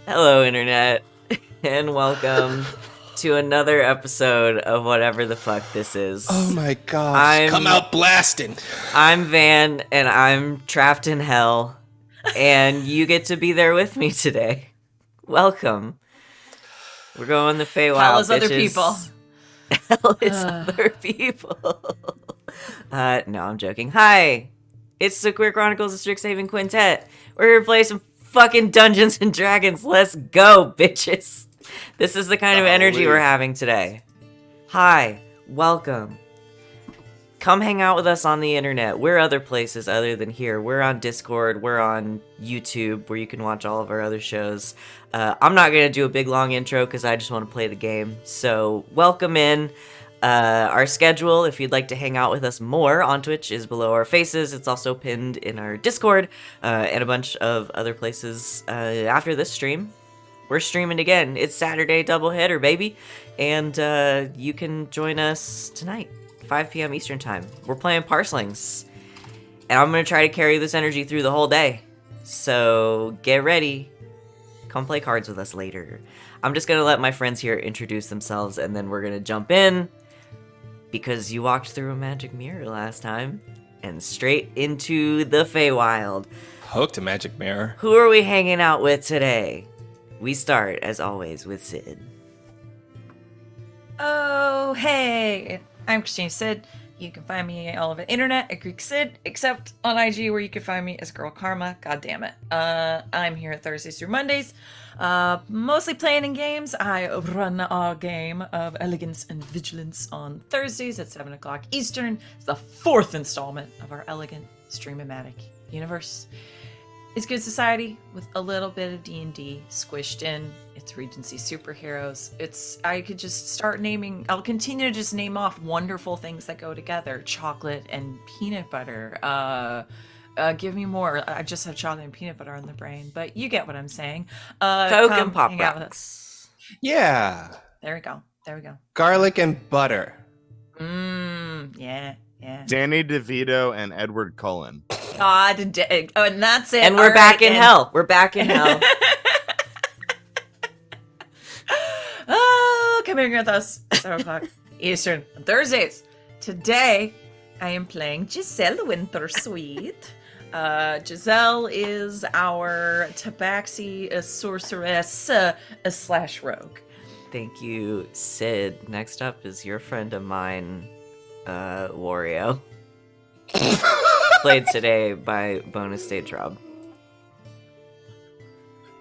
Hello, Internet, and welcome to another episode of whatever the fuck this is. Oh my gosh, come out blasting. I'm Van, and I'm trapped in hell, and you get to be there with me today. Welcome. We're going the Feywild, Hell is bitches. other people. Hell is other people. No, I'm joking. Hi, it's the Queer Chronicles of Strixhaven Quintet. We're here to play some fucking Dungeons and Dragons. Let's go, bitches. This is the kind of energy we're having today. Hi, welcome. Come hang out with us on the internet. We're other places other than here. We're on Discord. We're on YouTube, where you can watch all of our other shows. I'm not going to do a big, long intro because I just want to play the game. So welcome in. Our schedule, if you'd like to hang out with us more on Twitch, is below our faces. It's also pinned in our Discord and a bunch of other places. After this stream, we're streaming again. It's Saturday doubleheader, baby. And you can join us tonight, 5 p.m. Eastern Time. We're playing Parslings. And I'm going to try to carry this energy through the whole day. So get ready. Come play cards with us later. I'm just going to let my friends here introduce themselves, and then we're going to jump in. Because you walked through a magic mirror last time, and straight into the Feywild. Hooked a magic mirror. Who are we hanging out with today? We start, as always, with Sid. Oh, hey. I'm Christina Sid. You can find me all over the internet at Greek Sid, except on IG, where you can find me as Girl Karma. God damn it. I'm here Thursdays through Mondays. Mostly playing in games. I run our game of Elegance and Vigilance on Thursdays at 7 o'clock Eastern. It's the 4th installment of our Elegant Stream-O-Matic universe. It's good society with a little bit of D&D squished in. It's Regency superheroes. I could just start naming, I'll continue to just name off wonderful things that go together. Chocolate and peanut butter. Give me more. I just have chocolate and peanut butter on the brain, but you get what I'm saying. Coke and Pop Rocks. Yeah. There we go. Garlic and butter. Yeah. Danny DeVito and Edward Cullen. God, and that's it. And we're back in hell. We're back in hell. Oh, come here with us. 7 o'clock Eastern on Thursdays. Today, I am playing Giselle Wintersweet. Giselle is our tabaxi sorceress slash rogue. Thank you, Sid. Next up is your friend of mine, Wario. Played today by Bonus Stage Rob.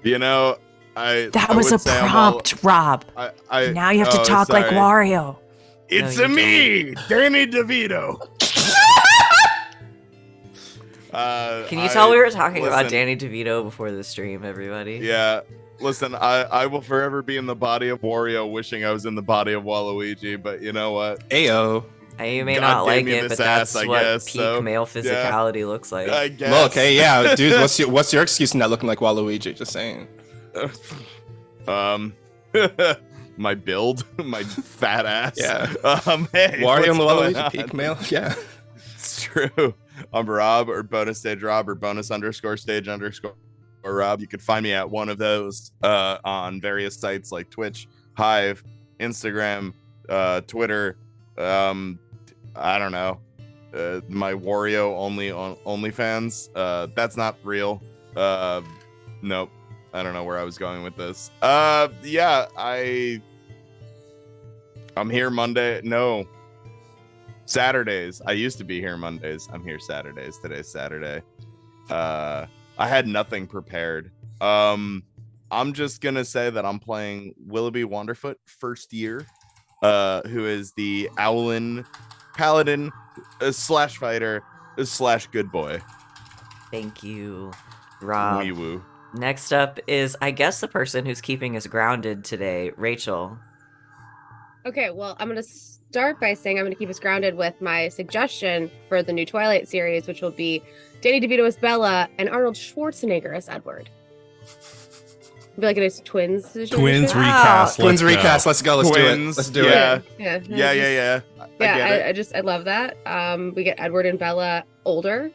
You know, That was a prompt, Rob. Now you have to talk like Wario. It's No, you me, Danny DeVito. Can you tell we were talking about Danny DeVito before the stream, everybody? Yeah. Listen, I will forever be in the body of Wario, wishing I was in the body of Waluigi, but you know what? Ayo. You may God not like gave me it, this but that's ass, I what guess, peak so, male physicality looks like. I guess. Look, hey, yeah, dude, what's your excuse in not looking like Waluigi? Just saying. My build, my fat ass. Yeah. Hey, Wario and what's going Waluigi, on? peak male? Yeah. It's true. I'm Rob, or bonus stage Rob, or bonus_stage_ Rob. You can find me at one of those on various sites like Twitch, Hive, Instagram, Twitter. I don't know. My Wario only on OnlyFans. That's not real. Nope. I don't know where I was going with this. Yeah, I'm here Monday. No. Saturdays. I used to be here Mondays. I'm here Saturdays. Today's Saturday. I had nothing prepared. I'm just gonna say that I'm playing Willoughby Wanderfoot first year, who is the Owlin Paladin slash fighter slash good boy. Thank you, Rob. Wee woo. Next up is, I guess, the person who's keeping us grounded today, Rachel. Okay, well, I'm going to start by saying I'm going to keep us grounded with my suggestion for the new Twilight series, which will be Danny DeVito as Bella and Arnold Schwarzenegger as Edward. It'll be like a nice twins situation. Twins recast. Twins recast. Let's go. Let's do it. Twins, Let's do yeah. it. Yeah. I get it. I love that. We get Edward and Bella older,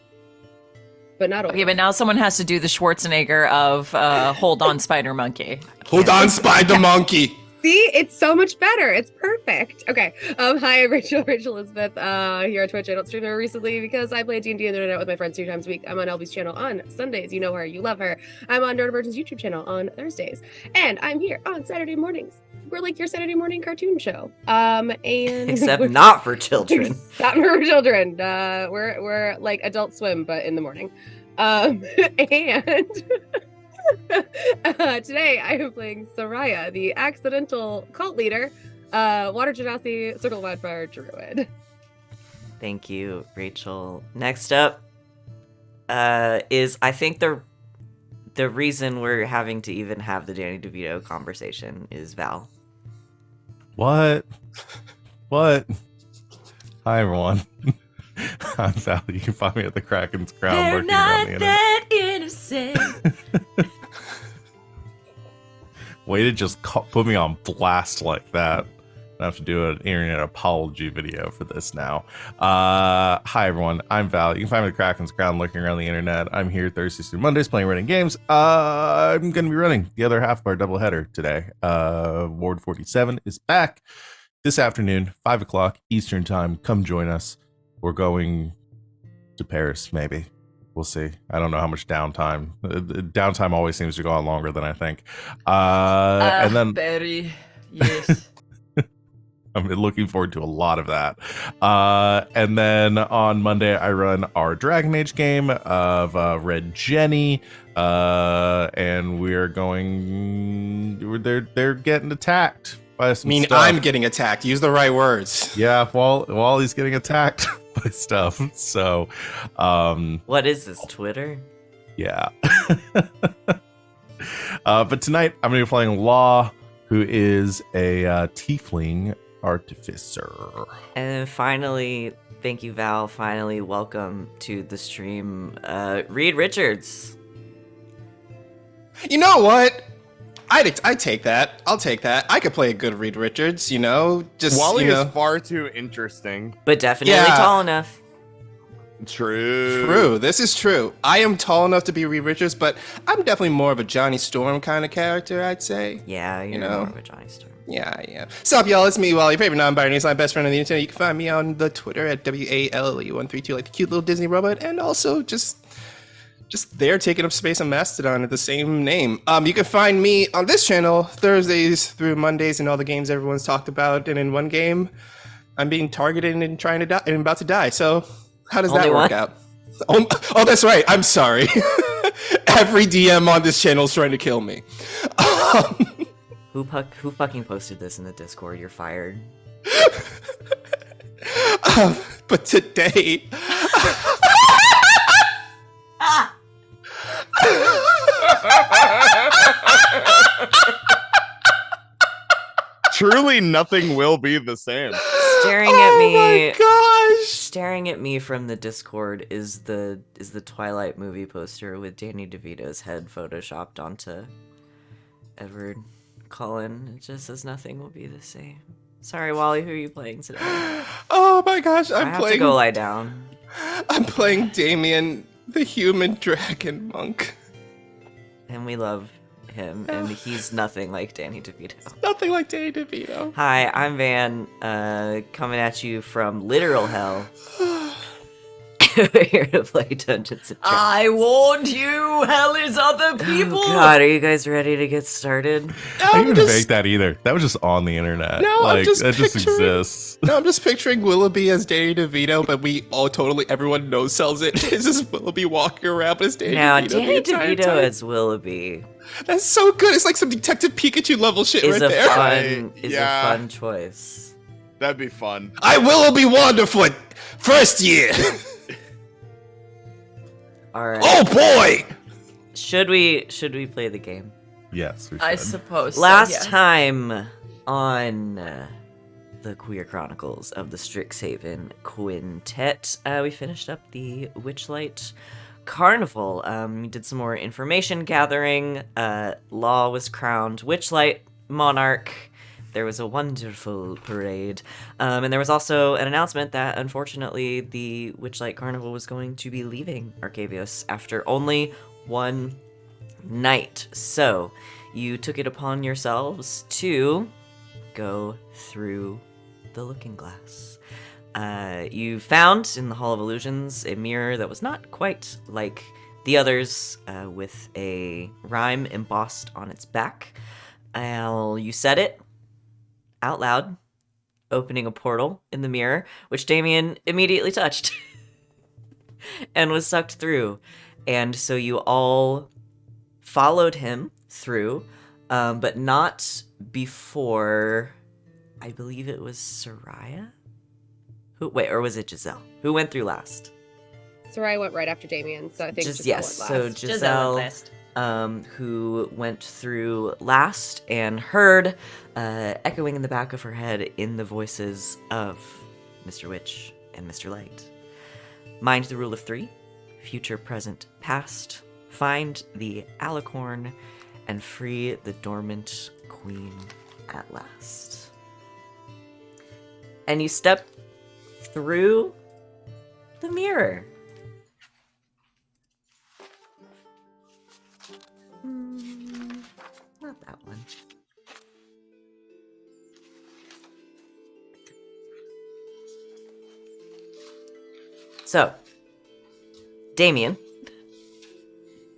but not old. Okay, but now someone has to do the Schwarzenegger of Hold On Spider Monkey. Hold on, Spider Monkey. See, it's so much better. It's perfect. Okay. Hi, I'm Rachel Elizabeth here on Twitch. I don't stream there recently because I play D&D on the internet with my friends 2 times a week. I'm on LB's channel on Sundays. You know her. You love her. I'm on Nerdiverge's YouTube channel on Thursdays. And I'm here on Saturday mornings. We're like your Saturday morning cartoon show. And Except not for children. Not for children. We're like Adult Swim, but in the morning. And today I am playing Sereia, the accidental cult leader, Water Genasi Circle of Wildfire Druid. Thank you, Rachel. Next up is, I think, the reason we're having to even have the Danny DeVito conversation is Val. What? What? Hi, everyone. I'm Val. You can find me at the Kraken's Crown. They're lurking around not the that innocent. Way to just put me on blast like that. I have to do an internet apology video for this now. Hi, everyone. I'm Val. You can find me at the Kraken's Crown lurking around the internet. I'm here Thursdays through Mondays playing running games. I'm going to be running the other half of our doubleheader today. Ward 47 is back this afternoon, 5 o'clock Eastern time. Come join us. We're going to Paris, maybe. We'll see. I don't know how much downtime. Downtime always seems to go on longer than I think. And then Barry, yes. I'm looking forward to a lot of that. And then on Monday, I run our Dragon Age game of Red Jenny. And we're going... They're getting attacked by some stuff. I'm getting attacked. Use the right words. Yeah, Wally's getting attacked by stuff. So... What is this, Twitter? Yeah. But tonight, I'm going to be playing Law, who is a tiefling artificer. And finally, thank you, Val. Finally, welcome to the stream, Reed Richards. You know what? I'd take that. I'll take that. I could play a good Reed Richards, you know? Just Wally you know. is far too interesting. But definitely Yeah. tall enough. True. This is true. I am tall enough to be Reed Richards, but I'm definitely more of a Johnny Storm kind of character, I'd say. Yeah, you're know. more of a Johnny Storm. Yeah. Sup, y'all? It's me, Wally. Favorite non-binary is my best friend on the internet. You can find me on the Twitter at WALE132, like the cute little Disney robot, and also just there taking up space on Mastodon at the same name. You can find me on this channel Thursdays through Mondays and all the games everyone's talked about. And in one game, I'm being targeted and trying to die and about to die. So how does Only that work one? out? Oh, that's right. I'm sorry. Every DM on this channel is trying to kill me. Who fucking posted this in the Discord? You're fired. But today... Truly, nothing will be the same. Staring at me. Oh my gosh! Staring at me from the Discord is the Twilight movie poster with Danny DeVito's head photoshopped onto Edward Cullen. It just says nothing will be the same. Sorry, Wally, who are you playing today? Oh my gosh, I have to go lie down. I'm playing Damian, the human dragon monk. And we love him, and he's nothing like Danny DeVito. Nothing like Danny DeVito. Hi, I'm Van, coming at you from literal hell. We're here to play Dungeons and Dragons. I warned you, hell is other people. Oh God, are you guys ready to get started? I didn't even make that either. That was just on the internet. No, like, I'm that just exists. No, I'm just picturing Willoughby as Danny DeVito, but everyone knows sells it. It's just Willoughby walking around as Danny Now, DeVito. Danny the entire DeVito time. as Willoughby That's so good. It's like some Detective Pikachu level shit is right there. a fun choice. That'd be fun. I Willoughby Wanderfoot, first year. All right. Oh boy! Should we play the game? Yes, we should. I suppose. Last so, yes. time on the Queer Chronicles of the Strixhaven Quintet, we finished up the Witchlight Carnival. We did some more information gathering. Law was crowned Witchlight Monarch. there was a wonderful parade. And there was also an announcement that, unfortunately, the Witchlight Carnival was going to be leaving Arcavios after only one night. So, you took it upon yourselves to go through the looking glass. You found in the Hall of Illusions a mirror that was not quite like the others, with a rhyme embossed on its back. You said it out loud, opening a portal in the mirror, which Damian immediately touched and was sucked through. And so you all followed him through, but not before, I believe it was Sereia? Or was it Giselle? Who went through last? Sereia went right after Damian, so I think Giselle Yes, went so last. Giselle went last. Who went through last and heard, echoing in the back of her head in the voices of Mr. Witch and Mr. Light. Mind the rule of 3, future, present, past. Find the alicorn and free the dormant queen at last. And you step through the mirror. Not that one. So, Damian,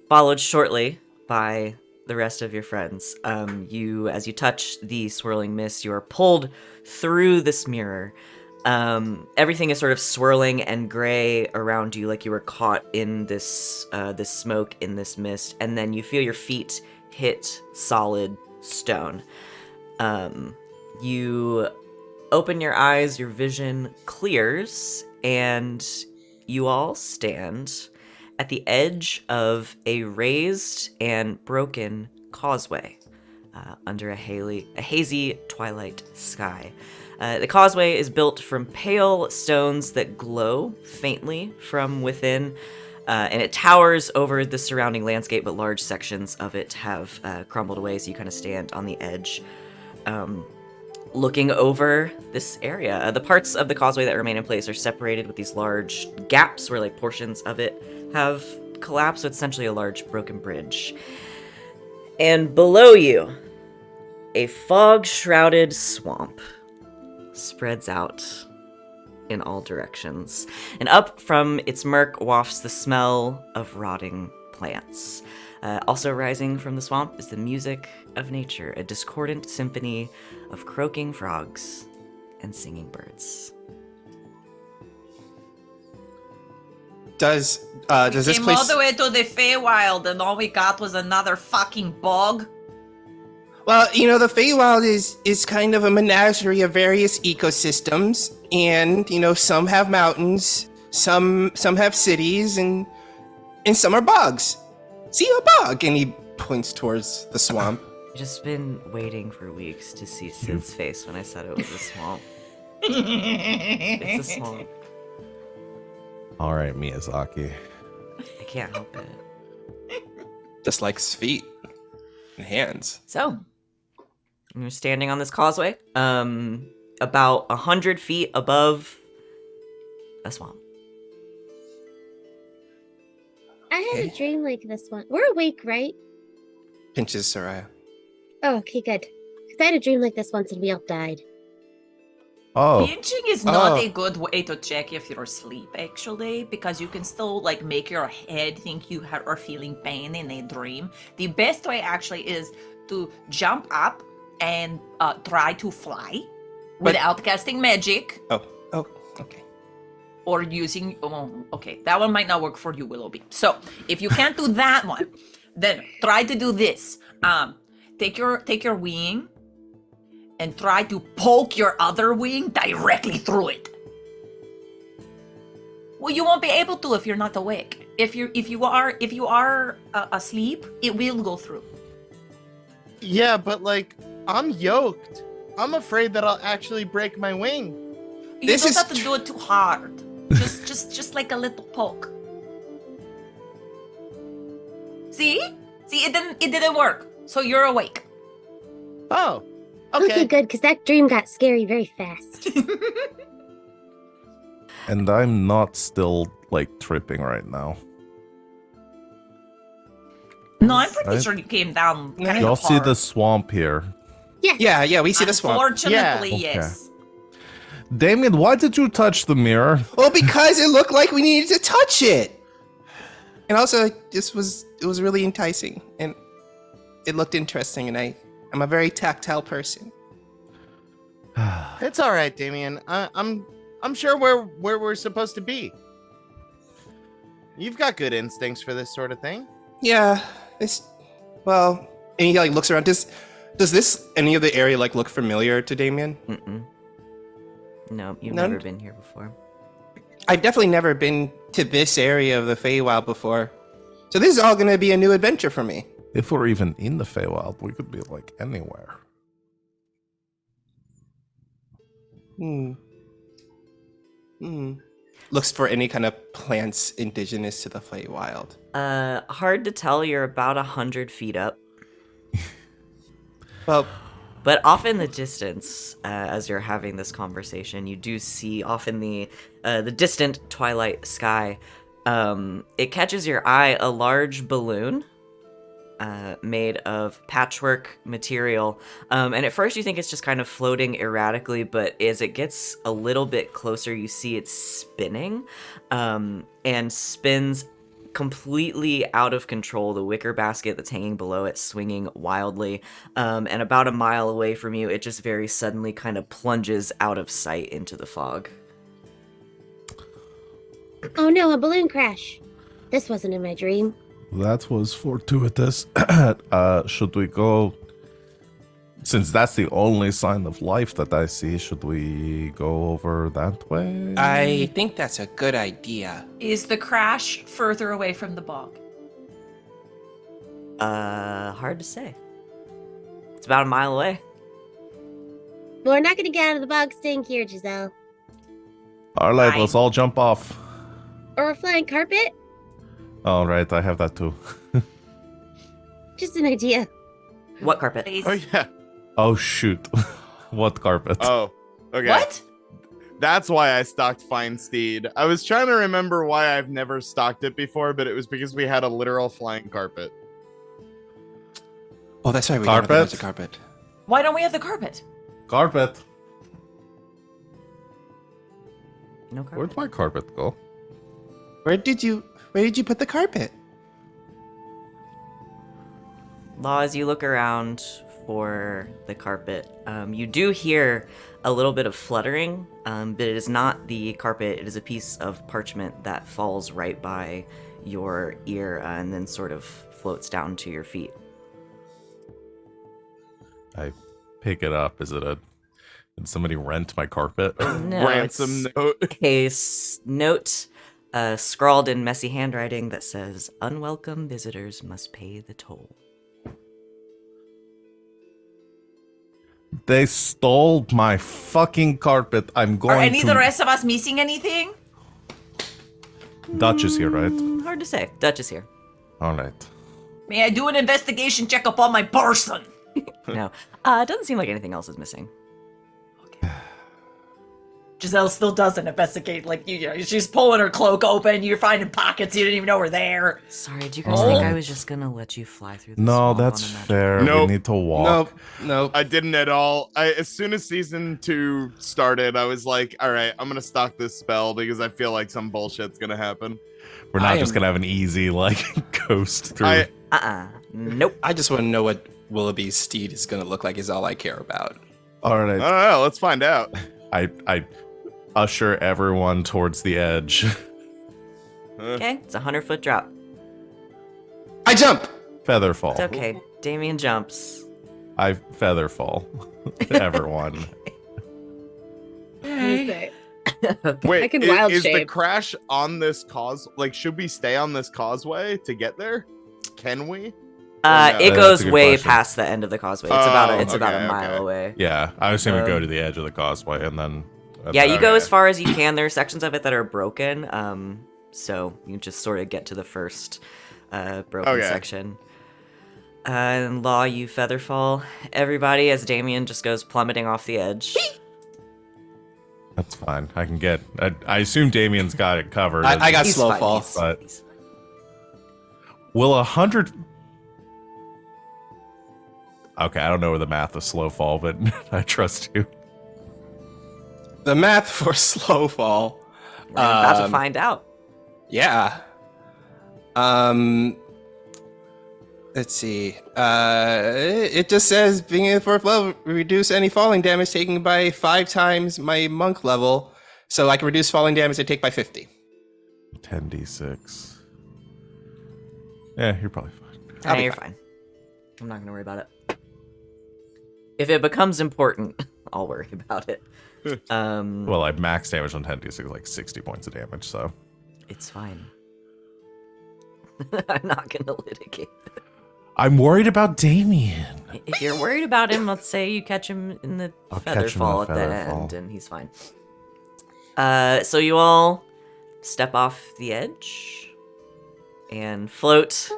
followed shortly by the rest of your friends. As you touch the swirling mist, you are pulled through this mirror. Everything is sort of swirling and gray around you, like you were caught in this smoke, in this mist, and then you feel your feet hit solid stone. You open your eyes, your vision clears, and you all stand at the edge of a raised and broken causeway under a hazy twilight sky. The causeway is built from pale stones that glow faintly from within, and it towers over the surrounding landscape, but large sections of it have crumbled away, so you kind of stand on the edge, looking over this area. The parts of the causeway that remain in place are separated with these large gaps where like portions of it have collapsed, so it's essentially a large broken bridge. And below you, a fog-shrouded swamp spreads out in all directions, and up from its murk wafts the smell of rotting plants. Also rising from the swamp is the music of nature, a discordant symphony of croaking frogs and singing birds. Does this Came place... all the way to the Feywild, and all we got was another fucking bog. Well, the Feywild is kind of a menagerie of various ecosystems, and some have mountains, some have cities, and some are bogs. See a bog, and he points towards the swamp. I've just been waiting for weeks to see Sid's face when I said it was a swamp. It's a swamp. All right, Miyazaki. I can't help it. Just like his feet and hands. So, you're standing on this causeway, about 100 feet above a swamp. I had a dream like this one. We're awake, right? Pinches Sereia. Oh, okay, good. Because I had a dream like this once and we all died. Oh, Pinching is not a good way to check if you're asleep, actually, because you can still make your head think you are feeling pain in a dream. The best way actually is to jump up and try to fly without casting magic. Oh, okay. Or using... Oh, okay, that one might not work for you, Willoughby. So, if you can't do that one, then try to do this. Take your wing and try to poke your other wing directly through it. Well, you won't be able to if you're not awake. If you are asleep, it will go through. Yeah, but I'm yoked. I'm afraid that I'll actually break my wing. You don't have to do it too hard. Just like a little poke. See, it didn't work. So you're awake. Oh, Okay. good, because that dream got scary very fast. And I'm not still, like, tripping right now. No, I'm pretty Right. sure you came down kind Y'all of see hard. the swamp here. Yeah, we see the swamp. Unfortunately, Yeah. yes. Damien, why did you touch the mirror? Well, because it looked like we needed to touch it. And also, it was really enticing. And it looked interesting, and I'm a very tactile person. It's all right, Damian. I'm sure where we're supposed to be. You've got good instincts for this sort of thing. Yeah, and he like looks around. Does this any of the area like look familiar to Damian? Mm-mm. No, you've None? never been here before. I've definitely never been to this area of the Feywild before, so this is all gonna be a new adventure for me. If we're even in the Feywild, we could be, like, anywhere. Looks for any kind of plants indigenous to the Feywild. Hard to tell. You're about 100 feet up. Well, But off in the distance, as you're having this conversation, you do see off in the distant twilight sky, it catches your eye a large balloon made of patchwork material. And at first you think it's just kind of floating erratically, but as it gets a little bit closer, you see it's spinning and spins completely out of control. The wicker basket that's hanging below it swinging wildly, and about a mile away from you, it just very suddenly kind of plunges out of sight into the fog. Oh no, a balloon crash. This wasn't in my dream. That was fortuitous. Should we go? Since that's the only sign of life that I see, should we go over that way? I think that's a good idea. Is the crash further away from the bog? Hard to say. It's about a mile away. Well, we're not gonna get out of the bog staying here, Giselle. All right, Fine. let's all jump off. Or a flying carpet? All right, I have that too. Just an idea. What carpet? Please. Oh yeah. Oh shoot! What carpet? Oh. Okay. What? That's why I stocked Fine Steed. I was trying to remember why I've never stocked it before, but it was because we had a literal flying carpet. Oh, that's right. We Carpet? got a carpet. Why don't we have the carpet? Carpet. No carpet. Where'd my carpet go? Where did you put the carpet? Law, as you look around for the carpet, you do hear a little bit of fluttering, but it is not the carpet. It is a piece of parchment that falls right by your ear and then sort of floats down to your feet. I pick it up. Did somebody rent my carpet? No, Ransom it's note. a note scrawled in messy handwriting that says, "Unwelcome visitors must pay the toll." They stole my fucking carpet. I'm going Are any to... of the rest of us missing anything? Dutch is here, right? Hard to say. Dutch is here. All right. May I do an investigation check up on my person? No. It doesn't seem like anything else is missing. Giselle still doesn't investigate. Like, you know, she's pulling her cloak open. You're finding pockets you didn't even know were there. Sorry, do you guys Oh. think I was just gonna let you fly through the No, swamp that's on a magic- fair. Nope. We need to walk. Nope. I didn't at all. As soon as season 2 started, I was like, all right, I'm going to stock this spell because I feel like some bullshit's going to happen. We're not I just am- gonna have an easy like coast through. Nope. I just want to know what Willoughby's steed is going to look like. Is all I care about. All I right. don't know. Let's find out. I usher everyone towards the edge. Okay, it's a 100-foot drop. I jump. Featherfall. It's okay. Damian jumps. I featherfall. Everyone. Okay. Wait, I can wild is the shape. crash on this cause? Like, should we stay on this causeway to get there? Can we? no? It That's goes a good way question. past the end of the causeway. It's about a mile away. Yeah, I was saying we go Um, to the edge of the causeway and then. Yeah, you go Okay. as far as you can. There are sections of it that are broken, so you just sort of get to the first broken Okay. section. And Law, you featherfall everybody as Damian just goes plummeting off the edge. That's fine. I can get. I assume Damian's got it covered. I got He's slow fine, fall. he's- Will 100? Okay, I don't know where the math of slow fall, but I trust you. The math for slow fall. We're about to find out. Yeah. Let's see. It just says being in the 4th level, reduce any falling damage taken by 5 times my monk level. So I can reduce falling damage I take by 50. 10d6. Yeah, you're probably fine. Yeah, you're fine. I'm not gonna worry about it. If it becomes important, I'll worry about it. Well, I max damage on 10d6 like 60 points of damage, so It's fine. I'm not gonna litigate it. I'm worried about Damian. If you're worried about him, let's say you catch him in the I'll catch him in featherfall at the the featherfall. end, and he's fine. So you all step off the edge and float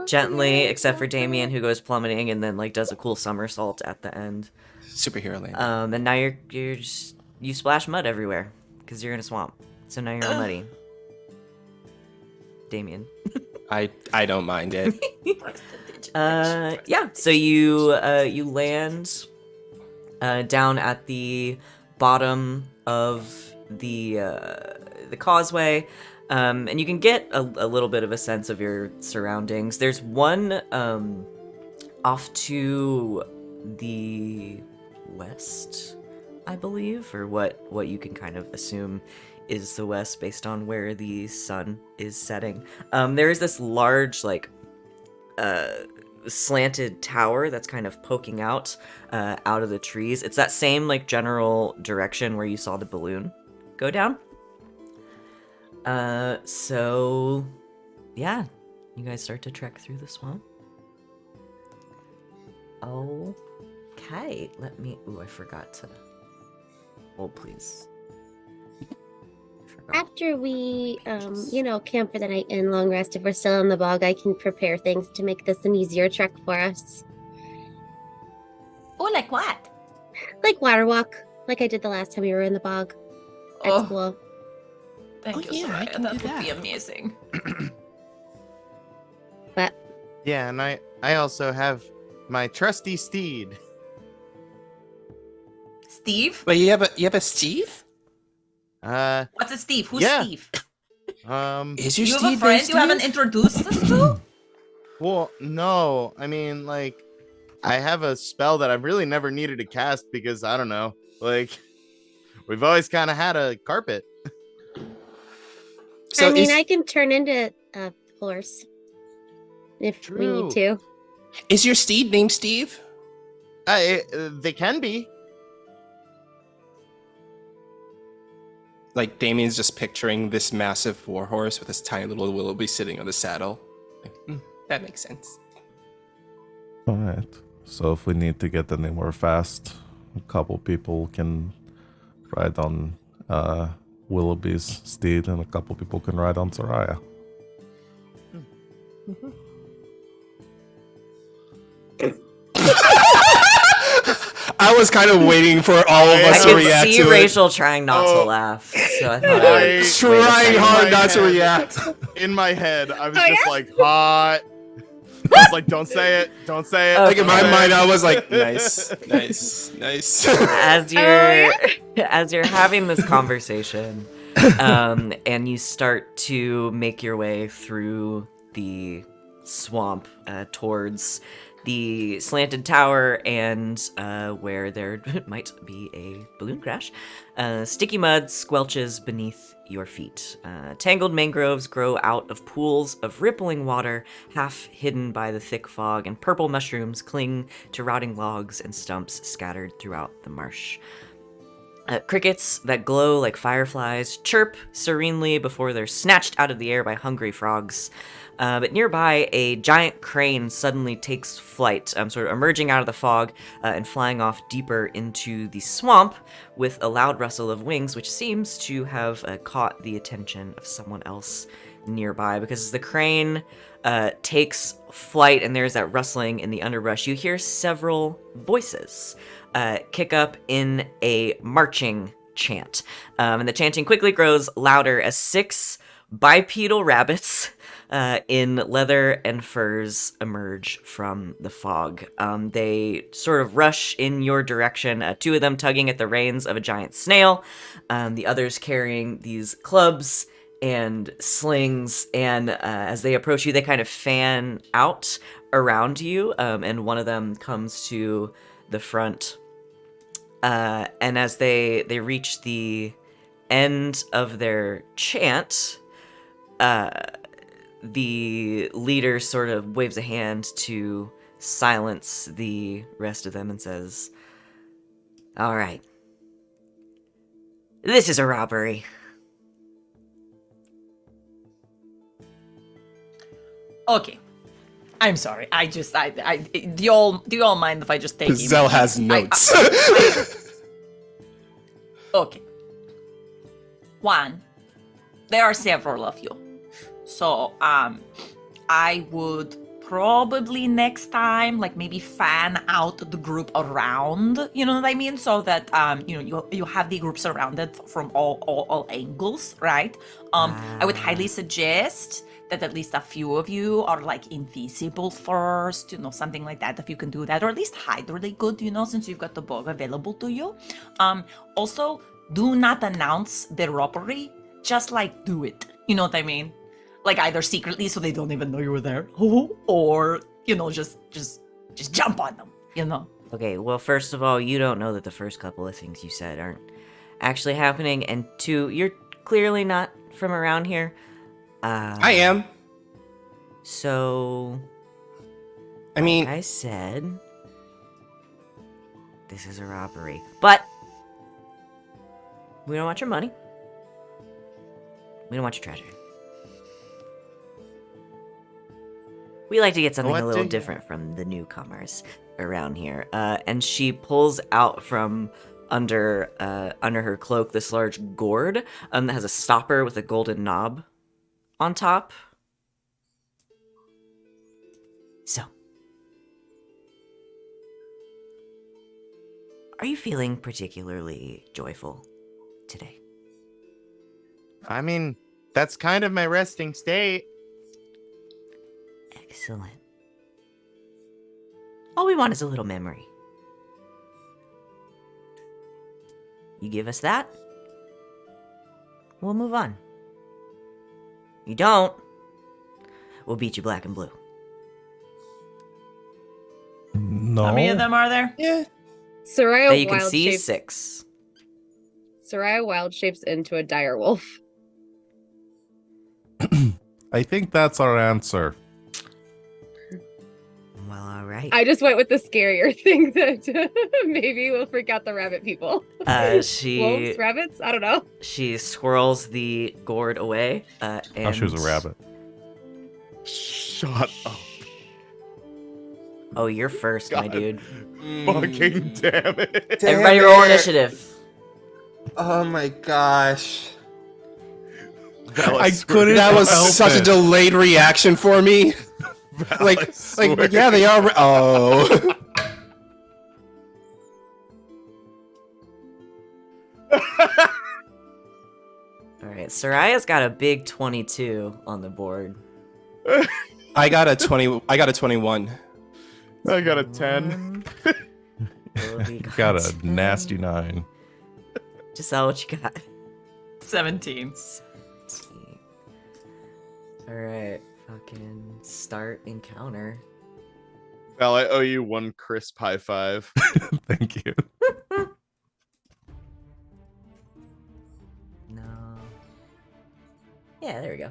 gently, except for Damian, who goes plummeting and then like does a cool somersault at the end. Superhero land. And now you're just, you splash mud everywhere because you're in a swamp. So now you're all muddy. Damian. I don't mind it. Yeah. So you land down at the bottom of the causeway, and you can get a little bit of a sense of your surroundings. There's one off to the west, I believe, or what you can kind of assume is the west based on where the sun is setting. There is this large like slanted tower that's kind of poking out of the trees. It's that same like general direction where you saw the balloon go down. So yeah, you guys start to trek through the swamp. Okay, let me. Ooh, I forgot to. Hold, please. After we, camp for the night and long rest, if we're still in the bog, I can prepare things to make this an easier trek for us. Oh, like what? Like water walk, like I did the last time we were in the bog at school. Thank you, Sereia. That would be amazing. But Yeah, and I also have my trusty steed. Steve? Wait, you have a Steve? What's a Steve? Who's yeah. Steve? Is your You have Steve a friend named you haven't Steve? introduced us to? Well, no, I mean, like, I have a spell that I've really never needed to cast because I don't know, like, we've always kind of had a carpet. So I can turn into a horse if we need to. is your steed named Steve? They can be. Like Damian's just picturing this massive warhorse with this tiny little Willoughby sitting on the saddle. Like, that makes sense. All right. So if we need to get anywhere fast, a couple people can ride on Willoughby's steed, and a couple people can ride on Sereia. I was kind of waiting for all of us I to could react see to Rachel trying not to laugh, so I thought it. Trying hard not to react. In my head, I was just like, hot. I was like, don't say it. Don't say it. Like in my mind, I was like, nice. as you're having this conversation, and you start to make your way through the swamp towards the slanted tower and where there might be a balloon crash. Sticky mud squelches beneath your feet. Tangled mangroves grow out of pools of rippling water, half hidden by the thick fog, and purple mushrooms cling to rotting logs and stumps scattered throughout the marsh. Crickets that glow like fireflies chirp serenely before they're snatched out of the air by hungry frogs. But nearby, a giant crane suddenly takes flight, sort of emerging out of the fog and flying off deeper into the swamp with a loud rustle of wings, which seems to have caught the attention of someone else nearby, because as the crane takes flight and there's that rustling in the underbrush, you hear several voices kick up in a marching chant. And the chanting quickly grows louder as 6 bipedal rabbits in leather and furs emerge from the fog. They sort of rush in your direction, 2 of them tugging at the reins of a giant snail, the others carrying these clubs and slings, and as they approach you, they kind of fan out around you, and one of them comes to the front, and as they reach the end of their chant, the leader sort of waves a hand to silence the rest of them and says, "All right, this is a robbery." Okay. I'm sorry. Do you all mind if I just take Giselle has notes. Okay. 1, there are several of you. So, I would probably next time, like, maybe fan out the group around, you know what I mean? So that, you have the group surrounded from all angles, right? I would highly suggest that at least a few of you are, like, invisible first, something like that, if you can do that, or at least hide really good, since you've got the bow available to you. Also, do not announce the robbery, just, like, do it, you know what I mean? Like, either secretly so they don't even know you were there, or, just jump on them, Okay, well, first of all, you don't know that the first couple of things you said aren't actually happening, and 2, you're clearly not from around here. I am. So, I mean, like I said, this is a robbery. But we don't want your money. We don't want your treasure. We like to get something a little different from the newcomers around here. And she pulls out from under her cloak this large gourd that has a stopper with a golden knob on top. So, are you feeling particularly joyful today? I mean, that's kind of my resting state. Excellent. All we want is a little memory. You give us that, we'll move on. You don't, we'll beat you black and blue. No. How many of them are there? yeah. Sereia That you can wild see shapes, 6. Sereia wild shapes into a dire wolf. I think that's our answer. Well, all right. I just went with the scarier thing that maybe we'll freak out the rabbit people. She Wolves, rabbits? I don't know. She swirls the gourd away. And Oh, she was a rabbit. Shut up. Oh, you're first, my God. dude. Fucking damn it. Damn Everybody roll it. initiative. Oh my gosh. I couldn't. That was help such a it. delayed reaction for me. Like, yeah, they are. Oh. All right, Sereia's got a big 22 on the board. I got a 20. I got a 21. I got a 10. Willoughby Got a nasty 9. Giselle, what you got? 17. All right, fucking start encounter. Val, I owe you 1 crisp high five. Thank you. No. Yeah, there we go.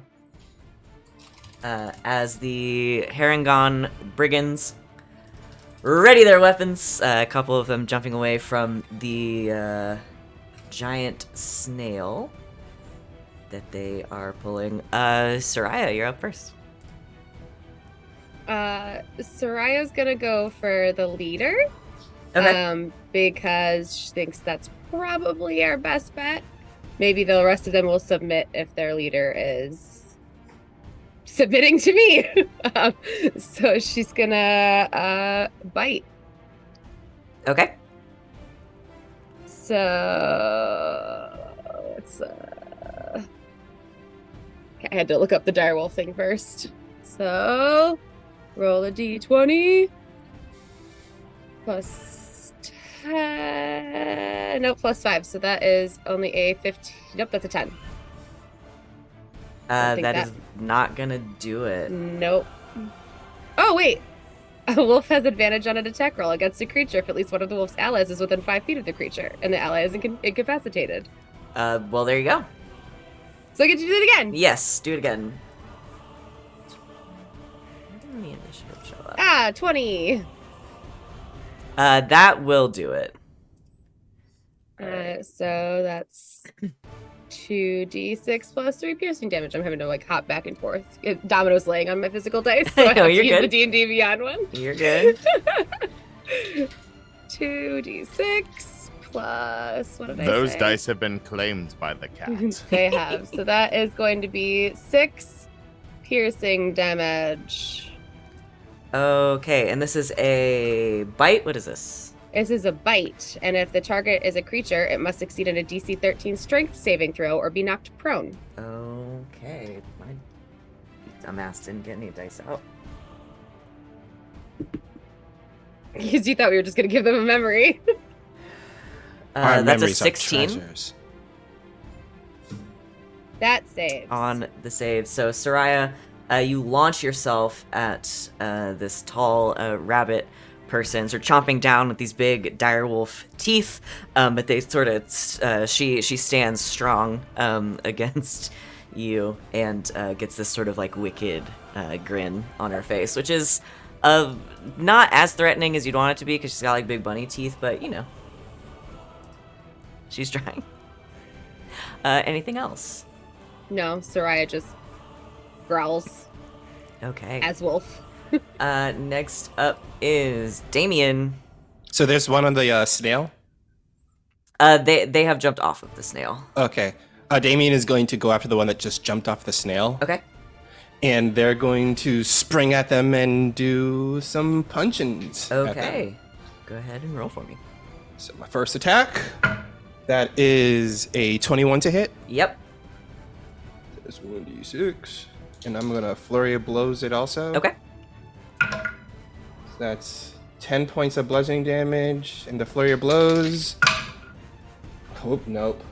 As the Harangon brigands ready their weapons, a couple of them jumping away from the giant snail that they are pulling. Sereia, you're up first. Soraya's gonna go for the leader. Okay. Because she thinks that's probably our best bet. Maybe the rest of them will submit if their leader is submitting to me. So she's gonna bite. Okay. So it's I had to look up the direwolf thing first. So roll a d20 plus 10. Nope, plus 5. So that is only a 15. Nope, that's a 10. That is not gonna do it. Nope. Oh wait. A wolf has advantage on an attack roll against a creature if at least one of the wolf's allies is within 5 feet of the creature, and the ally is incapacitated. Well, there you go. So I get to do it again. Yes, do it again. Why didn't the initiative show up? 20. That will do it. So that's 2d6 plus 3 piercing damage. I'm having to like hop back and forth. Domino's laying on my physical dice, so I No, have you're to use good. the D&D Beyond one. You're good. 2d6 plus what did I Those say? dice have been claimed by the cat. They have. So that is going to be 6 piercing damage. Okay, and this is a bite. What is this? This is a bite, and if the target is a creature, it must succeed in a DC 13 strength saving throw or be knocked prone. Okay, my dumbass didn't get any dice out. Because you thought we were just going to give them a memory. Our That's a memories are 16 treasures. That saves. on the save. So, Sereia, you launch yourself at this tall rabbit person, sort of chomping down with these big direwolf teeth, but they sort of, she stands strong against you and gets this sort of like wicked grin on her face, which is not as threatening as you'd want it to be because she's got like big bunny teeth, but you know, she's trying. Anything else? No, Sereia just growls Okay. as wolf. Next up is Damian. So there's one on the snail. They have jumped off of the snail. Okay. Damian is going to go after the one that just jumped off the snail. Okay. And they're going to spring at them and do some punchings. at them. Okay. Go ahead and roll for me. So my first attack, that is a 21 to hit. Yep. That's 1d6. And I'm going to flurry of blows it also. Okay. That's 10 points of bludgeoning damage. And the flurry of blows. Oh, nope.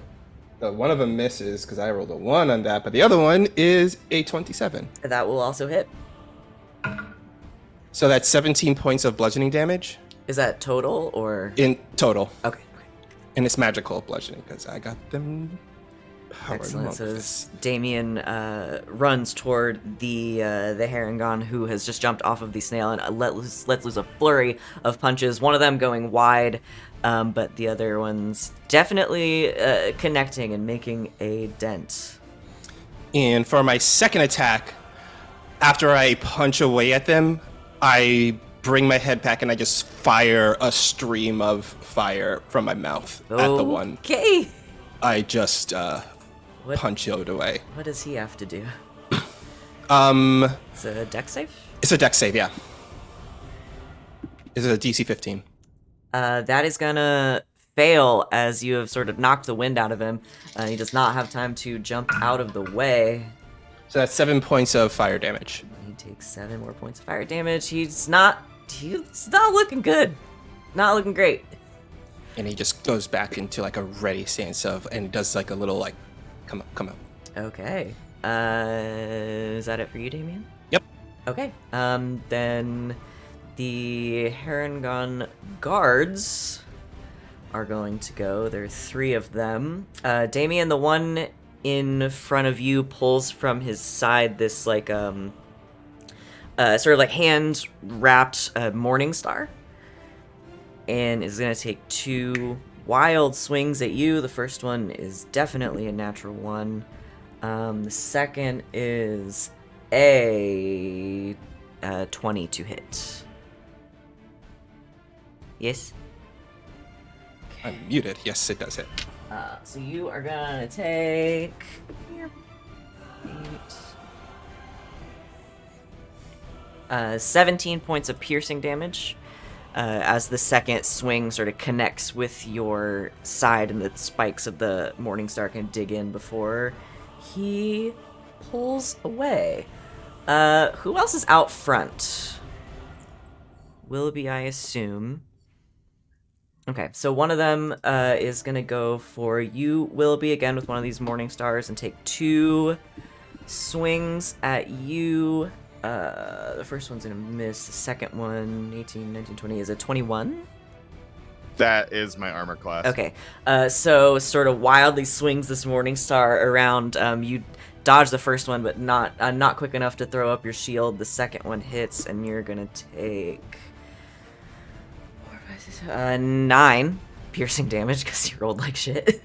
One of them misses because I rolled a 1 on that. But the other one is a 27. That will also hit. So that's 17 points of bludgeoning damage Is that total or? in total. Okay. And it's magical bludgeoning because I got them powered Excellent. up So with as this. Damien runs toward the Harangon who has just jumped off of the snail and lets loose a flurry of punches. One of them going wide, but the other one's definitely connecting and making a dent. And for my second attack, after I punch away at them, I bring my head back and I just fire a stream of fire from my mouth at the one. Okay. I just What? punch it away. What does he have to do? Is it a dex save? It's a dex save, yeah. Is it a DC 15? That is gonna fail as you have sort of knocked the wind out of him. He does not have time to jump out of the way. So that's 7 points of fire damage. He takes 7 more points of fire damage. He's not looking good. Not looking great. And he just goes back into like a ready stance and does like a little like, come up. Okay. Is that it for you, Damian? Yep. Okay. Then the Harangon guards are going to go. There are 3 of them. Damian, the one in front of you, pulls from his side this like sort of like hand wrapped morning star, and is gonna take 2 wild swings at you. The first one is definitely a natural 1. The second is a 20 to hit. Yes. I'm muted. Yes, it does hit. So you are gonna take 8, 17 points of piercing damage as the second swing sort of connects with your side and the spikes of the Morningstar can dig in before he pulls away. Who else is out front? Willoughby, I assume. Okay, so one of them is going to go for you, Willoughby, again with one of these Morningstars and take 2 swings at you. The first one's going to miss. The second one, 18, 19, 20, is a 21? That is my armor class. Okay, so sort of wildly swings this Morningstar around. You dodge the first one, but not quick enough to throw up your shield. The second one hits, and you're going to take 9 piercing damage because you rolled like shit.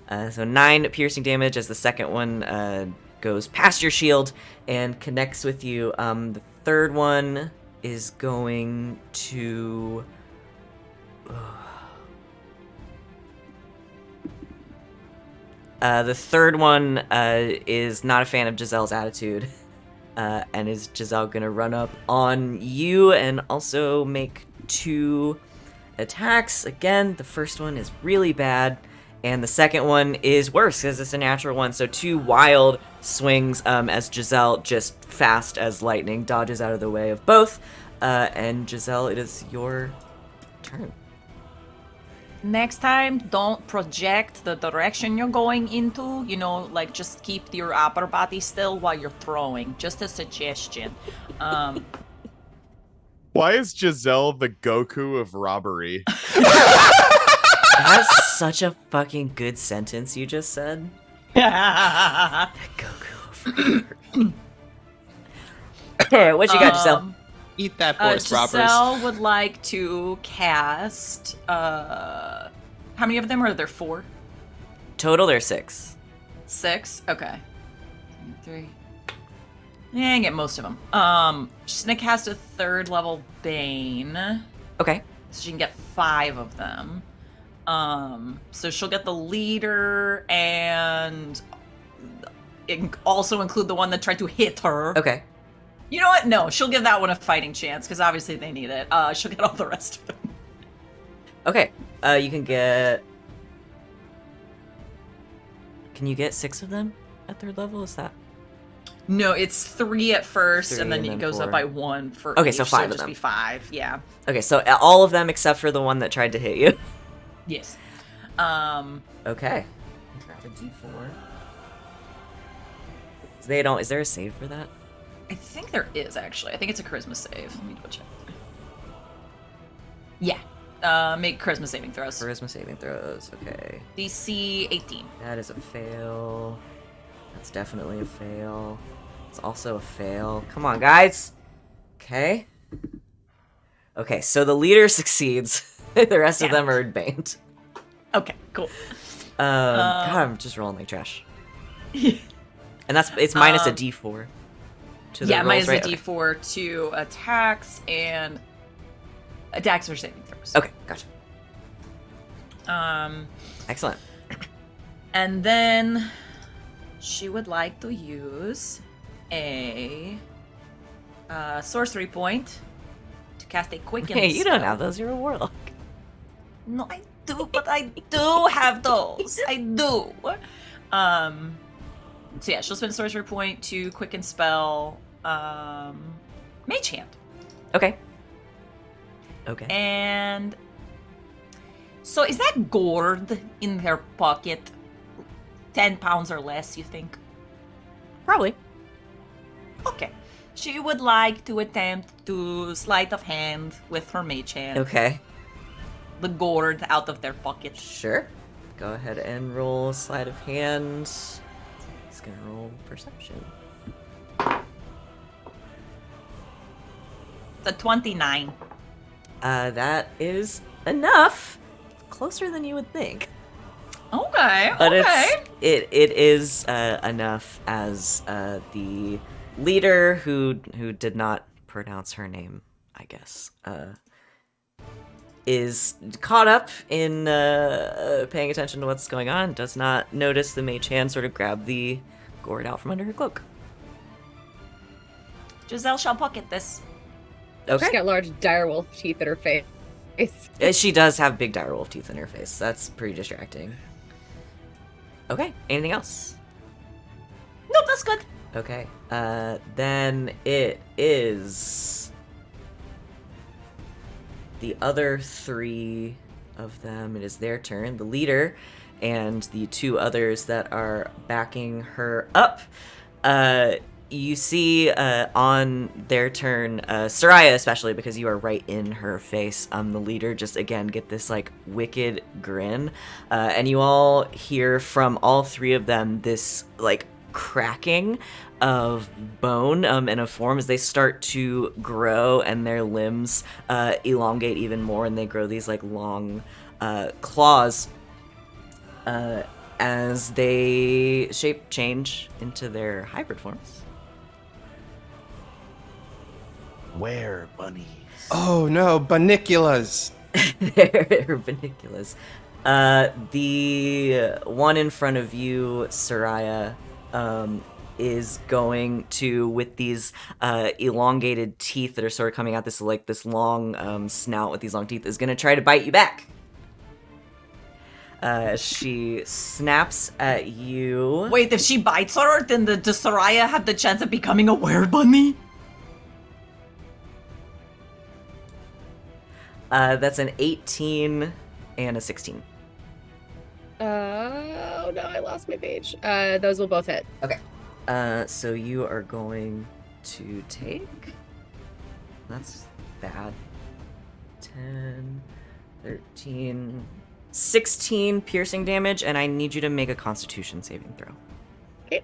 So 9 piercing damage as the second one goes past your shield and connects with you. The third one is going to... the third one is not a fan of Giselle's attitude. And is Giselle going to run up on you and also make 2 attacks. Again, the first one is really bad, and the second one is worse because it's a natural one. So 2 wild swings as Giselle, just fast as lightning, dodges out of the way of both. And Giselle, it is your turn. Next time, don't project the direction you're going into. You know, like just keep your upper body still while you're throwing. Just a suggestion. Why is Giselle the Goku of robbery? That's such a fucking good sentence you just said. Goku. What you got, Giselle? Eat that horse, robbers. Giselle would like to cast. How many of them are there? 4? Total, there's 6. 6? Okay. 2, 3. Yeah, I get most of them. She's gonna cast a 3rd level Bane. Okay. So she can get 5 of them. So she'll get the leader and also include the one that tried to hit her. Okay. You know what? No, she'll give that one a fighting chance because obviously they need it. She'll get all the rest of them. Okay. You can get... Can you get 6 of them at 3rd level? Is that... No, it's 3 at first, 3 and then and it then goes 4. up by 1 for Okay, each, so 5 of just them. be 5, yeah. Okay, so all of them except for the one that tried to hit you. Yes. Okay. Grab a D4. They don't... Is there a save for that? I think there is, actually. I think it's a charisma save. Let me double check. Yeah. Make charisma saving throws. Charisma saving throws, okay. DC 18. That is a fail. That's definitely a fail. It's also a fail. Come on, guys. Okay. Okay, so the leader succeeds. The rest of them are baned. Okay, cool. God, I'm just rolling like trash. And it's minus a D4. To the rolls, minus right? a D4 to attacks and attacks or saving throws. Okay, gotcha. Um, Excellent. And then she would like to use a sorcery point to cast a quicken Hey, you don't spell. have those. You're a warlock. No, I do, but I do have those. I do. So yeah, she'll spend a sorcery point to quicken spell Mage Hand. Okay. Okay. And so is that gourd in their pocket 10 pounds or less, you think? Probably. Okay. She would like to attempt to sleight of hand with her mage hand. Okay. The gourd out of their pocket. Sure. Go ahead and roll sleight of hand. He's gonna roll perception. The 29. That is enough. Closer than you would think. Okay. But okay. it is enough as the leader who did not pronounce her name, I guess, is caught up in paying attention to what's going on. Does not notice the mage hand sort of grab the gourd out from under her cloak. Giselle shall pocket this. She's Okay. got large direwolf teeth in her face. She does have big direwolf teeth in her face. That's pretty distracting. Okay. Anything else? Nope, that's good. Okay. Then it is the other 3 of them. It is their turn. The leader and the 2 others that are backing her up. You see on their turn, Sereia especially, because you are right in her face, the leader just again get this like wicked grin. And you all hear from all 3 of them this like cracking of bone in a form as they start to grow and their limbs elongate even more, and they grow these like long claws as they shape change into their hybrid forms. Where bunnies? Oh no, baniculas. They're baniculas. The one in front of you, Sereia, is going to, with these elongated teeth that are sort of coming out, this like this long snout with these long teeth, is going to try to bite you back. She snaps at you. Wait, if she bites her, then does Sereia have the chance of becoming a were-bunny? That's an 18 and a 16. Oh no, I lost my page. Those will both hit. Okay. So you are going to take... That's bad. 10, 13, 16 piercing damage, and I need you to make a Constitution saving throw. Okay.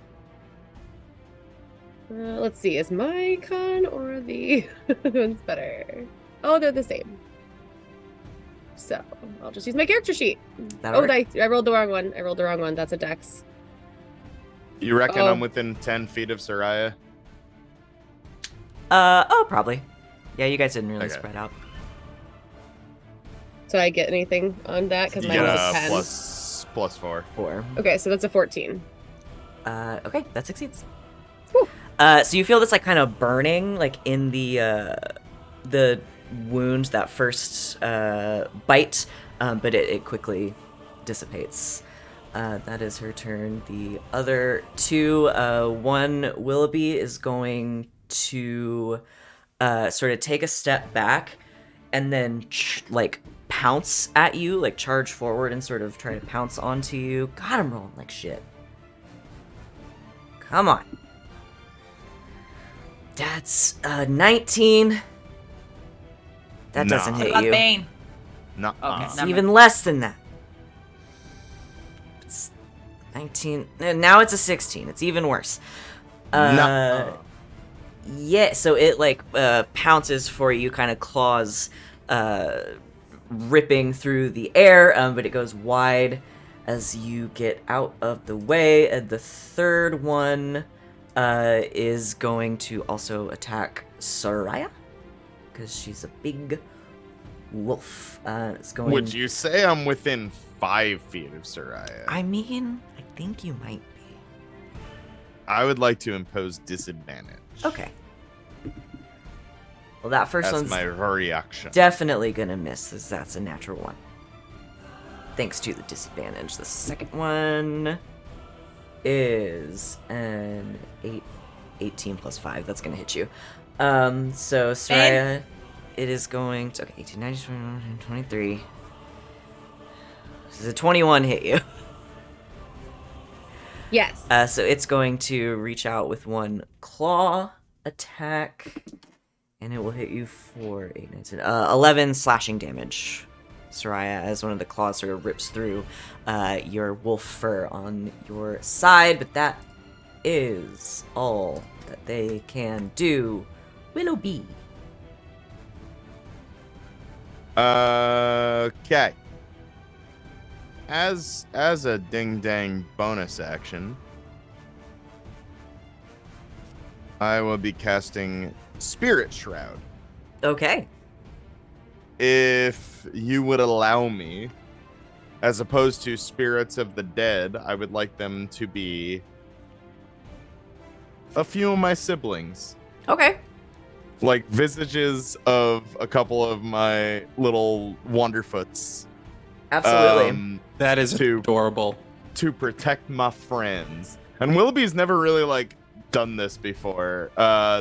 Let's see, is my con or the one's better? Oh, they're the same. So I'll just use my character sheet. That'll work. I rolled the wrong one. That's a dex. You reckon Oh. I'm within 10 feet of Sereia? Probably. Yeah, you guys didn't really Okay. spread out. So I get anything on that because You mine get was a a 10. plus 4. 4. Okay, so that's a 14. Okay, that succeeds. Whew. So you feel this like kind of burning, like in the wound, that first bite, but it quickly dissipates. That is her turn. The other 2, one Willoughby is going to sort of take a step back and then like pounce at you, like charge forward and sort of try to pounce onto you. God, I'm rolling like shit. Come on. That's 19. That Nah. doesn't I hit got you. Bane. No. Okay, It's never even less than that. It's 19. Now it's a 16. It's even worse. No. Yeah, so it like pounces for you, kind of claws ripping through the air, but it goes wide as you get out of the way. And the third one is going to also attack Sereia, because she's a big wolf. It's going... Would you say I'm within 5 feet of Sereia? I mean, I think you might be. I would like to impose disadvantage. Okay. Well, that first That's one's my reaction. definitely gonna miss, as that's a natural 1. Thanks to the disadvantage. The second one is an 18 plus 5. That's gonna hit you. So Sereia, it is going to... Okay, 18, 19, 20, 23. Does a 21 hit you? Yes. So it's going to reach out with one claw attack, and it will hit you for 8, 19, 11 slashing damage, Sereia, as one of the claws sort of rips through your wolf fur on your side. But that is all that they can do. Willoughby. Okay. As a ding dang bonus action, I will be casting Spirit Shroud. Okay. If you would allow me, as opposed to Spirits of the Dead, I would like them to be a few of my siblings. Okay. like visages of a couple of my little Wonderfoots. Absolutely. That is to- adorable. To protect my friends. And Willoughby's never really like done this before.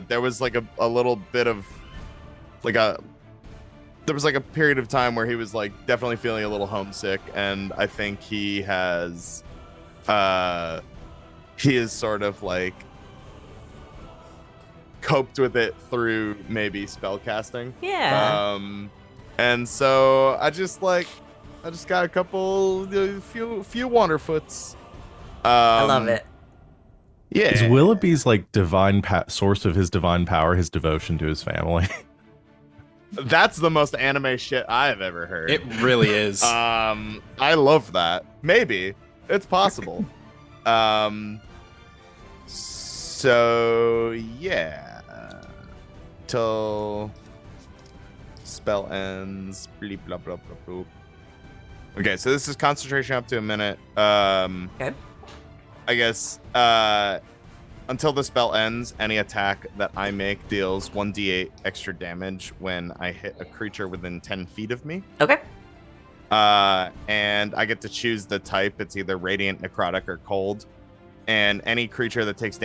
There was like a little bit of there was like a period of time where he was like definitely feeling a little homesick, and I think he is sort of like coped with it through maybe spell casting. Yeah. And so I just got a few Wonderfoots. I love it. Yeah. Is Willoughby's like divine source of his divine power his devotion to his family? That's the most anime shit I've ever heard. It really is. I love that. Maybe it's possible. So yeah, till spell ends. Bleep, blah blah blah blah. Okay, so this is concentration up to a minute. Okay. I guess until the spell ends, any attack that I make deals 1d8 extra damage when I hit a creature within 10 feet of me. Okay. And I get to choose the type. It's either radiant, necrotic, or cold. And any creature that takes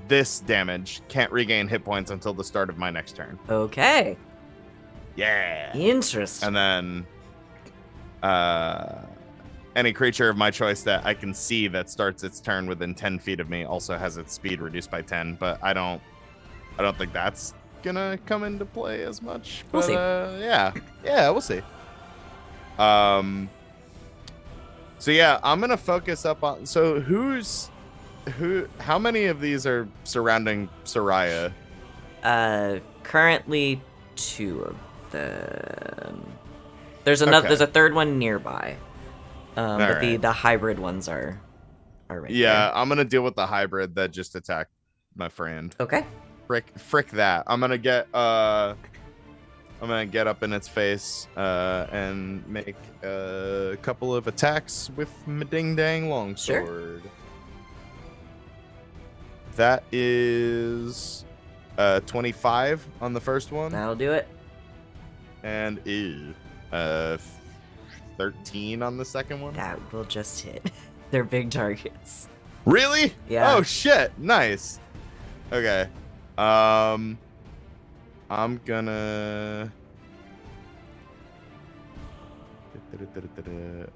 this damage can't regain hit points until the start of my next turn. Okay. Yeah. Interesting. And then any creature of my choice that I can see that starts its turn within 10 feet of me also has its speed reduced by 10, but I don't think that's gonna come into play as much. We'll see. Yeah, we'll see. So yeah, I'm gonna focus up on. So how many of these are surrounding Sereia? Currently 2 of them. There's another. Okay. There's a third one nearby. But right. the hybrid ones are right Yeah, I'm gonna deal with the hybrid that just attacked my friend. there. Okay. Frick that. I'm gonna get up in its face and make a couple of attacks with my ding dang longsword. Sure. That is 25 on the first one, That'll do it. and 13 on the second one. That will just hit. They're big targets. Really? Yeah. Oh shit! Nice. Okay. I'm gonna.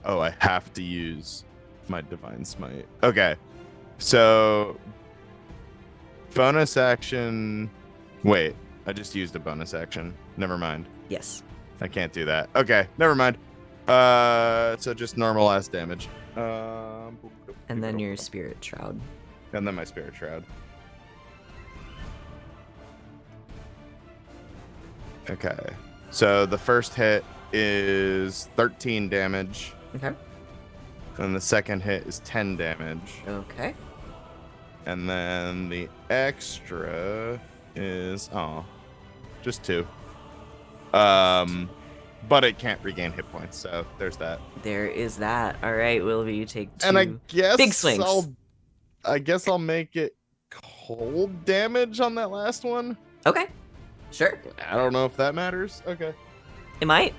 Oh, I have to use my divine smite. Okay. So bonus action. Wait, I just used a bonus action. Never mind. Yes. I can't do that. Okay, never mind. So just normal ass damage. And then your spirit shroud. And then my spirit shroud. Okay. So the first hit is 13 damage. Okay. And the second hit is 10 damage. Okay. And then the extra is just 2. But it can't regain hit points, so there's that. There is that. All right, Willoughby, you take 2 And I guess big swings. I'll make it cold damage on that last one. Okay. Sure. I don't know if that matters. Okay. It might.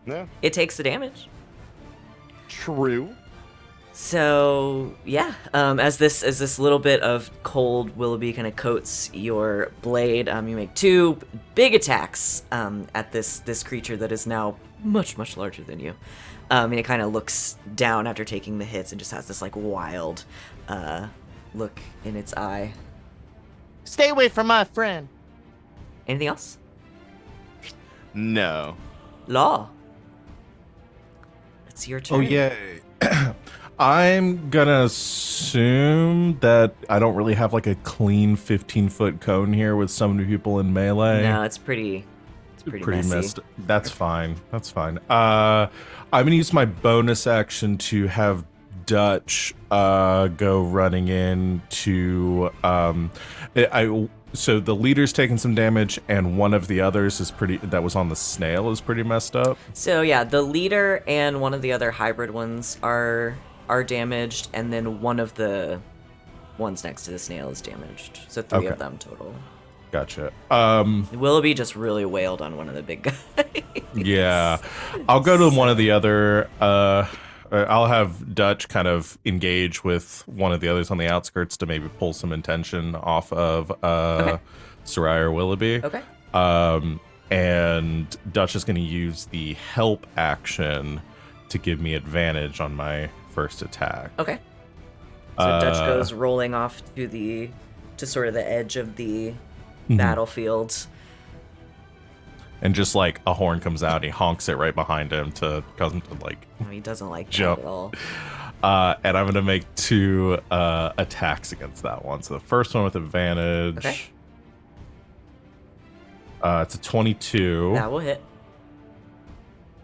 Yeah. It takes the damage. True. So yeah, as this little bit of cold Willoughby kind of coats your blade, you make 2 big attacks at this creature that is now much larger than you, and it kind of looks down after taking the hits and just has this like wild look in its eye. Stay away from my friend. Anything else? No. Law. It's your turn. Oh, yay. I'm gonna assume that I don't really have like a clean 15-foot cone here with so many people in melee. No, it's pretty messy. messed. That's fine. I'm gonna use my bonus action to have Dutch go running in to so the leader's taking some damage, and one of the others that was on the snail is pretty messed up. So yeah, the leader and one of the other hybrid ones are damaged, and then one of the ones next to the snail is damaged. So 3 Okay. of them total. Gotcha. Willoughby just really wailed on one of the big guys. Yeah. I'll go to one of the other. I'll have Dutch kind of engage with one of the others on the outskirts to maybe pull some attention off of Sereia or Willoughby. Okay. And Dutch is going to use the help action to give me advantage on my first attack. Okay. So Dutch goes rolling off to sort of the edge of the battlefield. And just like a horn comes out, he honks it right behind him to cause him to like He doesn't like jump that at all. And I'm going to make 2 attacks against that one. So the first one with advantage. Okay. It's a 22. That will hit.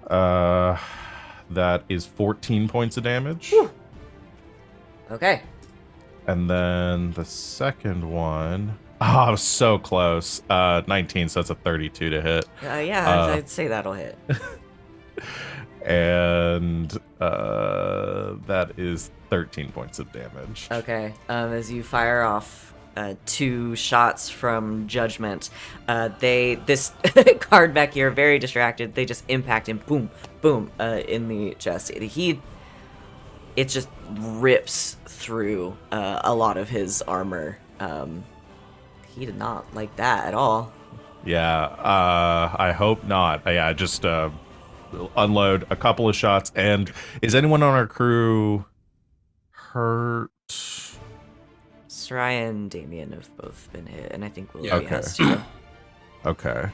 That is 14 points of damage. Whew. Okay. And then the second one. Oh, I was so close. 19, so that's a 32 to hit. I'd say that'll hit. And that is 13 points of damage. Okay. As you fire off 2 shots from Judgment, this card back here, very distracted, they just impact him, boom, boom, in the chest. It just rips through a lot of his armor. He did not like that at all. Yeah, I hope not. Yeah, just unload a couple of shots. And is anyone on our crew hurt? Sereia and Damian have both been hit, and I think Willoughby Okay. has too. Okay.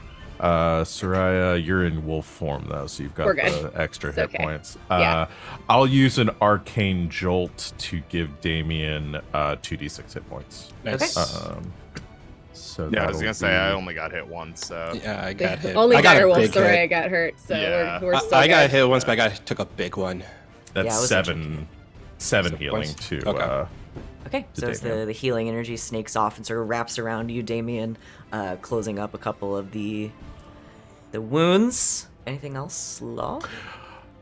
Sereia, you're in wolf form though, so you've got We're good. the extra It's hit okay. points. Yeah. I'll use an arcane jolt to give Damian 2d6 hit points. Nice. So Yeah, I was that'll gonna say be- I only got hit once, so Yeah, I got hit. Only I got better a once big hit. Sereia got hurt, so Yeah. we're still I got good. hit once, but I took a big one. That's Yeah, it was seven healing points? to Okay. Okay, so as Damian. the healing energy snakes off and sort of wraps around you, Damian, closing up a couple of the wounds. Anything else, Law?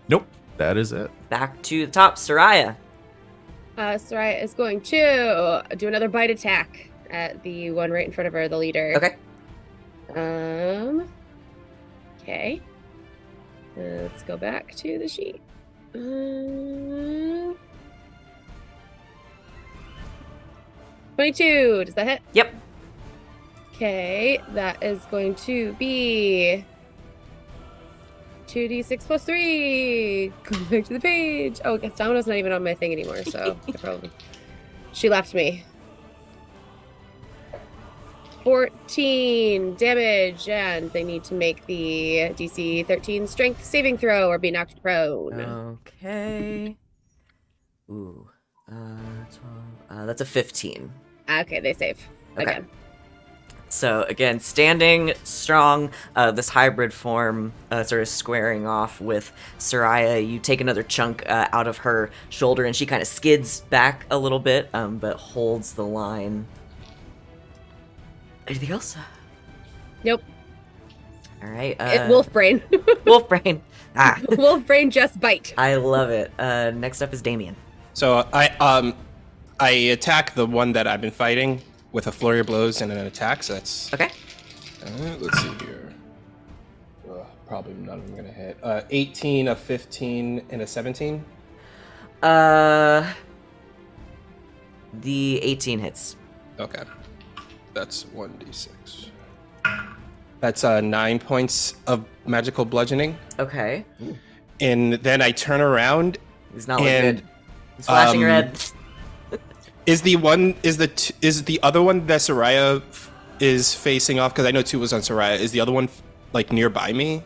Nope, that is it. Back to the top, Sereia. Sereia is going to do another bite attack at the one right in front of her, the leader. Okay. Okay. Let's go back to the sheet. 22. Does that hit? Yep. Okay, that is going to be 2d6 plus 3. Go back to the page. Oh, I guess Domino's not even on my thing anymore, so I probably... She left me. 14 damage, and they need to make the DC 13 strength saving throw or be knocked prone. Okay. Ooh. 12. That's a 15. Okay, they save. Okay. Again. So again, standing strong, this hybrid form sort of squaring off with Sereia. You take another chunk out of her shoulder, and she kind of skids back a little bit, but holds the line. Anything else? Nope. All right. Wolf brain. Wolf brain. Ah, Wolf brain just bite. I love it. Next up is Damian. So I attack the one that I've been fighting with a flurry of blows and an attack. So that's Okay. let's see here. Probably none of them gonna hit. 18, a 15, and a 17. The 18 hits. Okay, that's 1d6. That's 9 points of magical bludgeoning, Okay. and then I turn around. He's not looking And, good. He's flashing red. Is the other one that Sereia is facing off? Because I know 2 was on Sereia. Is the other one like nearby me?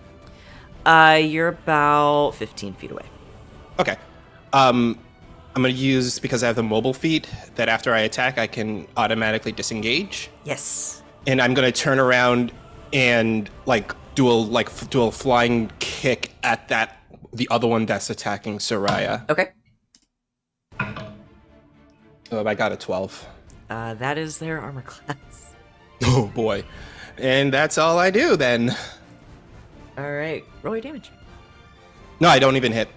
You're about 15 feet away. Okay. I'm gonna use, because I have the mobile feat, that after I attack I can automatically disengage, Yes. and I'm gonna turn around and do a flying kick at the other one that's attacking Sereia. Okay. Oh, I got a 12. That is their armor class. Oh boy. And that's all I do then. All right. Roll your damage. No, I don't even hit.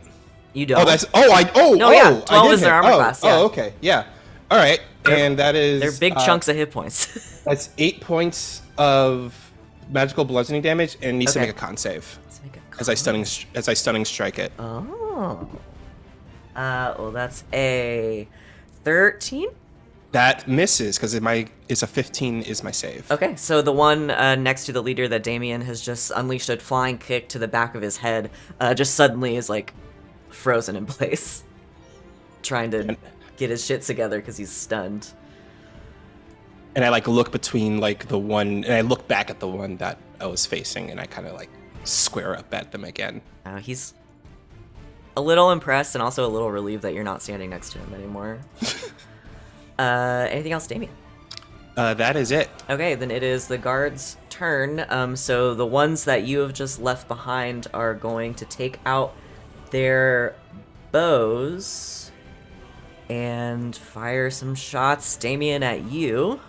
You don't. Oh, that's. Oh, I. Oh, No, oh, yeah, I 12 did is their hit. armor Oh, class, yeah. Oh, okay, yeah. All right. and that is They're big chunks of hit points. That's 8 points of magical bludgeoning damage, and needs to Okay. make a con save Let's make a as I stunning strike it. Oh. Well, that's a 13. That misses because it's a 15 is my save. Okay, so the one next to the leader that Damian has just unleashed a flying kick to the back of his head, just suddenly is like frozen in place, trying to get his shit together because he's stunned. And I like look between like the one, and I look back at the one that I was facing, and I kind of like square up at them again. He's a little impressed and also a little relieved that you're not standing next to him anymore. Anything else, Damian? That is it. Okay, then it is the guards' turn. So the ones that you have just left behind are going to take out their bows and fire some shots, Damian, at you.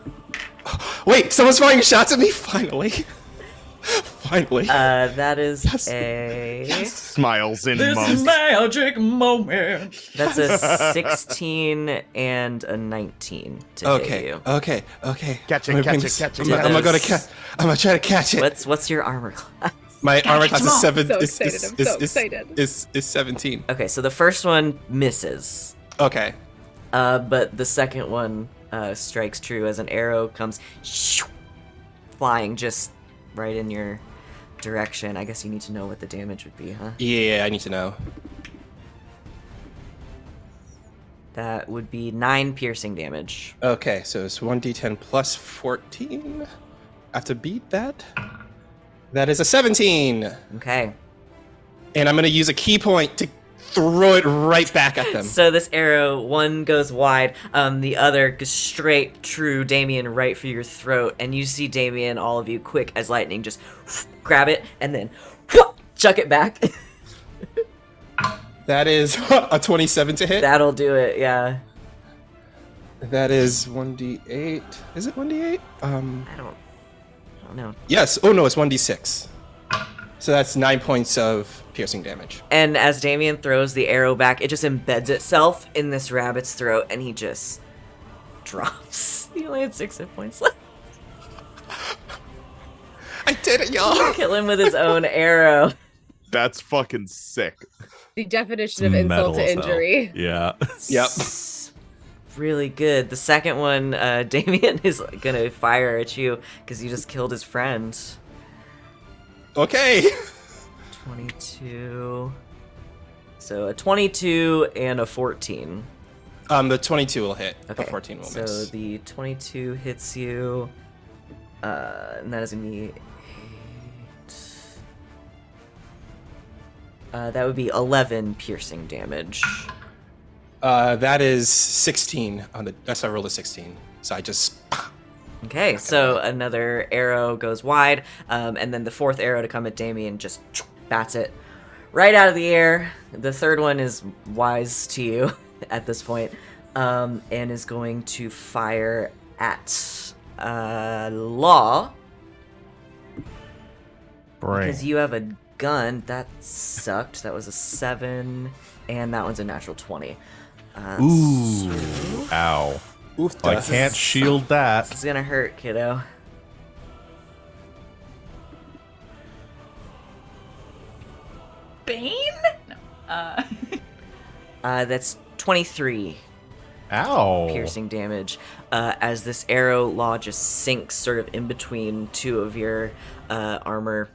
Wait, someone's firing shots at me? Finally. Finally. That is Yes. a... Smiles in This months. magic moment. That's a 16 and a 19 to hit Okay, you. okay. Catch it, I'm gonna catch bring it, this- catch it, I'm catch gonna it. go to I'm gonna try to catch it. What's your armor class? My armor class Come is on. 7. So is- excited, is- I'm so is- excited. is 17. Okay, so the first one misses. Okay. But the second one strikes true as an arrow comes flying just right in your direction. I guess you need to know what the damage would be, huh? Yeah, I need to know. That would be 9 piercing damage. Okay, so it's 1d10 plus 14. I have to beat that. That is a 17. Okay. And I'm gonna use a key point to throw it right back at them. So this arrow, one goes wide, the other goes straight true Damian right for your throat, and you see Damian, all of you, quick as lightning, just grab it and then chuck it back. That is a 27 to hit. That'll do it, yeah. That is 1d8. Is it 1d8? I don't know. Yes. Oh no, it's 1d6. So that's 9 points of piercing damage. And as Damian throws the arrow back, it just embeds itself in this rabbit's throat, and he just drops. He only had 6 hit points left. I did it, y'all. Kill him with his own arrow. That's fucking sick. The definition of insult to Metal as hell. injury. Yeah. Yep. Really good. The second one, Damian is gonna fire at you because you just killed his friend. Okay. 22. So a 22 and a 14. The 22 will hit. Okay. The 14 will so miss. the 22 hits you. And that is gonna be 8. That would be 11 piercing damage. That is 16 on the. That's I rolled a 16. So I just. Okay, so another arrow goes wide, and then the fourth arrow to come at Damian just bats it right out of the air. The third one is wise to you at this point, and is going to fire at Law. Because you have a gun. That sucked. That was a 7, and that one's a natural 20. Ooh. Ow. Oof. I can't shield that. It's gonna hurt, kiddo. Bane? No. That's 23 Ow. piercing damage as this arrow, Law, just sinks sort of in between two of your armor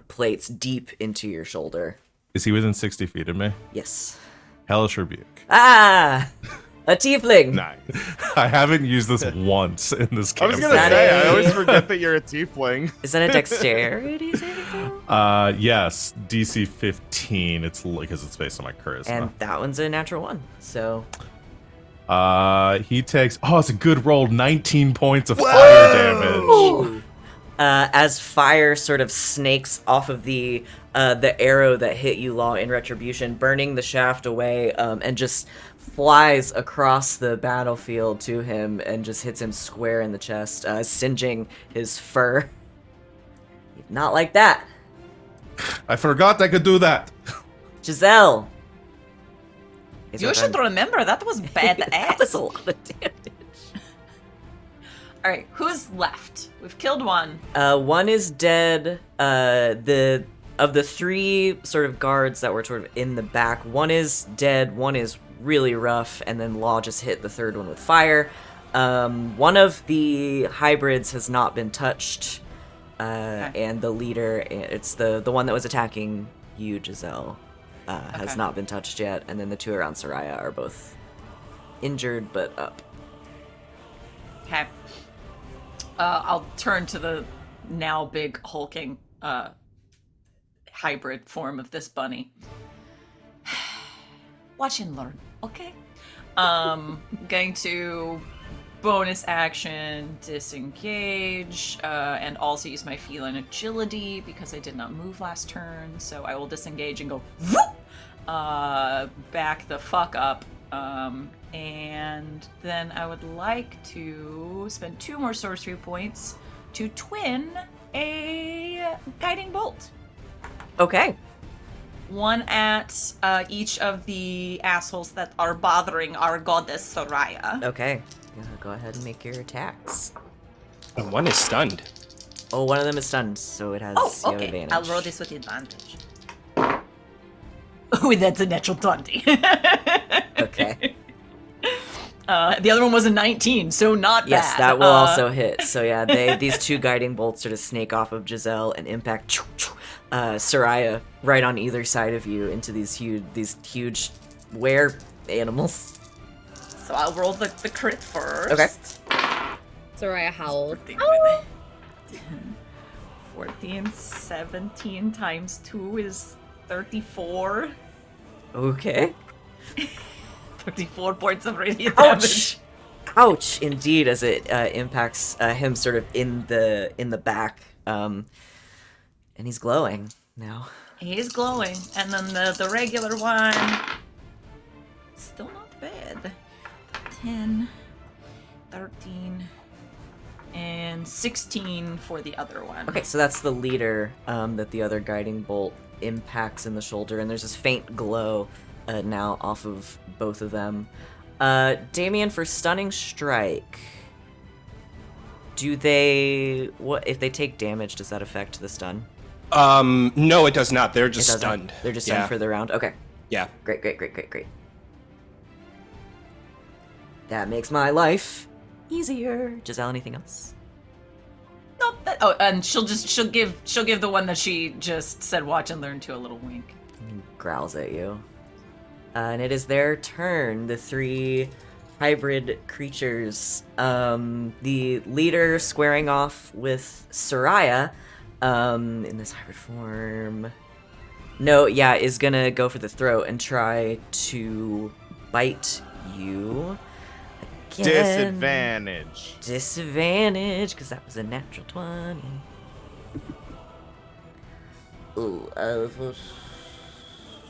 plates deep into your shoulder. Is he within 60 feet of me? Yes. Hellish Rebuke. Ah! A tiefling! Nice. I haven't used this once in this I game. was gonna that say, a- I always forget that you're a tiefling. Is that a dexterity saving throw? Yes, DC 15. It's because it's based on my charisma. And that one's a natural 1, so... He takes. Oh, it's a good roll. 19 points of fire damage. As fire sort of snakes off of the arrow that hit you, Law, in retribution, burning the shaft away, and just flies across the battlefield to him and just hits him square in the chest, singeing his fur. Not like that. I forgot I could do that. Giselle. It's You your should turn. remember that was badass. That was a lot of damage. All right, who's left? We've killed one. One is dead. Of the three sort of guards that were sort of in the back, one is dead, one is really rough, and then Law just hit the third one with fire. One of the hybrids has not been touched, and the leader, it's the one that was attacking you, Giselle, has not been touched yet, and then the two around Sereia are both injured but up. Okay. I'll turn to the now big hulking hybrid form of this bunny. Watch and learn, okay? Going to bonus action, disengage, and also use my feline agility because I did not move last turn, so I will disengage and go back the fuck up. And then I would like to spend 2 more sorcery points to twin a guiding bolt. Okay. One at each of the assholes that are bothering our goddess Sereia. Okay. Go ahead and make your attacks. And one is stunned. Oh, one of them is stunned, so it has you have advantage. I'll roll this with advantage. Oh, that's a natural 20. Okay. The other one was a 19, so not yes, bad. that will also hit. So yeah, these 2 guiding bolts sort of snake off of Giselle and impact Sereia right on either side of you into these huge were animals. So I'll roll the crit first. Okay. Sereia howled. 14, 17 times 2 is 34. Okay. 34 points of radiant Ouch! damage. Ouch! Indeed, as it impacts him sort of in the back, and he's glowing now. He's glowing, and then the regular one, still not bad. 10, 13, and 16 for the other one. Okay, so that's the leader that the other guiding bolt impacts in the shoulder, and there's this faint glow now off of both of them. Damian, for stunning strike, what if they take damage, does that affect the stun? No, it does not. They're just stunned. They're just stunned for the round. Okay. Yeah. Great. That makes my life easier. Giselle, anything else? Nope. And she'll give the one that she just said watch and learn to a little wink. He growls at you. And it is their turn. The 3 hybrid creatures. The leader squaring off with Sereia in this hybrid form. No, yeah, is gonna go for the throat and try to bite you. Again. Disadvantage, because that was a natural 20. Ooh,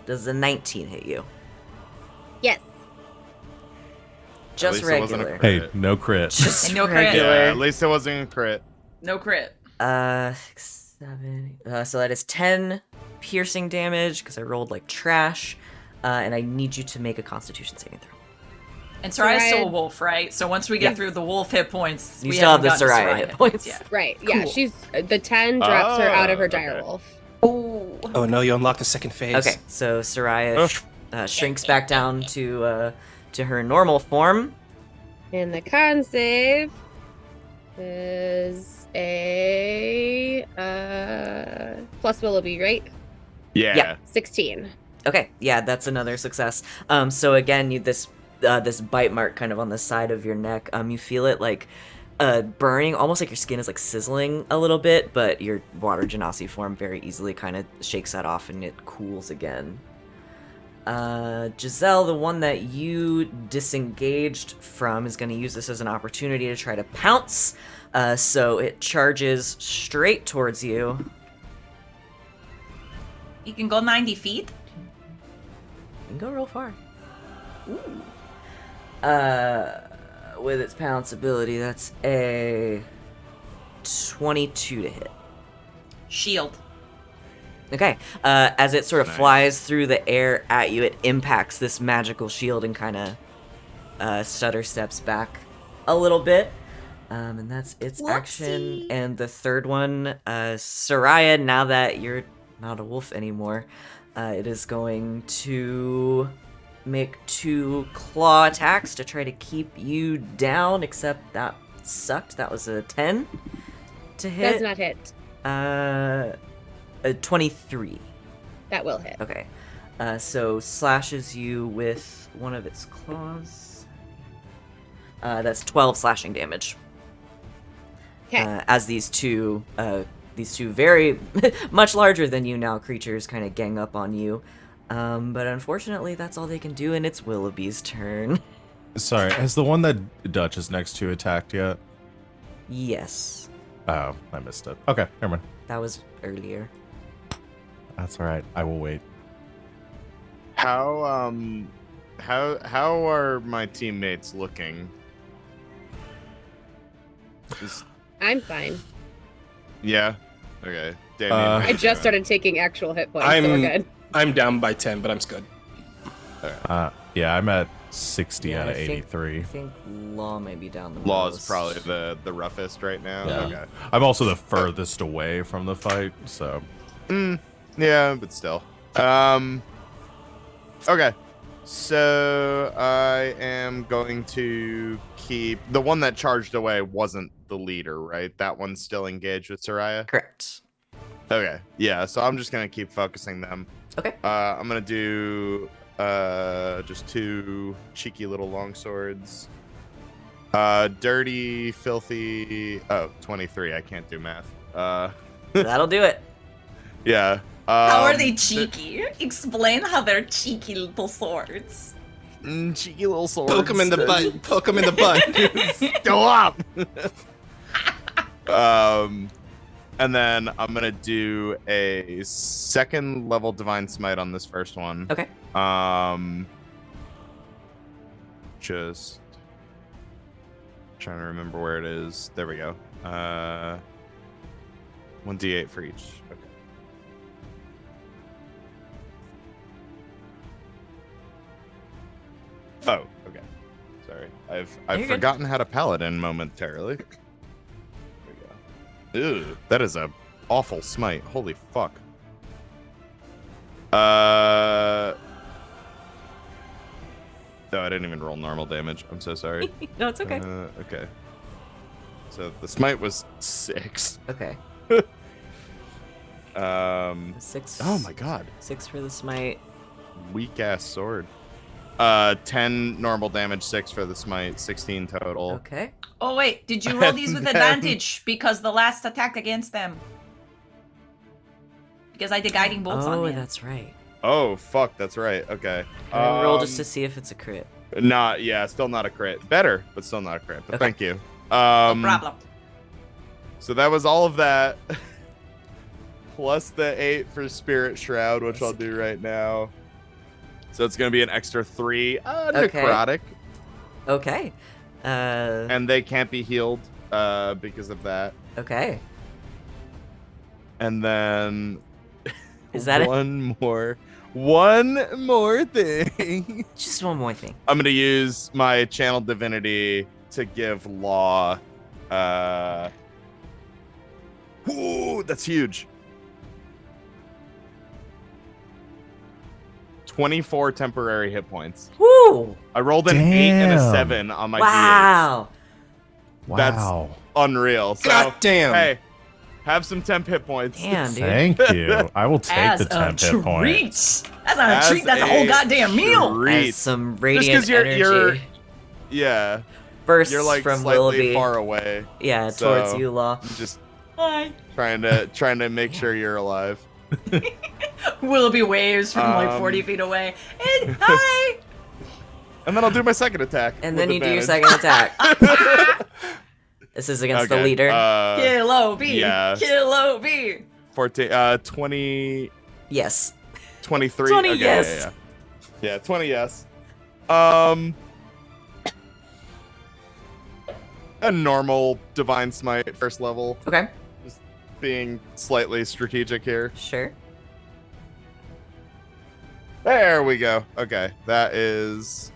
does a 19 hit you? Yes. Just regular. Hey, no crit. Just no crit. regular. Yeah, at least it wasn't a crit. No crit. 6, 7. So that is 10 piercing damage because I rolled like trash, and I need you to make a Constitution saving throw. And Sereia's still a wolf, right? So once we get through the wolf hit points, you still have the Sereia hit points. Yeah. Right. Yeah. Cool. She's the 10 drops her out of her direwolf. Oh no! You unlock the second phase. Okay, so Sereia shrinks back down to her normal form. And the con save is a plus Willoughby, right? Yeah. 16. Okay, yeah, that's another success. So again, this bite mark kind of on the side of your neck. You feel it like burning, almost like your skin is like sizzling a little bit, but your water genasi form very easily kind of shakes that off and it cools again. Giselle, the one that you disengaged from, is going to use this as an opportunity to try to pounce. So it charges straight towards you. You can go 90 feet. You can go real far. Ooh. With its pounce ability, that's a 22 to hit. Shield. Okay. As it sort of flies through the air at you, it impacts this magical shield and kind of stutter steps back a little bit. And that's its Whoopsie. action. And the third one, Sereia, now that you're not a wolf anymore, it is going to make 2 claw attacks to try to keep you down, except that sucked. That was a 10 to hit. Does not hit. A 23. That will hit. Okay. So slashes you with one of its claws. That's 12 slashing damage. Okay. As these two very much larger than you now creatures kind of gang up on you. But unfortunately, that's all they can do, and it's Willoughby's turn. Sorry, has the one that Dutch is next to attacked yet? Yes, Oh, I missed it. Okay, never mind. that was earlier. That's all right. I will wait. How are my teammates looking? I'm fine. Yeah. Okay. Damian, I how I you just doing? started taking actual hit points, so we're good. I'm down by 10, but I'm good. Yeah, I'm at 60 Yeah, out of I think- 83. I think Law may be down the Law is most. probably the roughest right now. Yeah. Okay. I'm also the furthest away from the fight, so Yeah, but still. Okay. So I am going to keep the one that charged away wasn't the leader, right? That one's still engaged with Sereia. Correct. Okay. Yeah. So I'm just gonna keep focusing them. Okay. I'm gonna do just 2 cheeky little longswords. Dirty, filthy. Oh, 23. I can't do math. That'll do it. Yeah. How are they cheeky? Explain how they're cheeky little swords. Cheeky little swords. Poke him in the butt. Poke him in the butt. Stop. And then I'm gonna do a 2nd level divine smite on this first one. Okay. Just trying to remember where it is. There we go. 1d8 for each. Okay. Oh, okay. Sorry, I've You're good. forgotten how to paladin momentarily. There we go. Ew, that is a awful smite. Holy fuck. Oh, I didn't even roll normal damage. I'm so sorry. No, it's okay. Okay. So the smite was 6. Okay. 6. 6. Oh my god. 6 for the smite. Weak ass sword. 10 normal damage, 6 for the smite, 16 total. Okay. Oh wait, did you roll these with advantage because the last attack against them? Because I did guiding bolts on Oh, you. that's right. Oh fuck, that's right. Okay. Can I roll just to see if it's a crit? Still not a crit. Better, but still not a crit. But Okay. thank you. No problem. So that was all of that. Plus the 8 for Spirit Shroud, which I'll do right now. So it's gonna be an extra 3. Okay. Necrotic. Okay. And they can't be healed because of that. Okay. And then Is that it? one more thing. Just one more thing. I'm gonna use my channel divinity to give Law. Ooh, that's huge. 24 temporary hit points. Woo! I rolled an 8 and a Damn. 7 on my Wow. That's- Wow. D8s. Unreal. So, God damn. hey, have some temp hit points. Damn, dude. Thank you. I will take As the a 10 hit treat. points. That's not As a treat. That's a whole a goddamn meal. treat. As some 'cause radiant you're- energy you're- Yeah, bursts you're like from slightly Willoughby. far away. Yeah, so- towards you, Law. Just Hi. trying to make sure you're alive. Willoughby waves from like 40 Um, feet away. And hi. And then I'll do my second attack. And with then you do your advantage. second attack. This is against the Okay, leader. Kill OB. yeah. Kill OB. 14, 20, Yes. 23. 20 okay, yes. Yeah, 20 yes. A normal divine smite first level, Okay. being slightly strategic here. Sure. There we go. Okay, that is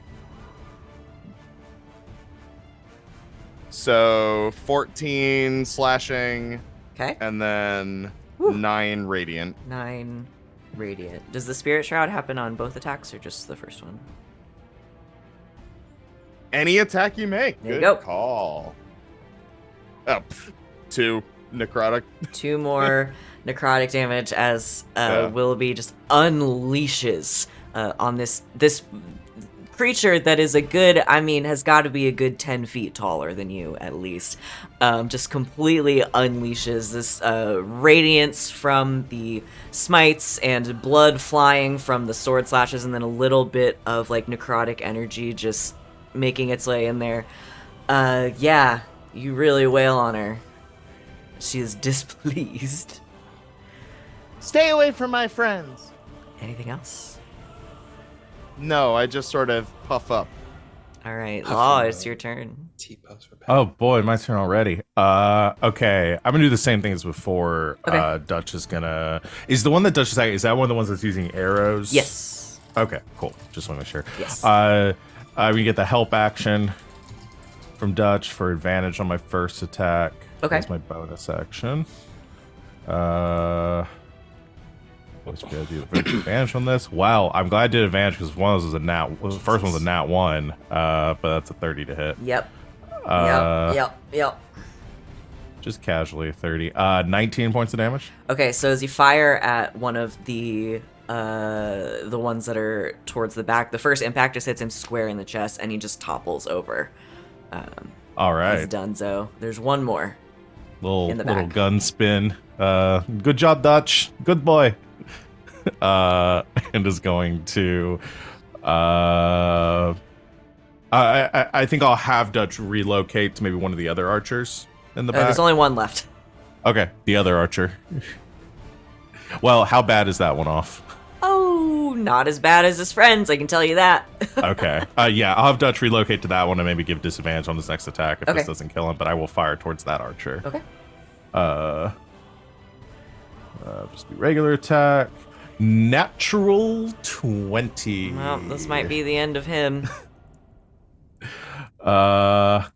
So 14 slashing, Okay. and then Woo. 9 radiant. 9 radiant. Does the Spirit Shroud happen on both attacks or just the first one? Any attack you make. There you Good go. call. 2 necrotic. 2 more necrotic damage as Yeah. Willoughby just unleashes on this creature that is has got to be a good 10 feet taller than you at least. Just completely unleashes this radiance from the smites and blood flying from the sword slashes, and then a little bit of like necrotic energy just making its way in there. Yeah, you really wail on her. She is displeased. Stay away from my friends. Anything else? No, I just sort of puff up. All right, Huffing Law, the- it's your turn. T-pose for Oh boy, my turn already. Okay, I'm gonna do the same thing as before. Okay. Dutch is gonna. Is the one that Dutch is at? Is that one of the ones that's using arrows? Yes. Okay, cool. Just want to make sure. Yes. We get the help action from Dutch for advantage on my first attack. Okay. That's my bonus action. What's gonna do advantage on this? Wow, I'm glad I did advantage because one of those was a nat. The first one's a nat 1, but that's a 30 to hit. Yep. Yep. Just casually 30. 19 points of damage. Okay, so as you fire at one of the ones that are towards the back, the first impact just hits him square in the chest, and he just topples over. All He's right, donezo. There's one more. little in the little back. gun gun spin. Good job, Dutch. Good boy. And is going to. I think I'll have Dutch relocate to maybe one of the other archers in the back. There's only one left. Okay, the other archer. Well, how bad is that one off? Oh, not as bad as his friends, I can tell you that. Okay. Yeah, I'll have Dutch relocate to that one and maybe give disadvantage on his next attack if Okay. this doesn't kill him, but I will fire towards that archer. Okay. Just be regular attack. Natural 20. Well, this might be the end of him.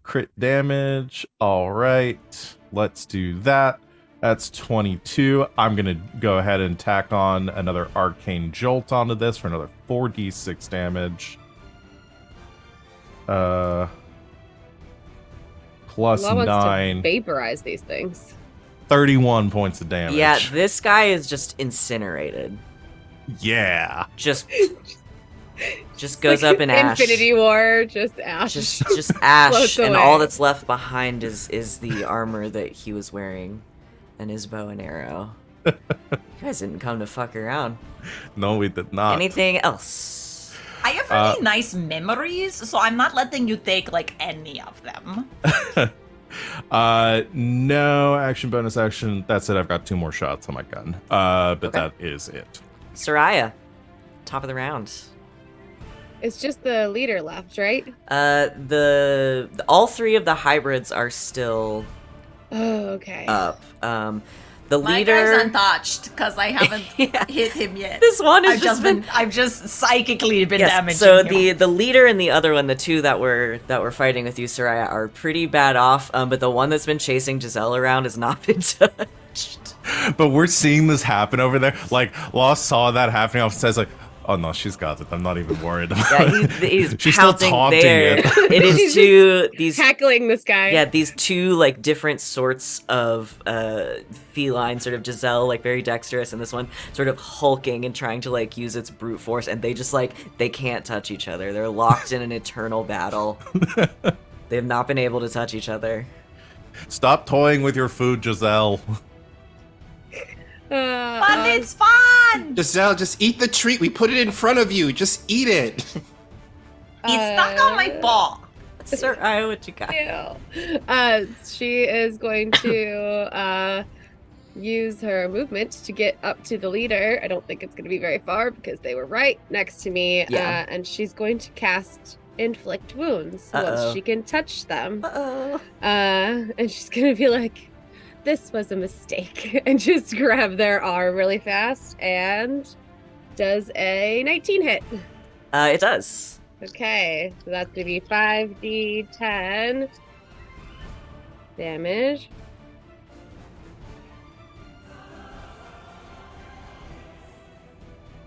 Crit damage. All right. Let's do that. That's 22. I'm going to go ahead and tack on another Arcane Jolt onto this for another 4d6 damage. Plus Law wants to 9. vaporize these things. 31 points of damage. Yeah, this guy is just incinerated. Yeah. Just goes up in ash. Infinity War, just ash. Just ash, Floats and away. all that's left behind is the armor that he was wearing, and his bow and arrow. You guys didn't come to fuck around. No, we did not. Anything else? I have really nice memories, so I'm not letting you take like any of them. No action, bonus action. That's it. I've got 2 more shots on my gun. But Okay. that is it. Sereia, top of the round. It's just the leader left, right? The all 3 of the hybrids are still Oh, okay. up. The My leader. guy's untouched because I haven't Yeah. hit him yet. This one has just been. I've just psychically been Yes, damaging so him. the leader and the other one, the 2 that were fighting with you, Sereia, are pretty bad off. But the one that's been chasing Giselle around has not been touched. But we're seeing this happen over there. Like, Law saw that happening off and says, like, oh no, she's got it. I'm not even worried about Yeah, it. he's She's still pouncing taunting there. it. It is these Heckling this guy. yeah, these 2 like different sorts of feline, sort of Giselle, like very dexterous, and this one sort of hulking and trying to like use its brute force, and they just like they can't touch each other. They're locked in an eternal battle. They have not been able to touch each other. Stop toying with your food, Giselle. But it's fun! Giselle, just eat the treat. We put it in front of you. Just eat it. It's stuck on my paw. Sereia, what you got? Ew. She is going to use her movement to get up to the leader. I don't think it's going to be very far because they were right next to me. Yeah. And she's going to cast Inflict Wounds Uh-oh. once she can touch them. Uh-oh. And she's going to be like, this was a mistake. And just grab their arm really fast and does a 19 hit. It does. Okay, so that's going to be 5d10 damage.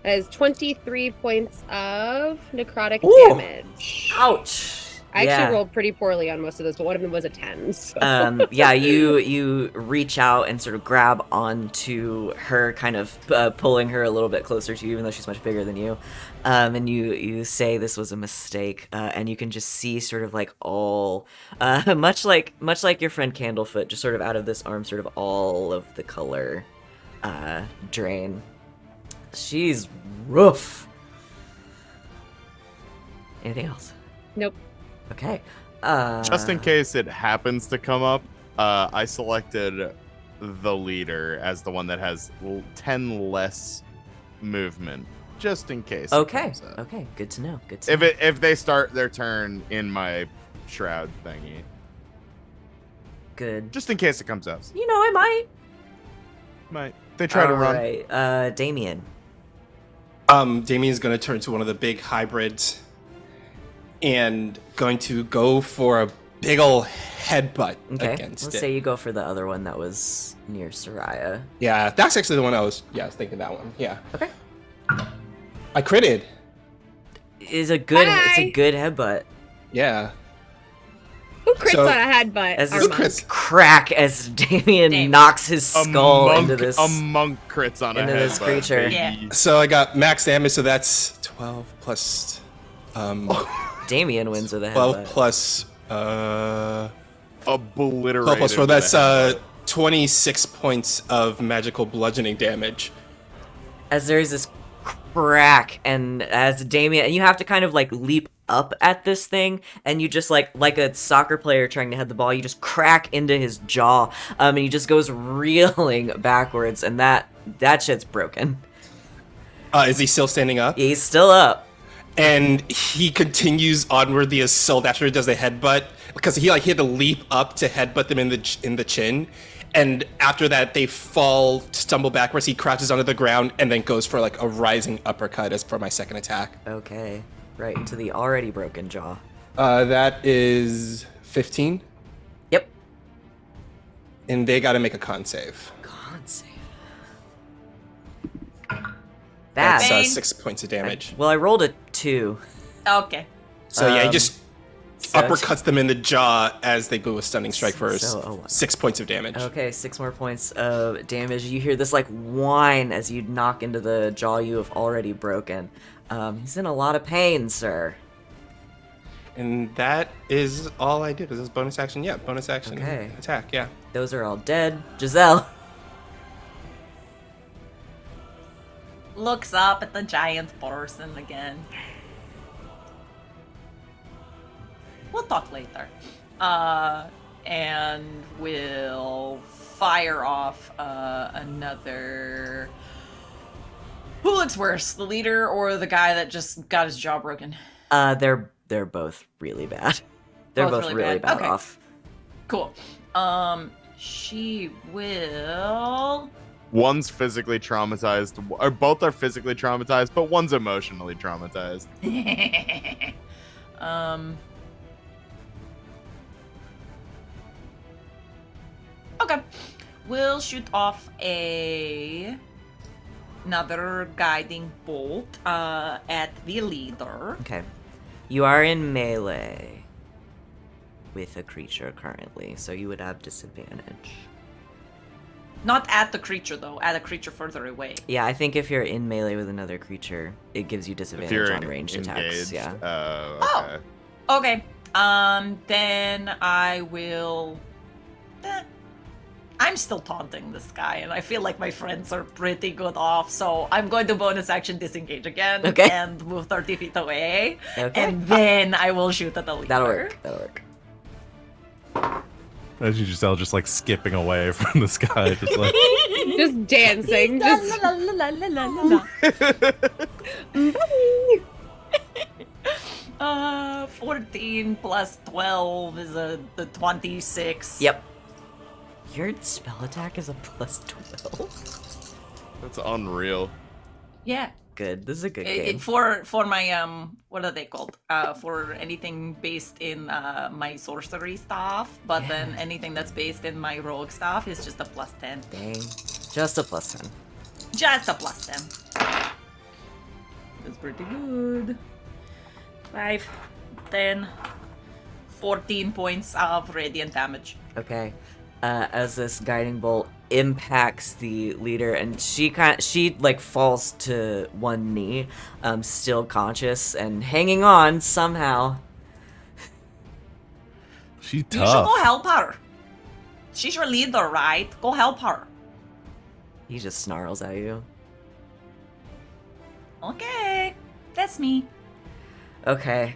That is 23 points of necrotic Ooh. damage. Ouch. I actually rolled pretty poorly on most of those, but one of them was a 10. So. Yeah, you reach out and sort of grab onto her, kind of pulling her a little bit closer to you, even though she's much bigger than you. And you say this was a mistake, and you can just see sort of like all, much like your friend Candlefoot, just sort of out of this arm, sort of all of the color drain. She's rough. Anything else? Nope. Okay. Just in case it happens to come up, I selected the leader as the one that has 10 less movement, just in case. Okay. Okay. Good to know. Good to know. If they start their turn in my shroud thingy, good. just in case it comes up. You know, it might. They try to run. Right. Damian. Damian's going to turn to one of the big hybrids and going to go for a big ol' headbutt against Let's it. say you go for the other one that was near Sereia. Yeah, that's actually the one I was thinking that one. Yeah. Okay. I critted. It's a good headbutt. Yeah. Who crits on a headbutt? As Who crits? Crack as Damian knocks his skull into this. A monk crits on into a this headbutt, creature. baby. Yeah. So I got max damage, so that's 12 plus Damian wins with a 12 headbutt. plus Obliterated. 12 plus 4, with that's a headbutt. 26 points of magical bludgeoning damage. As there's this crack, and as Damian, and you have to kind of like leap up at this thing, and you just like a soccer player trying to head the ball, you just crack into his jaw, and he just goes reeling backwards, and that shit's broken. Is he still standing up? He's still up. And he continues onward the assault after he does the headbutt, because he had to leap up to headbutt them in the chin, and after that they stumble backwards. He crouches onto the ground and then goes for like a rising uppercut as for my second attack. Okay, right into the already broken jaw. That is 15, Yep. and they got to make a con save. Con save. That's Bad. 6 points of damage. Well, I rolled a 2. Okay. So yeah, he just so- uppercuts them in the jaw as they go a stunning strike for So, 6 points of damage. Okay, 6 more points of damage. You hear this like whine as you knock into the jaw you have already broken. He's in a lot of pain, sir. And that is all I did. Is this bonus action? Yeah, bonus action Okay. attack. Yeah. Those are all dead. Giselle. Looks up at the giant person again. We'll talk later. And we'll fire off another. Who looks worse, the leader or the guy that just got his jaw broken? They're both really bad. They're both really bad Okay. off. Cool. She will. One's physically traumatized, or both are physically traumatized, but one's emotionally traumatized. Okay. We'll shoot off another guiding bolt at the leader. Okay. You are in melee with a creature currently, so you would have disadvantage. Not at the creature though, at a creature further away. Yeah, I think if you're in melee with another creature, it gives you If disadvantage you're on ranged attacks. engaged. Yeah. Okay. Okay. Then I will. I'm still taunting this guy, and I feel like my friends are pretty good off, so I'm going to bonus action disengage again Okay. and move 30 feet away. Okay. And then I will shoot at the leader. That'll work. That'll work. As you Giselle just like skipping away from this guy, just like Just dancing. La, Just... la, la, la, la, la, la. 14 plus 12 is the 26. Yep. Your spell attack is a plus 12. That's unreal. Yeah. good. This is a good game. For my what are they called? For anything based in my sorcery stuff, but then anything that's based in my rogue stuff is just a +10. Dang. Just a +10. Just a +10. That's pretty good. 5, 10, 14 points of radiant damage. Okay. As this guiding bolt impacts the leader, and she like falls to one knee, still conscious and hanging on somehow. She's You should tough. go help her. She's your leader, right? Go help her. He just snarls at you. Okay, that's me. Okay.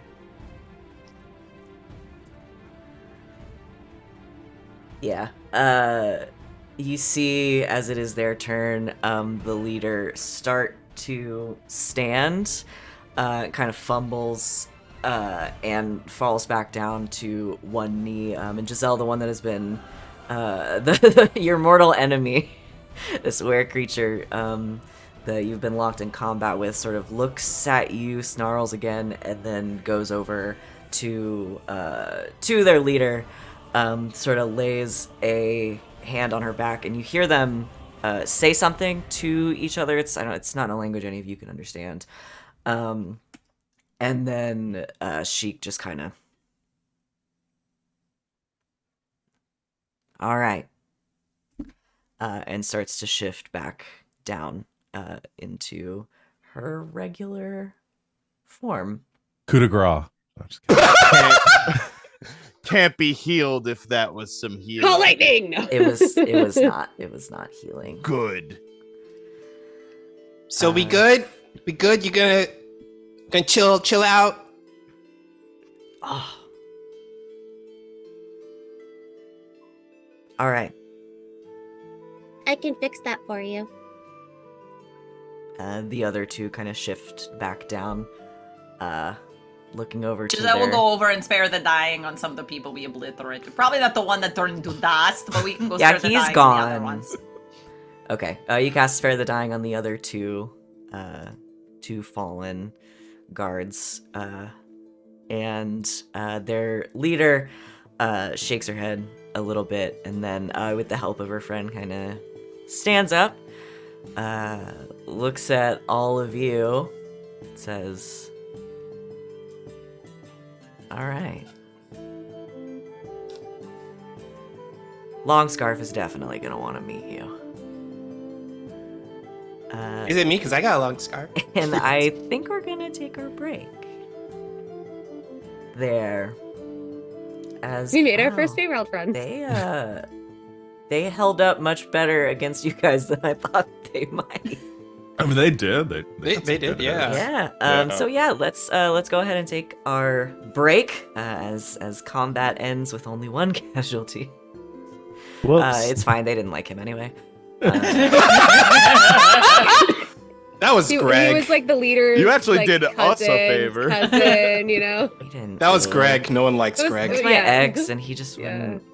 Yeah. You see, as it is their turn, the leader start to stand, kind of fumbles, and falls back down to one knee. And Giselle, the one that has been your mortal enemy, this were creature that you've been locked in combat with, sort of looks at you, snarls again, and then goes over to their leader. Sort of lays a hand on her back, and you hear them say something to each other. It's not a language any of you can understand. And then Sheik just kind of, all right, and starts to shift back down into her regular form. Coup de grace. I'm just kidding. Can't be healed if that was some healing. Call lightning. No. It was not healing. Good. So we good? We good? You gonna chill out? Oh. All right. I can fix that for you. The other two kind of shift back down, looking over to Giselle will their... go over and spare the dying on some of the people we obliterated. Probably not the one that turned into dust, but we can go Yeah, spare the he's dying on the other gone. ones. Okay, you cast Spare the Dying on the other two fallen guards, and their leader shakes her head a little bit, and then with the help of her friend kind of stands up, looks at all of you, says, all right. Longscarf is definitely gonna want to meet you. Is it me? Because I got a long scar. And I think we're gonna take our break. There. As We made our wow, first female friends. They held up much better against you guys than I thought they might. I mean, they did. They They did, yeah. Yeah. Yeah. So yeah, let's go ahead and take our break as combat ends with only one casualty. Whoops. It's fine. They didn't like him anyway. That was He Greg. was like the leader. You actually like, did us a favor. Cousin, you know. We didn't. That was really. Greg. No one likes It was- Greg. It's my Yeah. ex, and he just Yeah. wouldn't.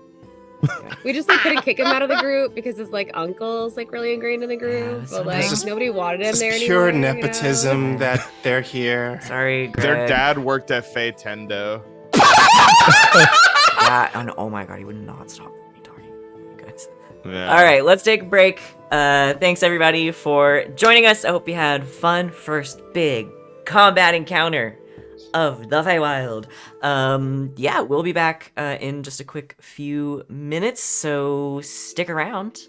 We just like couldn't kick him out of the group because his like uncle's like really ingrained in the group, it's but so like This is- nobody wanted him It's there pure anymore. nepotism You know? that they're here. Sorry, Greg. Their dad worked at Fey Tendo. Yeah, and oh my god, he would not stop me talking. You guys. Yeah. All right, let's take a break. Thanks everybody for joining us. I hope you had fun. First big combat encounter of the Feywild. Yeah, we'll be back in just a quick few minutes, so stick around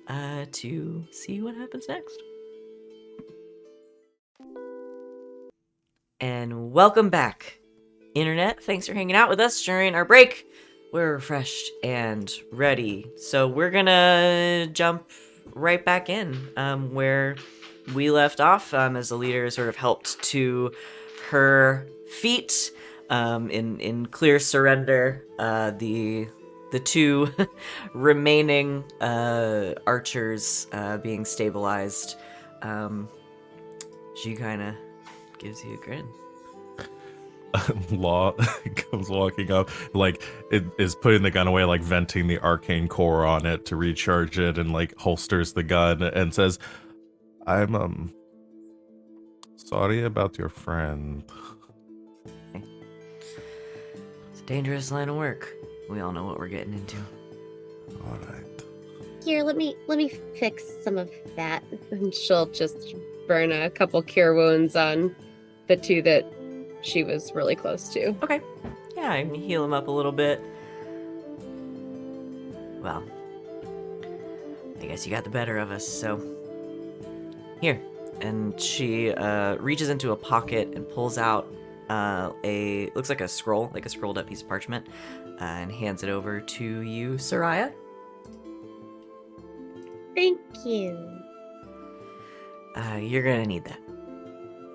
to see what happens next. And welcome back, Internet. Thanks for hanging out with us during our break. We're refreshed and ready. So we're gonna jump right back in where we left off as the leader sort of helped to her feet in clear surrender. The two remaining archers being stabilized. She kind of gives you a grin. Law comes walking up, like it is putting the gun away, like venting the arcane core on it to recharge it, and like holsters the gun and says, I'm Sorry about your friend. It's a dangerous line of work. We all know what we're getting into. All right. Here, let me fix some of that. And she'll just burn a couple cure wounds on the two that she was really close to. Okay. Yeah, I can heal him up a little bit. Well, I guess you got the better of us, so... Here. And she reaches into a pocket and pulls out looks like a scroll, like a scrolled up piece of parchment, and hands it over to you, Sereia. Thank you. You're gonna need that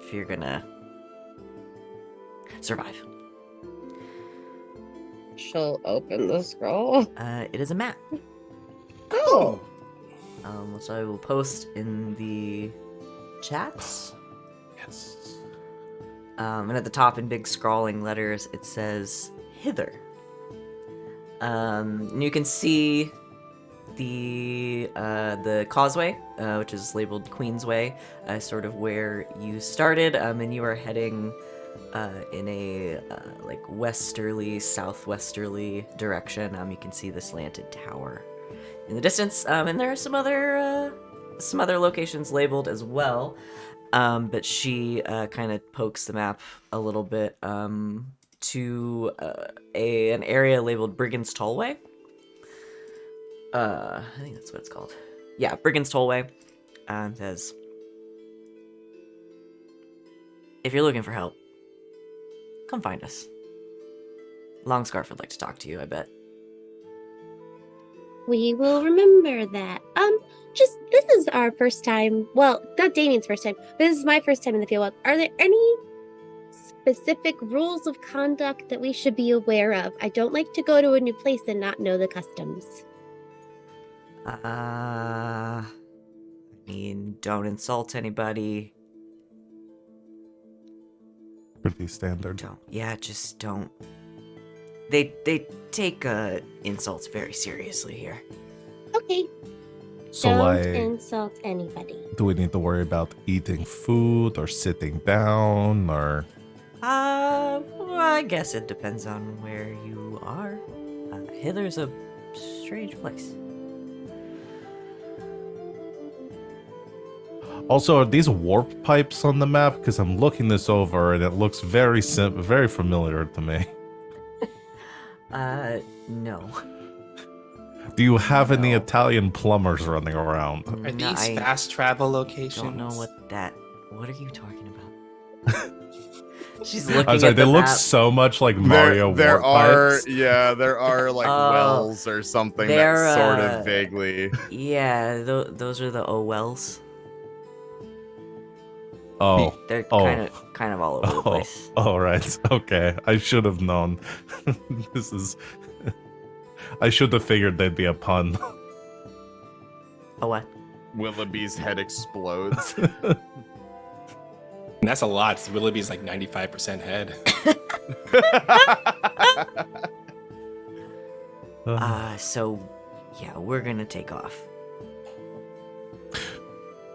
if you're gonna survive. She'll open the scroll. It is a map, Oh! which I will post in the chats. Yes. And at the top in big scrawling letters, it says "Hither." And you can see the causeway, which is labeled Queensway, sort of where you started, and you are heading in a like westerly, southwesterly direction. You can see the slanted tower in the distance, and there are some other locations labeled as well. But she kind of pokes the map a little bit to an area labeled Brigand's Tollway. I think that's what it's called. Yeah, Brigand's Tollway. Says, if you're looking for help, come find us. Longscarf would like to talk to you, I bet. We will remember that. This is our first time. Well, not Damian's first time, but this is my first time in the field. Are there any specific rules of conduct that we should be aware of? I don't like to go to a new place and not know the customs. I mean, don't insult anybody. Pretty standard. Just don't. They take insults very seriously here. Okay. So, Don't like, insult anybody. do we need to worry about eating food or sitting down or? Well, I guess it depends on where you are. Hither's a strange place. Also, are these warp pipes on the map? Because I'm looking this over and it looks very very familiar to me. No. Do you have any Italian plumbers running around? Are No, these I fast travel locations? don't know what are you talking about? She's looking I'm sorry, at they the look map. so much like Mario there warp are pipes. there are like wells or something they're, that sort of vaguely. Yeah, those are the wells. Oh. They're Oh. kind of all over the place. Oh, right. Okay. I should have known. I should have figured there'd be a pun. Oh, what? Willoughby's head explodes. And that's a lot. Willoughby's like 95% head. So, yeah, we're gonna take off.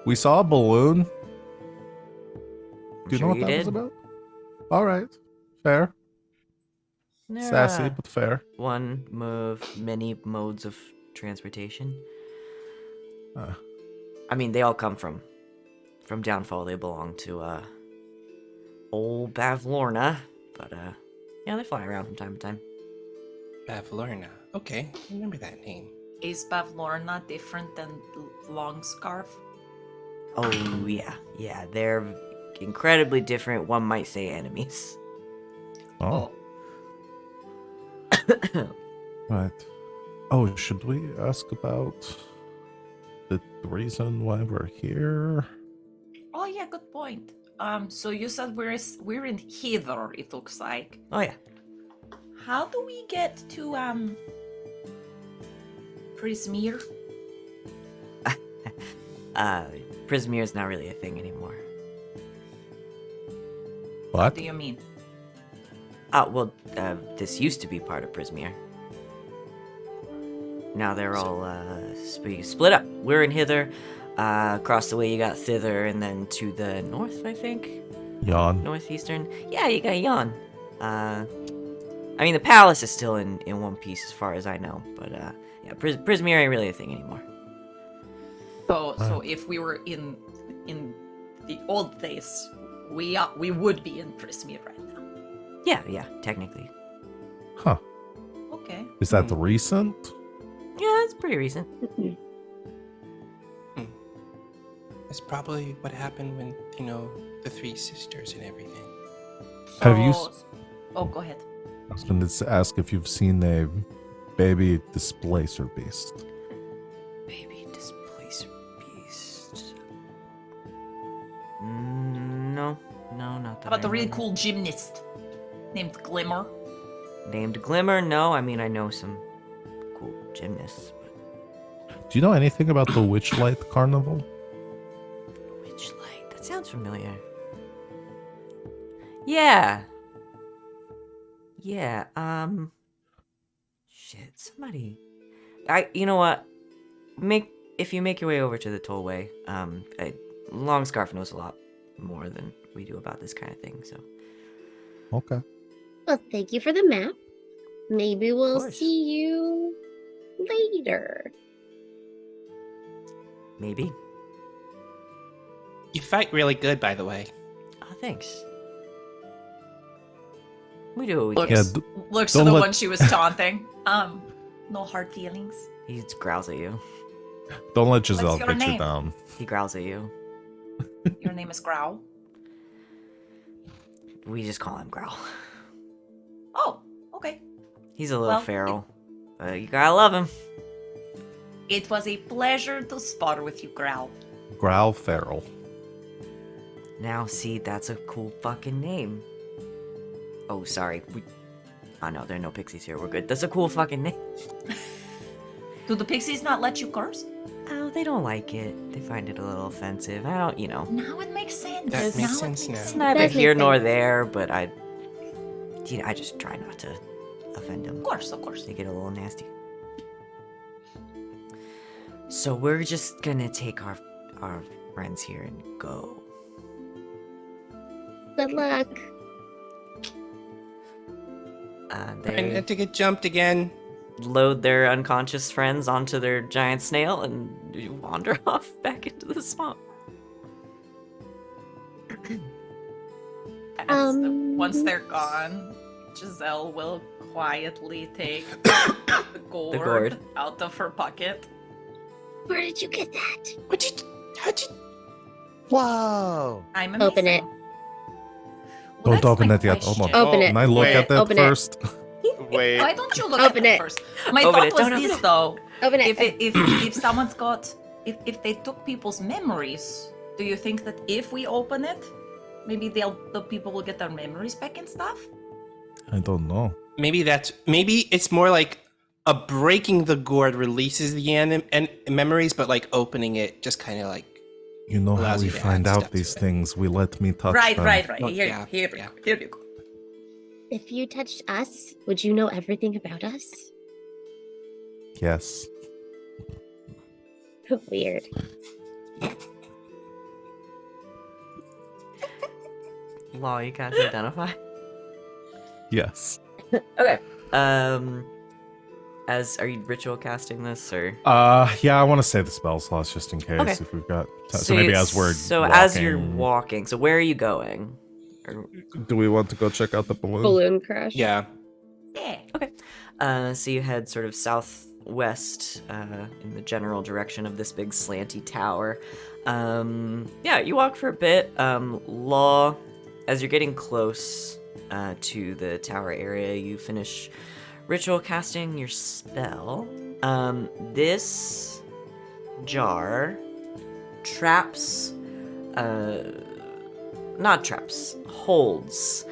We saw a balloon. Do you know what you that was did. about? All right. Fair. There, Sassy, but fair. one of many modes of transportation. I mean, they all come from Downfall. They belong to old Bavlorna, but yeah, they fly around from time to time. Bavlorna. Okay, I remember that name. Is Bavlorna different than Longscarf? Oh yeah, they're incredibly different. One might say enemies. Oh. Right. Oh, should we ask about the reason why we're here? Oh yeah, good point. So you said we're in Hither, it looks like. Oh yeah. How do we get to Prismere? Prismere's not really a thing anymore. What? Do you mean? Well, this used to be part of Prismere. Now they're all split up. We're in Hither. Across the way you got thither, and then to the north, I think? Yawn. Northeastern? Yeah, you got Yon. I mean, the palace is still in one piece as far as I know, but yeah, Prismeer ain't really a thing anymore. So if we were in the old days, we would be in Prismeer right now. Yeah, technically. Huh. Okay. Is that recent? Yeah, it's pretty recent. That's probably what happened when, the three sisters and everything. Have you Oh, go ahead. I was going to ask if you've seen a baby displacer beast. Baby displacer beast. No, not that. How about the I really know. cool gymnast named Glimmer? Named Glimmer? No, I mean I know some cool gymnasts. Do you know anything about the Witchlight Carnival? Witchlight. That sounds familiar. Yeah. Shit, somebody. You know what? If you make your way over to the tollway, Long Scarf knows a lot more than we do about this kind of thing, so. Okay. Well, thank you for the map. Maybe we'll course. see you later. Maybe. You fight really good, by the way. Oh, thanks. We do what we Looks, can. Yeah, looks to don't the let- one she was taunting. No hard feelings. He just growls at you. Don't let Giselle your get you name? down. He growls at you. Your name is Growl. We just call him Growl. Oh, okay. He's a little Well, feral. But you gotta love him. It was a pleasure to spar with you, Growl. Growl Feral. Now, see, that's a cool fucking name. Oh, sorry. Oh, no, there are no pixies here. We're good. That's a cool fucking name. Do the pixies not let you curse? Oh, they don't like it. They find it a little offensive. I don't, Now it makes sense. That makes sense it now. makes It's sense. neither Does make here nor sense. there, but I just try not to offend them. Of course. They get a little nasty. So we're just gonna take our friends here and go. Good luck. They And to get jumped again. load their unconscious friends onto their giant snail and wander off back into the swamp. Once they're gone, Giselle will quietly take the gourd out of her pocket. Where did you get that? How'd you? Whoa. I'm Open it. amazing. Don't that's open my it yet. Hold on. question. Open it. Can I look Wait. at that Open it. first? Wait. Why don't you look Open at it it. first? My Open thought it. was Don't open this it. though. Open it. If someone's got if they took people's memories, do you think that if we open it, maybe the people will get their memories back and stuff? I don't know. Maybe it's more like a breaking the gourd releases the and memories, but like opening it just kind of like. You know how Allows we you to find add out stuff to these it. things. We let me touch Right. them. Oh, Here yeah, you go. If you touched us, would you know everything about us? Yes. Weird. Law, you can't identify. Yes. Okay. Are you ritual casting this or? Yeah, I want to say the spell slots just in case Okay. if we've got time. So maybe as we're as you're walking- walking. So where are you going? Or, Do we want to go check out the balloon? Balloon crash. Yeah. Yeah. so you head sort of southwest in the general direction of this big slanty tower. Yeah, you walk for a bit. Law, as you're getting close to the tower area, you finish ritual casting your spell. This jar traps, not traps, holds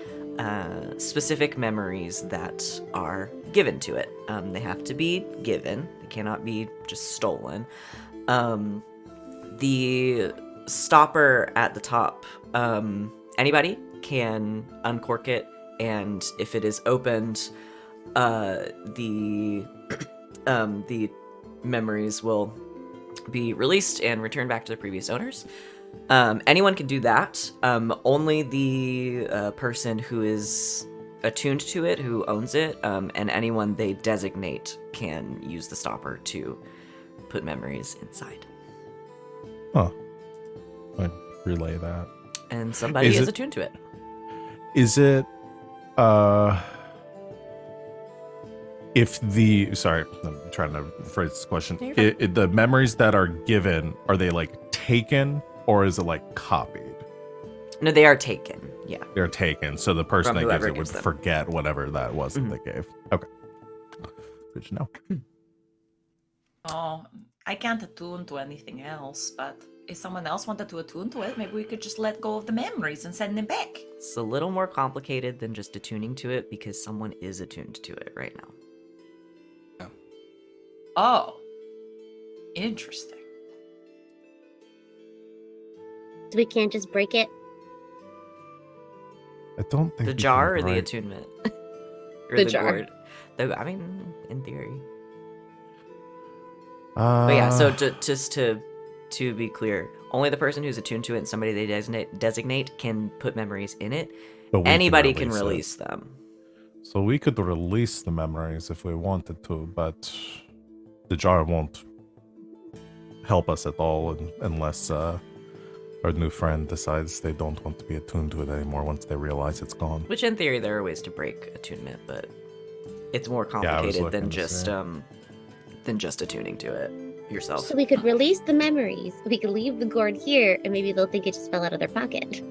specific memories that are given to it. They have to be given, they cannot be just stolen. The stopper at the top, anybody can uncork it, and if it is opened, the memories will be released and returned back to their previous owners. Anyone can do that. Only the person who is attuned to it, who owns it, and anyone they designate can use the stopper to put memories inside. Huh. I relay that. And somebody is attuned to it. Is it if the sorry, I'm trying to phrase this question. The memories that are given, are they like taken or is it like copied? No, they are taken. Yeah. They're taken. So the person From that gives whoever it would gives them. forget whatever that was that they gave. Okay. Good to know. Oh, I can't attune to anything else, but if someone else wanted to attune to it, maybe we could just let go of the memories and send them back. It's a little more complicated than just attuning to it because someone is attuned to it right now. Oh, interesting. So we can't just break it? I don't think The we jar or can the write- attunement? Or The jar. gourd? I mean, in theory. Uh, But yeah, so to be clear, only the person who's attuned to it and somebody they designate can put memories in it. but we Anybody can it. release them. So we could release the memories if we wanted to, but the jar won't help us at all unless our new friend decides they don't want to be attuned to it anymore once they realize it's gone. Which in theory there are ways to break attunement, but it's more Yeah, I was complicated looking than just attuning to it yourself. So we could release the memories. We could leave the gourd here, and maybe they'll think it just fell out of their pocket.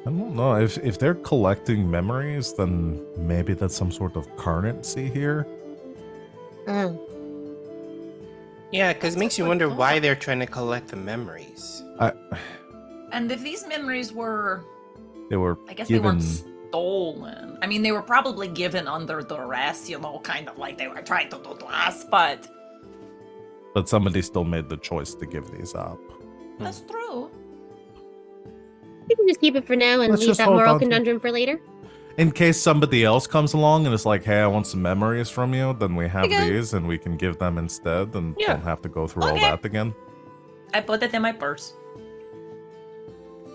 I don't know. If they're collecting memories, then maybe that's some sort of currency here. Oh. Yeah, because it makes you wonder why they're trying to collect the memories. And if these memories were, They were I guess they given. weren't stolen. I mean, they were probably given under duress, kind of like they were trying to do to us, but But somebody still made the choice to give these up. that's true. We can just keep it for now and Let's leave just that hold moral on to- conundrum for later. In case somebody else comes along and is like, hey, I want some memories from you, then we have Okay. these and we can give them instead and Yeah. don't have to go through all Okay. that again. I put it in my purse.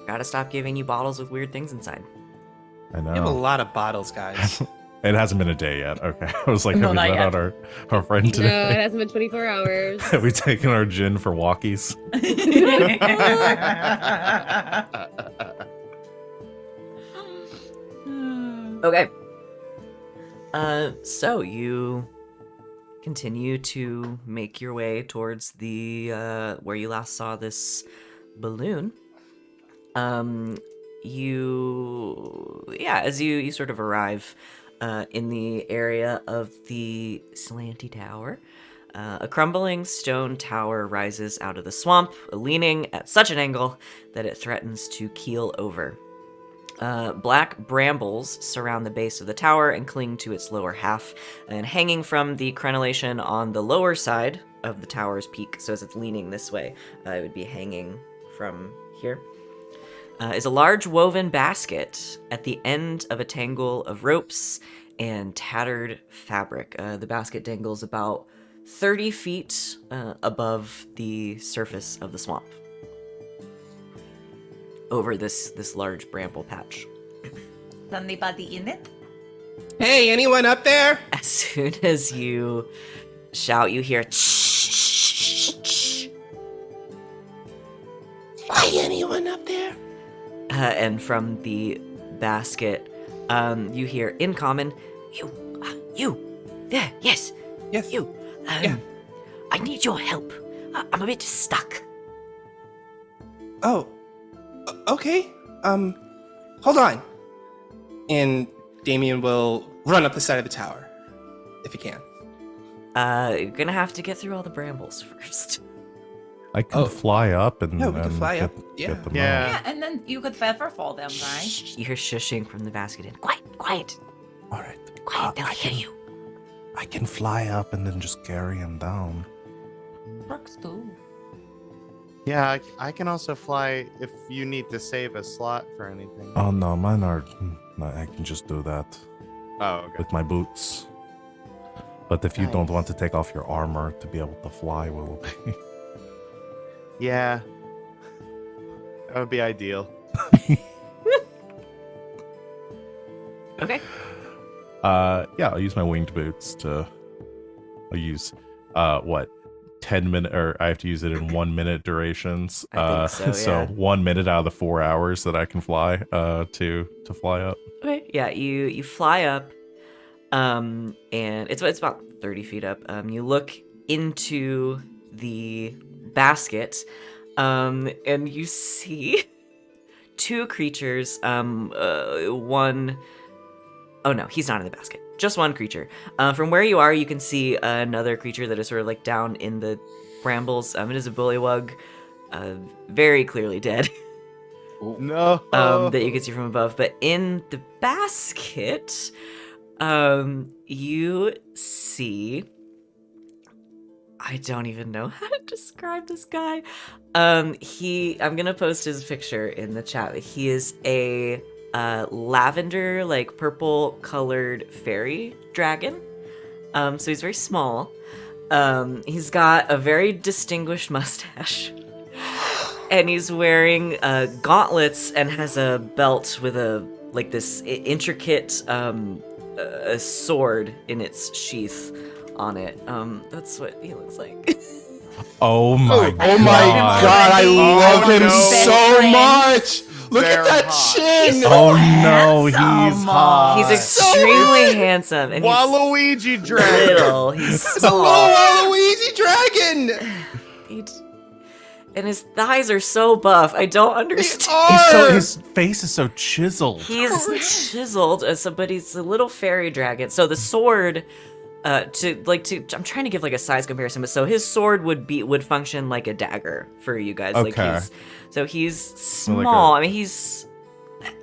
Gotta stop giving you bottles with weird things inside. I We have a know. lot of bottles, guys. It hasn't been a day yet. Okay. I was like, No, have we not met yet. out our friend No, it today? hasn't been 24 hours. Have we taken our gin for walkies? Okay. So you continue to make your way towards the where you last saw this balloon. As you sort of arrive in the area of the slanty tower, a crumbling stone tower rises out of the swamp, leaning at such an angle that it threatens to keel over. Black brambles surround the base of the tower and cling to its lower half, and hanging from the crenellation on the lower side of the tower's peak, so as it's leaning this way, it would be hanging from here, is a large woven basket at the end of a tangle of ropes and tattered fabric. The basket dangles about 30 feet above the surface of the swamp, over this large bramble patch. Is anybody in it? Hey, anyone up there? As soon as you shout, you hear "Shh." Hey, anyone up there? And from the basket, you hear in common, you, there, yes, Yes. you. Yeah. I need your help. I'm a bit stuck. Oh, okay. Hold on. And Damian will run up the side of the tower, if he can. You're gonna have to get through all the brambles first. I can Oh. fly up and, Yeah, we can and fly get, up. Yeah. get them Yeah. out. Yeah, and then you could feather fall them, right? Shh, you hear shushing from the basket. And quiet, All right. they'll hear you. I can fly up and then just carry him down. Brooks too. Yeah, I can also fly if you need to save a slot for anything. Oh no, mine are. No, I can just do that Oh, okay. with my boots. But if you don't Nice. want to take off your armor to be able to fly, Willoughby. Yeah. That would be ideal. Okay. Yeah, I'll use my winged boots to. I'll use 10-minute, or I have to use it in 1 minute durations. I think so, yeah. 1 minute out of the 4 hours that I can fly to fly up. Okay. Yeah, you fly up, and it's about 30 feet up. You look into the basket, and you see two creatures. One. Oh no, he's not in the basket. Just one creature. From where you are, you can see another creature that is sort of like down in the brambles. It is a bullywug, very clearly dead. No. That you can see from above. But in the basket, you see. I don't even know how to describe this guy. I'm gonna post his picture in the chat. He is a lavender, like purple colored fairy dragon. So he's very small. He's got a very distinguished mustache. And he's wearing gauntlets and has a belt with this intricate a sword in its sheath on it. That's what he looks like. Oh my god! Oh my god! I love him so friends. much. Look They're at that hot. chin. Oh no, he's hot. He's extremely handsome and Waluigi he's dragon. little. He's It's a small. little Waluigi dragon. And his thighs are so buff. I don't understand. His face is so chiseled. He's chiseled, but he's a little fairy dragon. So the sword, I'm trying to give like a size comparison, but so his sword would function like a dagger for you guys. Okay. He's small. I mean, he's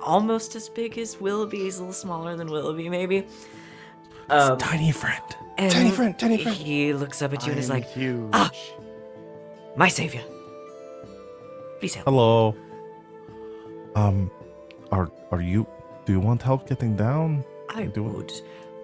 almost as big as Willoughby. He's a little smaller than Willoughby, maybe. Tiny friend. And Tiny friend. He looks up at you and is like, huge. "Ah, my savior. Please help." Hello. Are you? Do you want help getting down? I would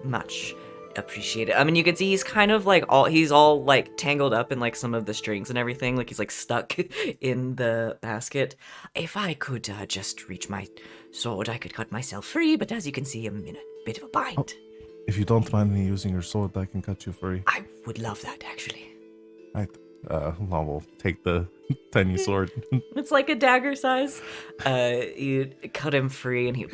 much appreciate it. I mean, you can see he's kind of like he's all like tangled up in like some of the strings and everything. Like he's like stuck in the basket. If I could just reach my sword, I could cut myself free. But as you can see, I'm in a bit of a bind. Oh, if you don't mind me using your sword, I can cut you free. I would love that, actually. Right. I will take the tiny sword. It's like a dagger size. You cut him free, and he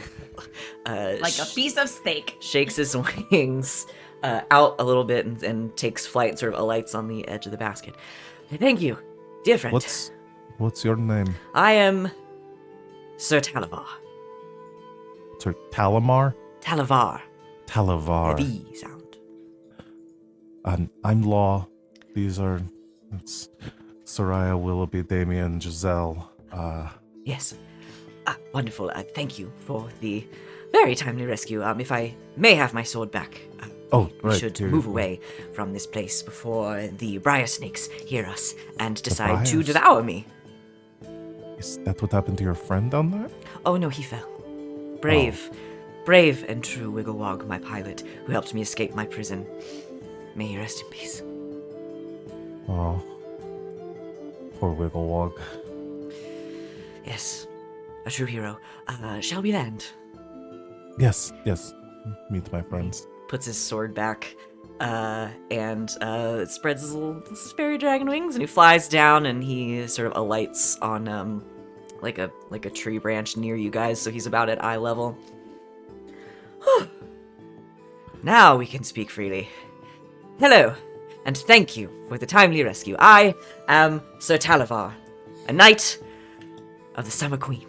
Like a piece of steak. shakes his wings out a little bit and takes flight and sort of alights on the edge of the basket. Thank you, dear friend. What's your name? I am Sir Talavar. Sir Talamar? Talavar. Talavar. The sound. I'm Law. It's Sereia, Willoughby, Damian, Giselle. Yes. Wonderful. Thank you for the very timely rescue. If I may have my sword back, we should move away from this place before the briar snakes hear us and decide to briars? devour me. Is that what happened to your friend down there? Oh no, he fell. Brave and true Wigglewog, my pilot, who helped me escape my prison. May he rest in peace. Oh, poor Wigglewog. Yes, a true hero. Shall we land? Yes. Meet my friends. Puts his sword back, and spreads his little fairy dragon wings, and he flies down, and he sort of alights on like a tree branch near you guys, so he's about at eye level. Now we can speak freely. Hello, and thank you for the timely rescue. I am Sir Talavar, a knight of the Summer Queen.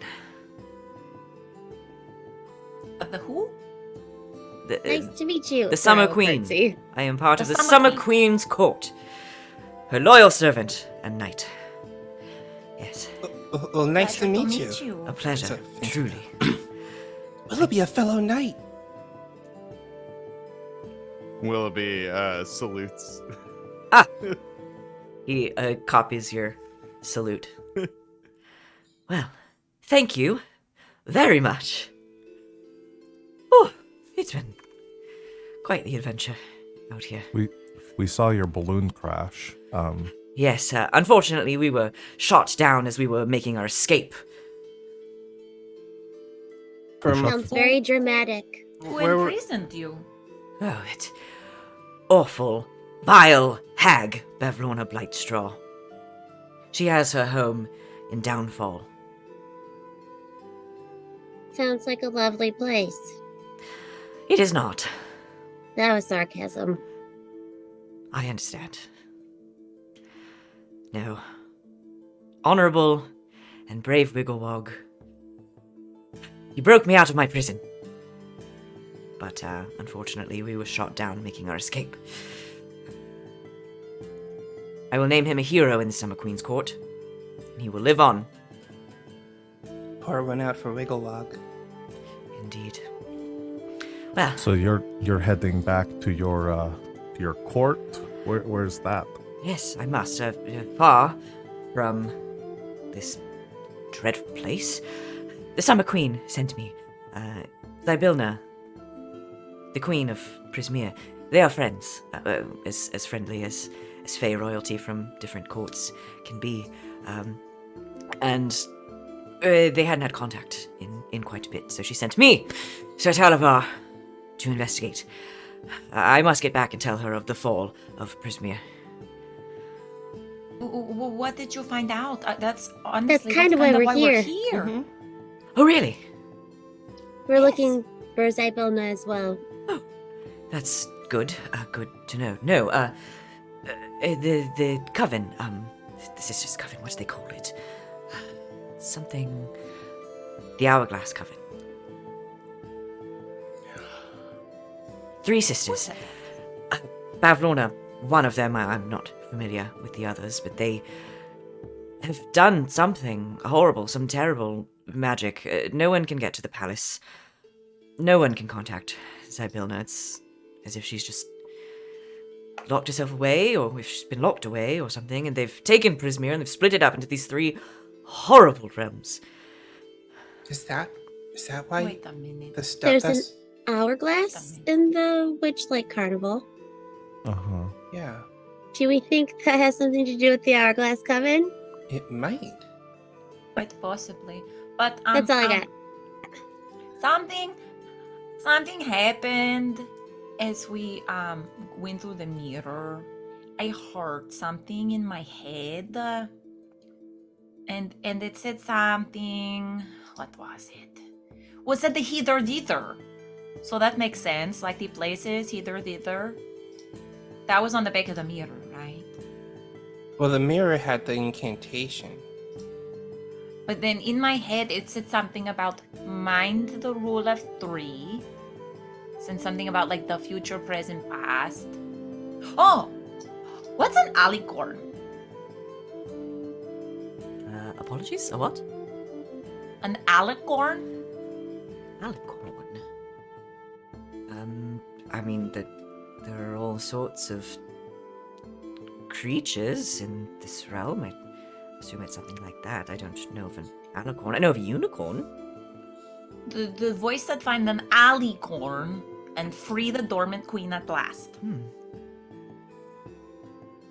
Of the who? Nice to meet you. The Summer Girl, Queen. curtsy. I am part of the Summer Summer Queen. Queen's court. Her loyal servant and knight. Yes, Well, nice to meet you. a pleasure, So- truly. Willoughby, a fellow knight. Willoughby salutes. He copies your salute. Well, thank you very much. Oh, it's been quite the adventure out here. We saw your balloon crash. Yes, unfortunately, we were shot down as we were making our escape. Sounds very dramatic. Who Where were- imprisoned you? Oh, that awful, vile hag, Bavlorna Blightstraw. She has her home in Downfall. Sounds like a lovely place. It is not. That was sarcasm. I understand. No. Honorable and brave Wigglewog. You broke me out of my prison. But, unfortunately, we were shot down making our escape. I will name him a hero in the Summer Queen's court. And he will live on. Pour one out for Wigglewog. Indeed. Well, So you're heading back to your court? Where's that? yes, I must. Far from this dreadful place. The Summer Queen sent me. Zybilna, the Queen of Prismere. They are friends, as friendly as Fey royalty from different courts can be. And they hadn't had contact in quite a bit, so she sent me, Sir Talavar, to investigate. I must get back and tell her of the fall of Prismere. What did you find out? That's honestly kind of why we're why here. we're Oh, really? We're looking for Zybilna as well. That's good. Good to know. No, the coven, the Sisters' Coven, what do they call it? Something... The Hourglass Coven. 3 sisters. Bavlorna, one of them, I'm not familiar with the others, but they have done something horrible, some terrible magic. No one can get to the palace. No one can contact Zybilna. It's as if she's just locked herself away, or if she's been locked away or something, and they've taken Prismere and they've split it up into these 3 horrible realms. Is that why Wait a minute. the stuff There's that's... Hourglass in the Witchlight Carnival. Uh-huh. Yeah, Do we think that has something to do with the Hourglass Coven? it might. Quite possibly. But That's all I got. Something happened as we went through the mirror. I heard something in my head. And it said something. What was it? Was it the hither dither? So that makes sense. Like the places hither dither. That was on the back of the mirror, right? Well, the mirror had the incantation. But then in my head, it said something about mind the rule of 3. And something about like the future, present, past. Oh! What's an alicorn? Apologies? A what? An alicorn? Alicorn. I mean, there are all sorts of creatures in this realm. I assume it's something like that. I don't know of an alicorn. I know of a unicorn. The voice said find an alicorn and free the dormant queen at last.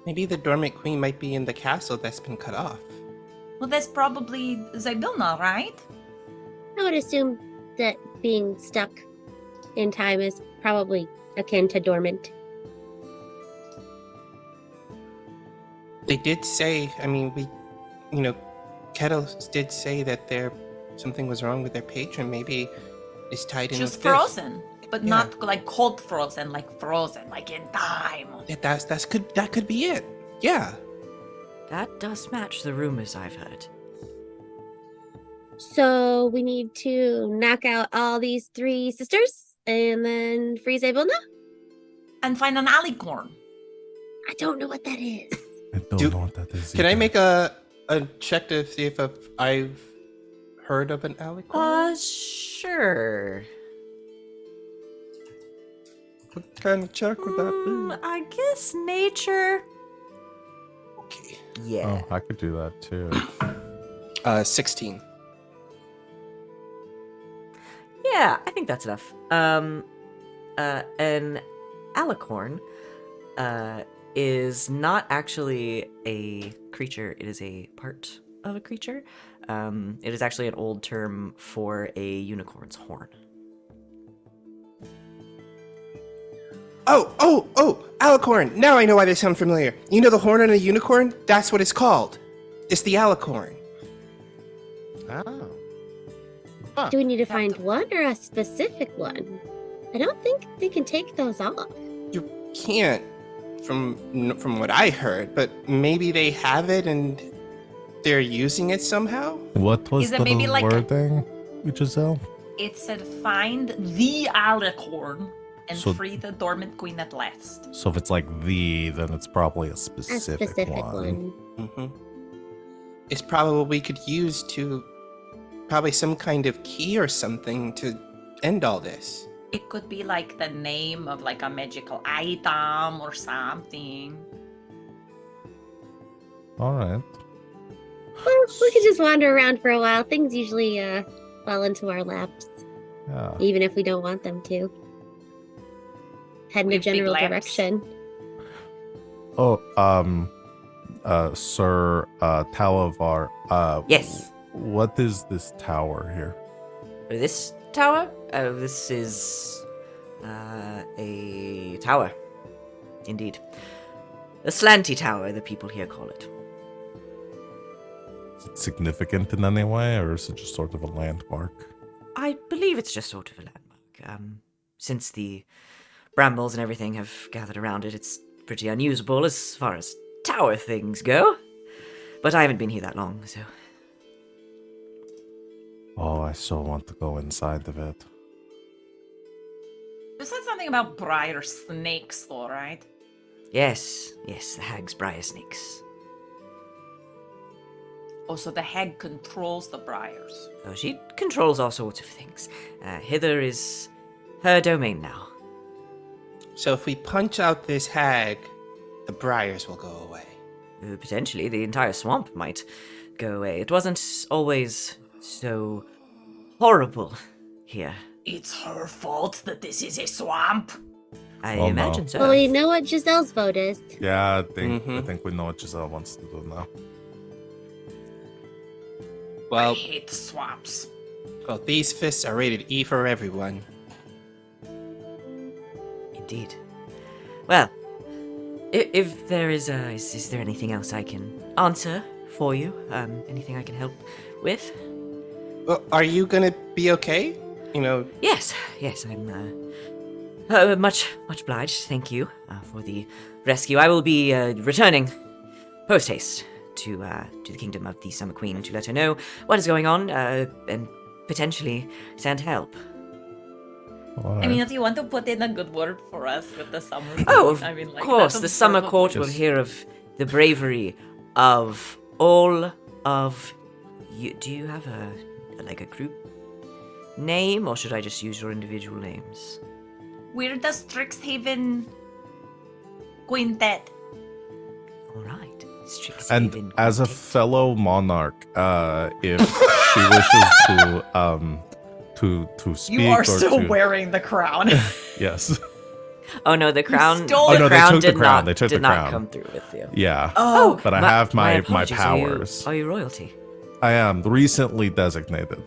Maybe the dormant queen might be in the castle that's been cut off. Well, that's probably Zybilna, right? I would assume that being stuck in time is probably akin to dormant. They did say, I mean, Kettles did say that something was wrong with their patron. Maybe it's tied in Just with frozen, but Yeah. not like cold frozen, like in time. this. That could be it. Yeah. That does match the rumors I've heard. So we need to knock out all these 3 sisters and then free Zybilna? And find an alicorn. I don't know what that is. I don't know what that is. Can I either. make a check to see if I've heard of an alicorn? Sure. What kind of check would that I guess nature. be? Okay. Yeah. Oh, I could do that too. 16. Yeah, I think that's enough. An alicorn is not actually a creature, it is a part of a creature. It is actually an old term for a unicorn's horn. Oh, alicorn. Now I know why they sound familiar. You know the horn on a unicorn? That's what it's called. It's the alicorn. Oh. Do we need to find one or a specific one? I don't think they can take those off. You can't, from what I heard, but maybe they have it and they're using it somehow? What was Is it the maybe like a- wording, Giselle? It said find the alicorn and So- free the dormant queen at last. So if it's like then it's probably a A specific, specific one. one. Mm-hmm. It's probably what we could use to, probably some kind of key or something to end all this. It could be like the name of like a magical item or something. All right. Well, we could just wander around for a while. Things usually fall into our laps, Yeah. even if we don't want them to. Head in We a have big general laps. direction. Oh, Sir Talavar. Yes. What is this tower here? This tower? This is a tower. Indeed. A slanty tower, the people here call it. Is it significant in any way, or is it just sort of a landmark? I believe it's just sort of a landmark. Since the brambles and everything have gathered around it, it's pretty unusable as far as tower things go. But I haven't been here that long, so... Oh, I so want to go inside of it. You said something about briar snakes, though, right? Yes, the hag's briar snakes. Oh, so the hag controls the briars. Oh, she controls all sorts of things. Hither is her domain now. So if we punch out this hag, the briars will go away. Potentially, the entire swamp might go away. It wasn't always so horrible here. It's her fault that this is a swamp. I Well, no. imagine so. Well, we know what Giselle's vote is. Yeah, I Mhm. think we know what Giselle wants to do now. I Well, hate the swamps. these fists are rated E for everyone. Indeed. Well, if there is there anything else I can answer for you? Anything I can help with? Well, are you gonna be okay? You know, Yes, I'm much obliged. Thank you for the rescue. I will be returning post haste to the kingdom of the Summer Queen to let her know what is going on and potentially send help. All right. I mean, if you want to put in a good word for us with the summer. Oh, of I mean, like, course, that's the Summer absurd. Court will Yes. hear of the bravery of all of you. Do you have a group name, or should I just use your individual names? We're the Strixhaven Quintet. All right, Strixhaven And as a Quintet. fellow monarch, if she wishes to speak You are or still to, wearing the crown. yes, Oh no, the crown. stole The it. Oh, no, they crown took the did crown. not. They took did the not crown. come through with you. yeah. Oh, But I have my apologies. powers. Are you royalty? I am recently designated.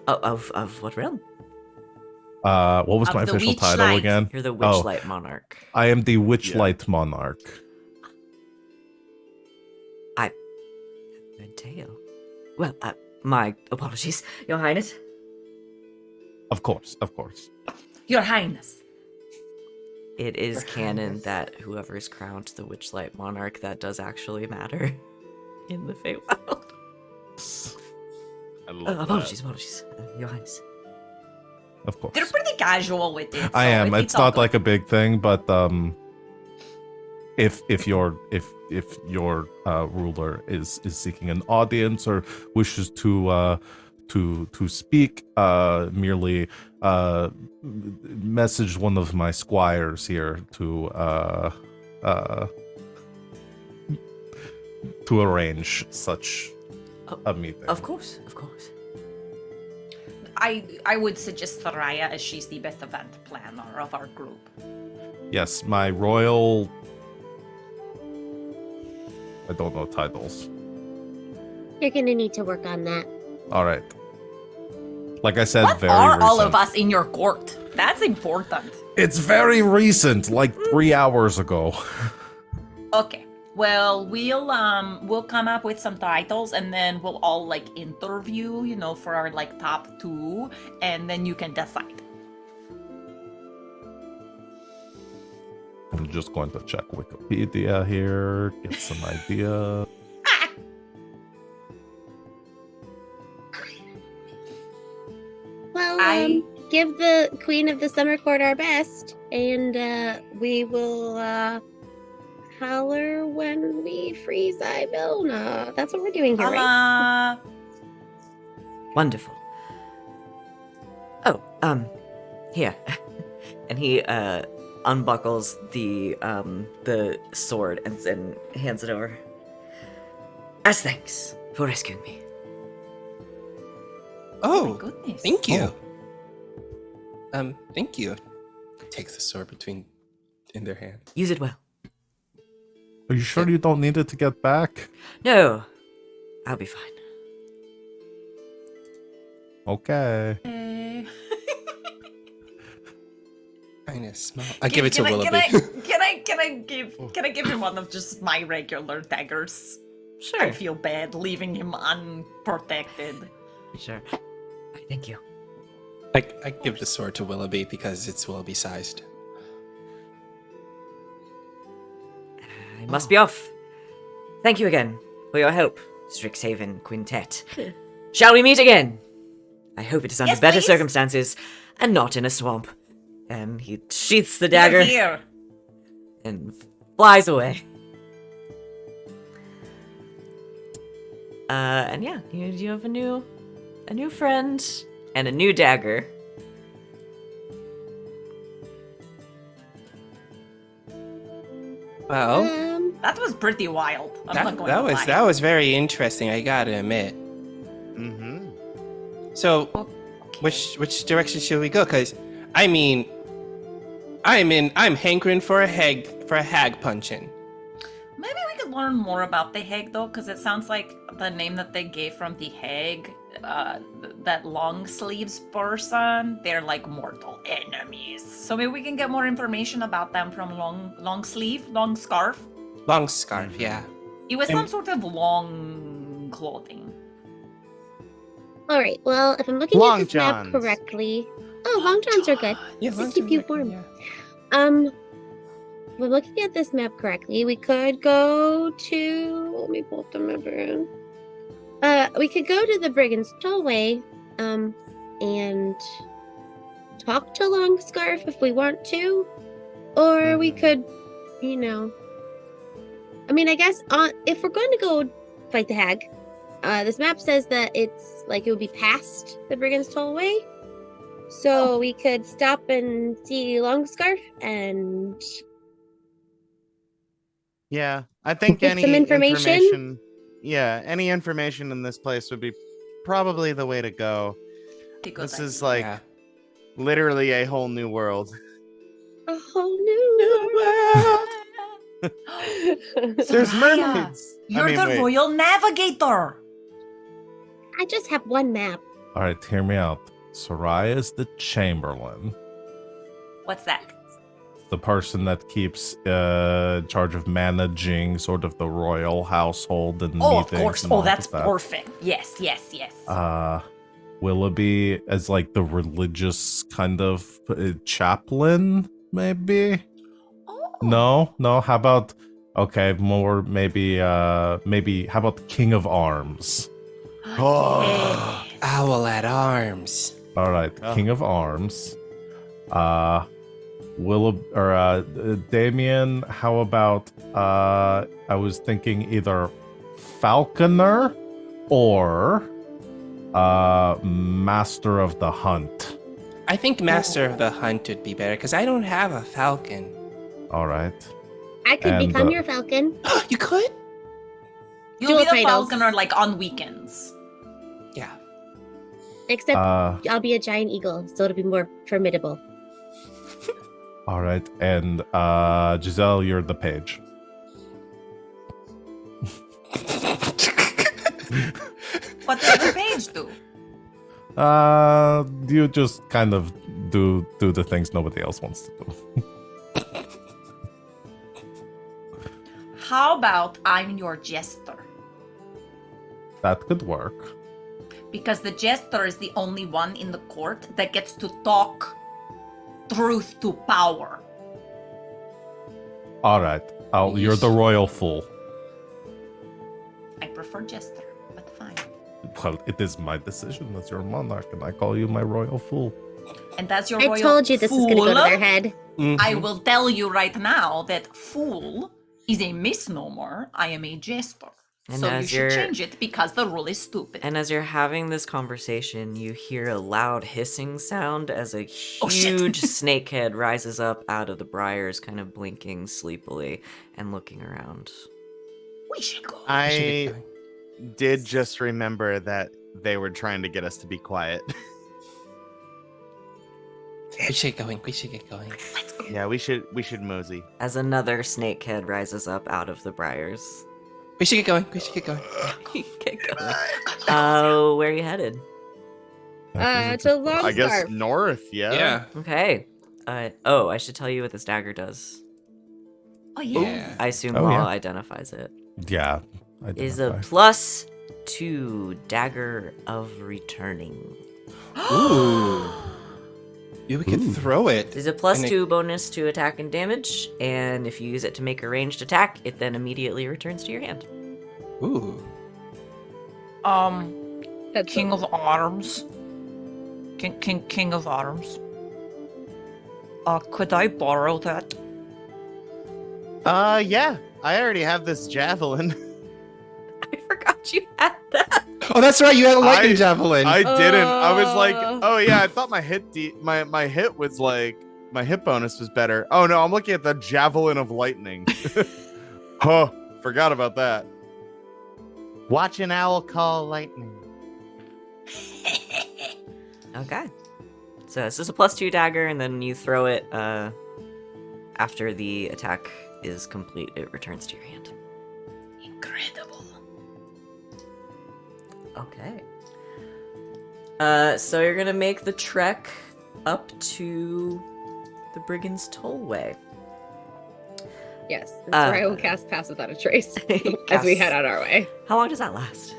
Of what realm? What was Of my the official title Witchlight. again? You're the Oh. Witchlight Monarch. I am the Witchlight monarch. Red tail. Well, my apologies, Your Highness. Of course. Your Highness. It is canon that whoever is crowned the Witchlight Monarch, that does actually matter in the Feywild. I love that. Apologies, Your Highness. Of course. They're pretty casual with it. I so am. It's all not good. like a big thing, but if your ruler is seeking an audience or wishes to speak, merely message one of my squires here to arrange such a meeting. Of course. I would suggest Sereia as she's the best event planner of our group. Yes, my royal I don't know titles. You're gonna need to work on that. All right. Like I said, What very are recent. all of us in your court? That's important. It's very recent, like 3 hours ago. Okay. Well, we'll come up with some titles and then we'll all like interview, for our like top 2, and then you can decide. I'm just going to check Wikipedia here, get some idea. Well, give the Queen of the Summer Court our best, and we will holler when we free Zybilna. That's what we're doing here, right? Wonderful. Oh, here. And he unbuckles the sword and hands it over. As thanks for rescuing me. Oh, my goodness. thank you. Thank you. Takes the sword in their hand. Use it well. Are you sure you don't need it to get back? No, I'll be fine. Okay. Kind of small. I give it to Willoughby. Can I give him one of just my regular daggers? Sure. I feel bad leaving him unprotected. Sure. Thank you. I give the sword to Willoughby because it's Willoughby sized. I must be off. Thank you again for your help, Strixhaven Quintet. Shall we meet again? I hope it is under Yes, better please. circumstances and not in a swamp. And he sheaths the dagger Here. and flies away. And yeah, you have a new friend and a new dagger. Well, That was pretty wild. I'm not going that to was lie. that was very interesting. I gotta admit. Mm-hmm. So, which direction should we go? Because, I mean, I'm hankering for a hag punching. Maybe we could learn more about the hag, though, because it sounds like the name that they gave from the hag, that long sleeves person, they're like mortal enemies. So maybe we can get more information about them from long scarf. Long scarf, yeah. It was some sort of long clothing. All right. Well, if I'm looking Long at this map johns. correctly, long johns are good. Yeah, Just keep you warm. Yeah. If we're looking at this map correctly, we could go to. Let me pull up the map again. We could go to the Brigand's Tollway, and talk to Long Scarf if we want to, or we could, I mean, I guess if we're going to go fight the hag, this map says that it's like it would be past the Brigand's Tollway, so we could stop and see Long Scarf and Yeah, I think Get any some information? Yeah, any information in this place would be probably the way to go. This is like Yeah. literally a whole new world. a whole new world. There's Sereia, mermaids. You're the wait. royal navigator. I just have one map. All right, hear me out. Sereia is the Chamberlain, What's that? the person that keeps charge of managing sort of the royal household and Oh, of meetings. course. and all Oh, of that's that. perfect. Yes. Willoughby as like the religious kind of chaplain, maybe. Oh. No. How about more maybe how about the King of Arms? Oh. Owl at arms. All right, Oh. King of Arms. Damian. How about I was thinking either Falconer or Master of the Hunt. I think Master of the Hunt would be better because I don't have a falcon. All right. I could And, become your falcon. You could? You'll Dual be the titles. falconer like on weekends. Yeah. Except I'll be a giant eagle, so it'll be more formidable. All right, and Giselle, you're the page. What does the page do? You just kind of do the things nobody else wants to do. How about I'm your jester? That could work. Because the jester is the only one in the court that gets to talk truth to power. All right. You're the royal fool. I prefer jester, but fine. Well, it is my decision as your monarch, and I call you my royal fool. And as your I royal told you this is going to go to fool, their head. I will tell you right now that fool is a misnomer. I am a jester. And So you as should you're- change it because the rule is stupid. And as you're having this conversation, you hear a loud hissing sound as a Oh, shit. huge snakehead rises up out of the briars, kind of blinking sleepily and looking around. We should go. I did just remember that they were trying to get us to be quiet. We should get going. Yeah, we should mosey. As another snakehead rises up out of the briars. We should get going. Get going. Where are you headed? To Longstar. I guess north, yeah. Yeah. Okay. I should tell you what this dagger does. Oh, yeah. I assume Oh, Law yeah. identifies it. Yeah. Is a identify. +2 dagger of returning. Ooh. Yeah, we could throw it. There's a And +2 bonus to attack and damage, and if you use it to make a ranged attack, it then immediately returns to your hand. Ooh. That's King of Arms. King of Arms. Could I borrow that? Yeah. I already have this javelin. I forgot you had that. Oh, that's right. You had a lightning javelin. I didn't. I was like, Oh. oh yeah, I thought my hit my hit was like my hit bonus was better. Oh no, I'm looking at the javelin of lightning. Huh, forgot about that. Watch an owl call lightning. Okay. So this is a +2 dagger, and then you throw it after the attack is complete. It returns to your hand. Incredible. Okay. So you're gonna make the trek up to the Brigand's Tollway. Yes. That's where I will cast Pass Without a Trace as we head on our way. How long does that last?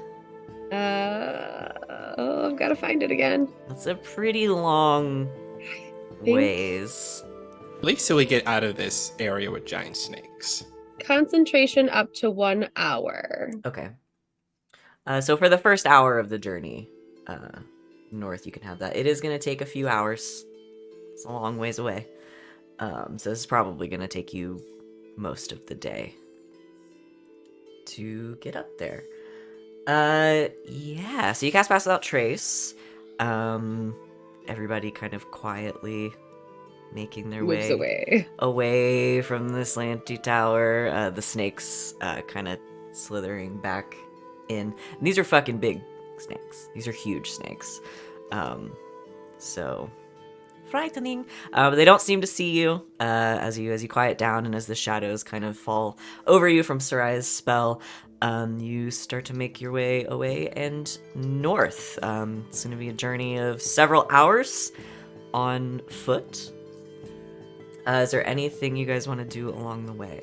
I've got to find it again. That's a pretty long ways. At least till we get out of this area with giant snakes. Concentration up to 1 hour. Okay. So for the first hour of the journey north, you can have that. It is going to take a few hours. It's a long ways away. So this is probably going to take you most of the day to get up there. Yeah, so you cast Pass Without Trace. Everybody kind of quietly making their Moves away from the slanty tower. The snakes kind of slithering back in. And these are fucking big snakes. These are huge snakes. So frightening. But they don't seem to see you as you quiet down, and as the shadows kind of fall over you from Sereia's spell. You start to make your way away and north. It's going to be a journey of several hours on foot. Is there anything you guys want to do along the way?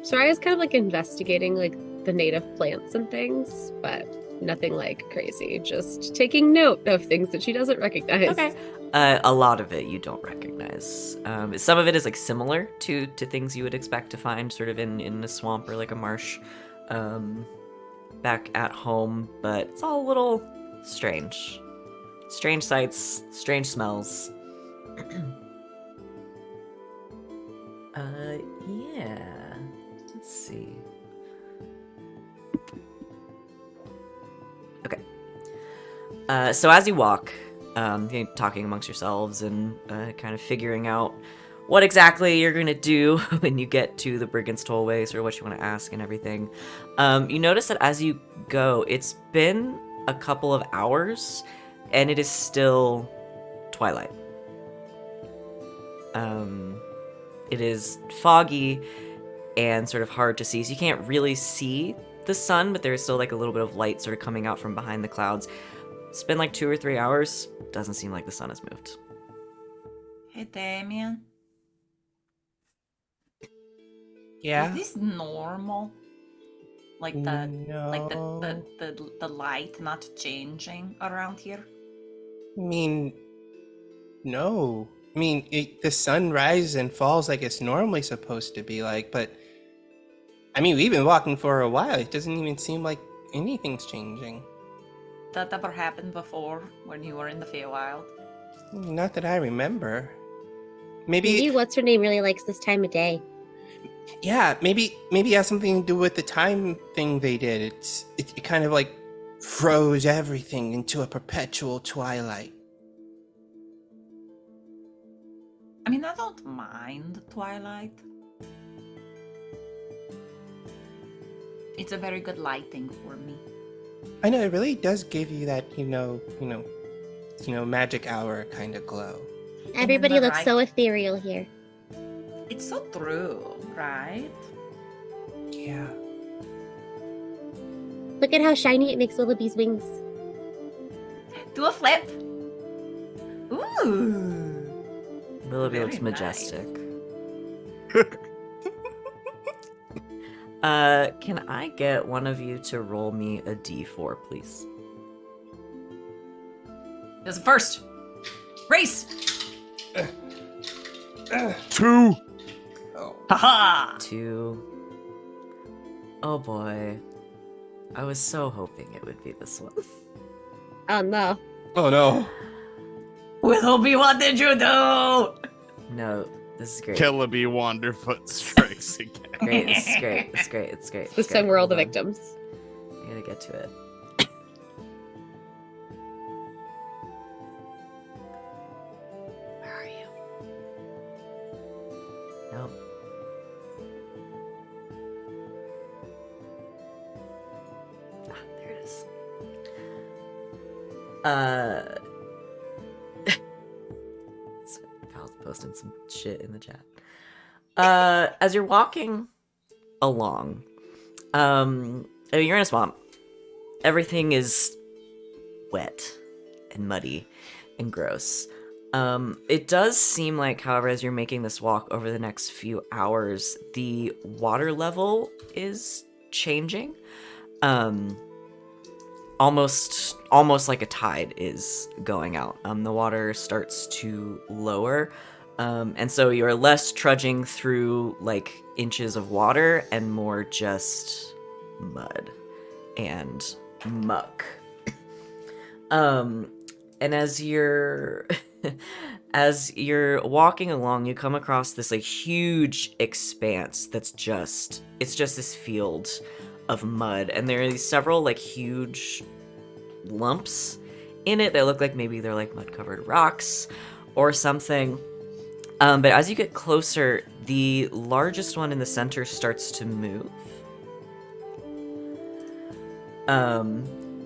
Soraya's kind of like investigating like the native plants and things, but nothing like crazy. Just taking note of things that she doesn't recognize. Okay. A lot of it you don't recognize. Some of it is like similar to things you would expect to find sort of in a swamp or like a marsh back at home, but it's all a little strange. Strange sights, strange smells. Yeah. Let's see. Okay. So as you walk, talking amongst yourselves and kind of figuring out what exactly you're going to do when you get to the Brigand's Tollways or what you want to ask and everything, you notice that as you go, it's been a couple of hours and it is still twilight. It is foggy and sort of hard to see, so you can't really see the sun, but there's still like a little bit of light sort of coming out from behind the clouds. It's been like 2 or 3 hours. Doesn't seem like the sun has moved. Hey, Damian. Yeah. Is this normal? Like the No. the light not changing around here? I mean, no. I mean, the sun rises and falls like it's normally supposed to be like, but I mean, we've been walking for a while. It doesn't even seem like anything's changing. That ever happened before when you were in the Feywild? Not that I remember. Maybe what's her name really likes this time of day. yeah, maybe it has something to do with the time thing they did. It kind of like froze everything into a perpetual twilight. I mean, I don't mind Twilight. It's a very good lighting for me. I know it really does give you that, magic hour kind of glow. Everybody looks so ethereal here. It's so true, right? Yeah. Look at how shiny it makes Willoughby's wings. Do a flip. Ooh. Willoughby Very looks majestic. Can I get one of you to roll me a d4, please? There's a first. Race. 2. Haha. 2. Oh boy. I was so hoping it would be this one. Oh no. Oh no. Willoughby, what did you do? No, this is great. Willoughby Wanderfoot strikes again. Great, this is great. It's great. It's great. This time we're all the victims. I gotta get to it. Where are you? Nope. Ah, there it is. Val's posting some shit in the chat. As you're walking along, you're in a swamp. Everything is wet and muddy and gross. It does seem like, however, as you're making this walk over the next few hours, the water level is changing. Almost like a tide is going out. The water starts to lower. And so you're less trudging through like inches of water and more just mud and muck. And as you're walking along, you come across this like huge expanse that's just this field of mud, and there are these several like huge lumps in it that look like maybe they're like mud covered rocks or something. But as you get closer, the largest one in the center starts to move.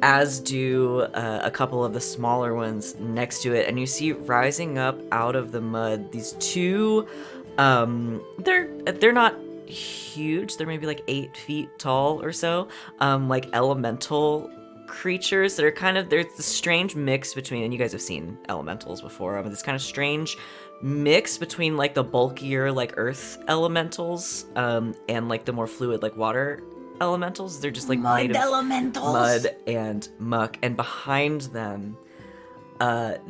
As do a couple of the smaller ones next to it, and you see rising up out of the mud these two. They're not huge. They're maybe like 8 feet tall or so. Like elemental creatures that are there's this strange mix between, and you guys have seen elementals before, this kind of strange mix between like the bulkier like earth elementals and like the more fluid like water elementals. They're just like Mud made of elementals. mud and muck, and behind them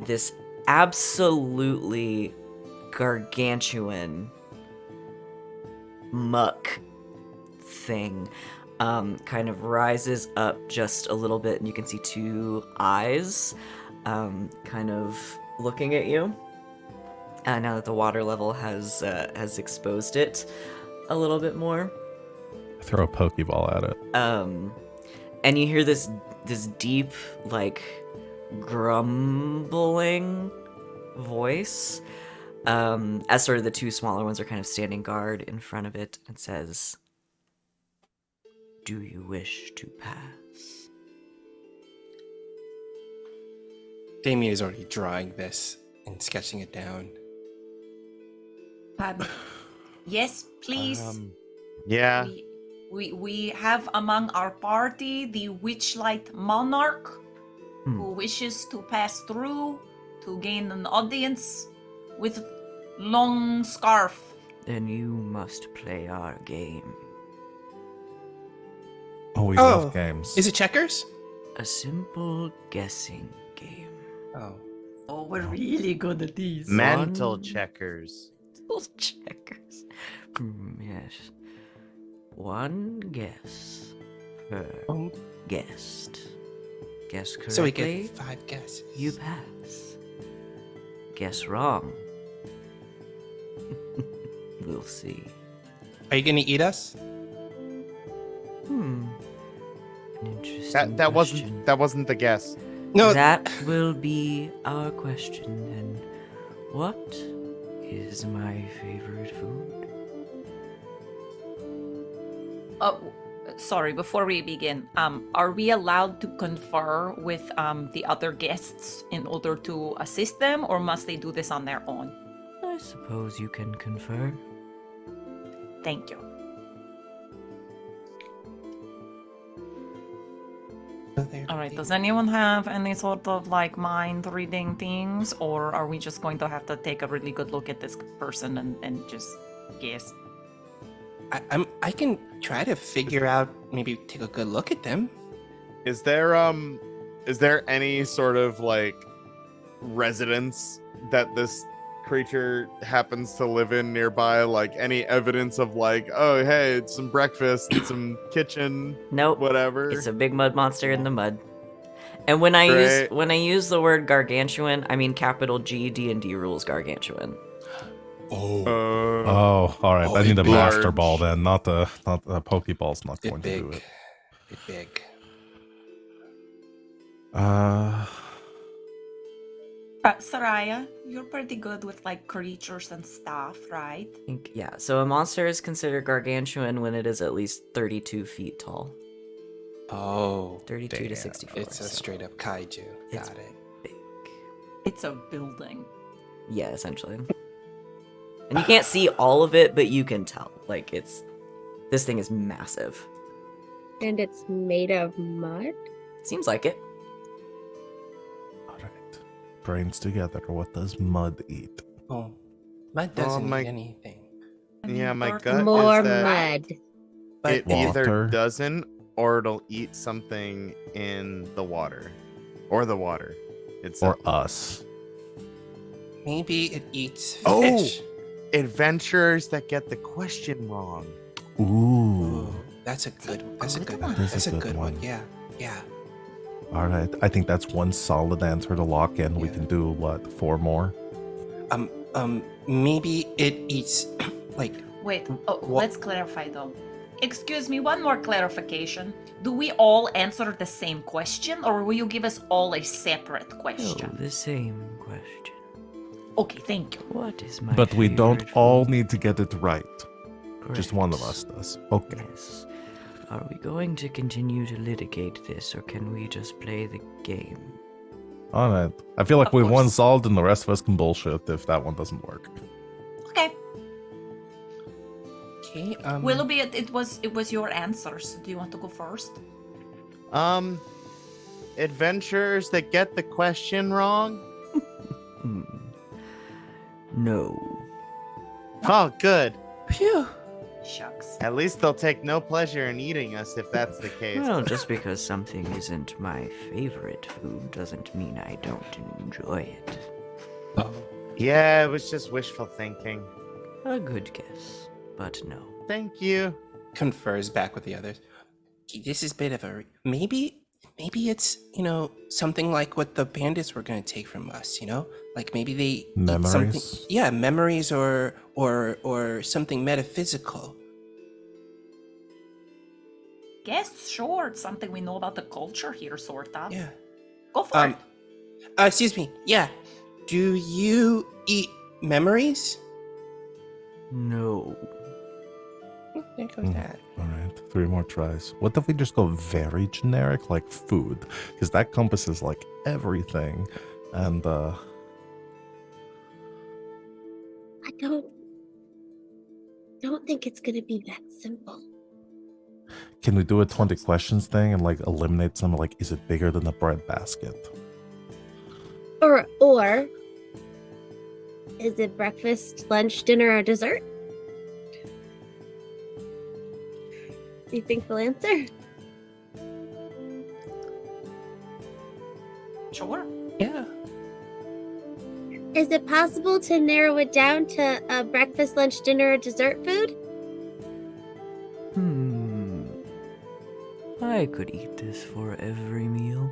this absolutely gargantuan muck thing kind of rises up just a little bit, and you can see 2 eyes kind of looking at you now that the water level has exposed it a little bit more. Throw a Pokeball at it. And you hear this deep like grumbling voice as sort of the 2 smaller ones are kind of standing guard in front of it, and says, "Do you wish to pass?" Damian is already drawing this and sketching it down. Yes, please. Yeah. We have among our party the Witchlight monarch who wishes to pass through to gain an audience with long scarf. Then you must play our game. Oh, we love games. Is it checkers? A simple guessing game. Oh, we're really good at these. Mental checkers. Checkers. Yes. One guess per guest. Guess correctly. So we get 5 guesses. You pass. Guess wrong. We'll see. Are you gonna eat us? An interesting That question. wasn't the guess. No. That will be our question then. What is my favorite food? Oh, sorry, before we begin, are we allowed to confer with the other guests in order to assist them, or must they do this on their own? I suppose you can confer. Thank you. All right, does anyone have any sort of like mind reading things, or are we just going to have to take a really good look at this person and just guess? I can try to figure out, maybe take a good look at them. Is there any sort of like residence that this creature happens to live in nearby? Like any evidence of like, oh hey, it's some breakfast, it's some kitchen, Nope. whatever. It's a big mud monster in the mud. And when I use the word gargantuan, I mean capital G D&D rules gargantuan. Oh, all right. I need a master ball then, not the Pokeball's not going to do it. It's big. Sereia, you're pretty good with like creatures and stuff, right? I think, yeah, so a monster is considered gargantuan when it is at least 32 feet tall. Oh. 32 to 64. It's a straight up kaiju. It's Got it. big. It's a building. Yeah, essentially. And you can't see all of it, but you can tell. Like, this thing is massive. And it's made of mud? Seems like it. All right. Brains together. What does mud eat? Oh. Mud doesn't eat anything. Yeah, my gut More is that mud. it either Water. doesn't or it'll eat something in the water. Or the water. Or us. Maybe it eats fish. Oh! Adventurers that get the question wrong. Ooh. That's a good one. That's a good one. one. That's a good one. Yeah. All right. I think that's one solid answer to lock in. We can do what? 4 more? Maybe it eats like. Wait, let's clarify though. Excuse me, one more clarification. Do we all answer the same question, or will you give us all a separate question? Oh, the same question. Okay, thank you. What is my But we don't favorite all food? need to get it right. Just one of Correct. us does. Okay. Yes. Are we going to continue to litigate this, or can we just play the game? All right. I feel like Of we've one course. solved and the rest of us can bullshit if that one doesn't work. Okay. Okay. Willoughby, it was your answer, so do you want to go first? Adventurers that get the question wrong? No. Oh, good. Phew. Shucks. At least they'll take no pleasure in eating us if that's the case. Well, just because something isn't my favorite food doesn't mean I don't enjoy it. Yeah, it was just wishful thinking. A good guess, but no. Thank you. Confers back with the others. Okay, this is a bit of a maybe it's something like what the bandits were going to take from us. Like maybe they eat something. Memories? Yeah, memories or something metaphysical. Guess, sure, it's something we know about the culture here, sort of. Yeah. Go for it. Excuse me. Yeah. Do you eat memories? No. There goes that. All right. 3 more tries. What if we just go very generic, like food? Because that encompasses like everything. And don't think it's gonna be that simple. Can we do a 20 questions thing and like eliminate some? Like, is it bigger than the bread basket? Or is it breakfast, lunch, dinner, or dessert? Do you think they'll answer? Sure. Yeah. Is it possible to narrow it down to a breakfast, lunch, dinner, or dessert food? I could eat this for every meal.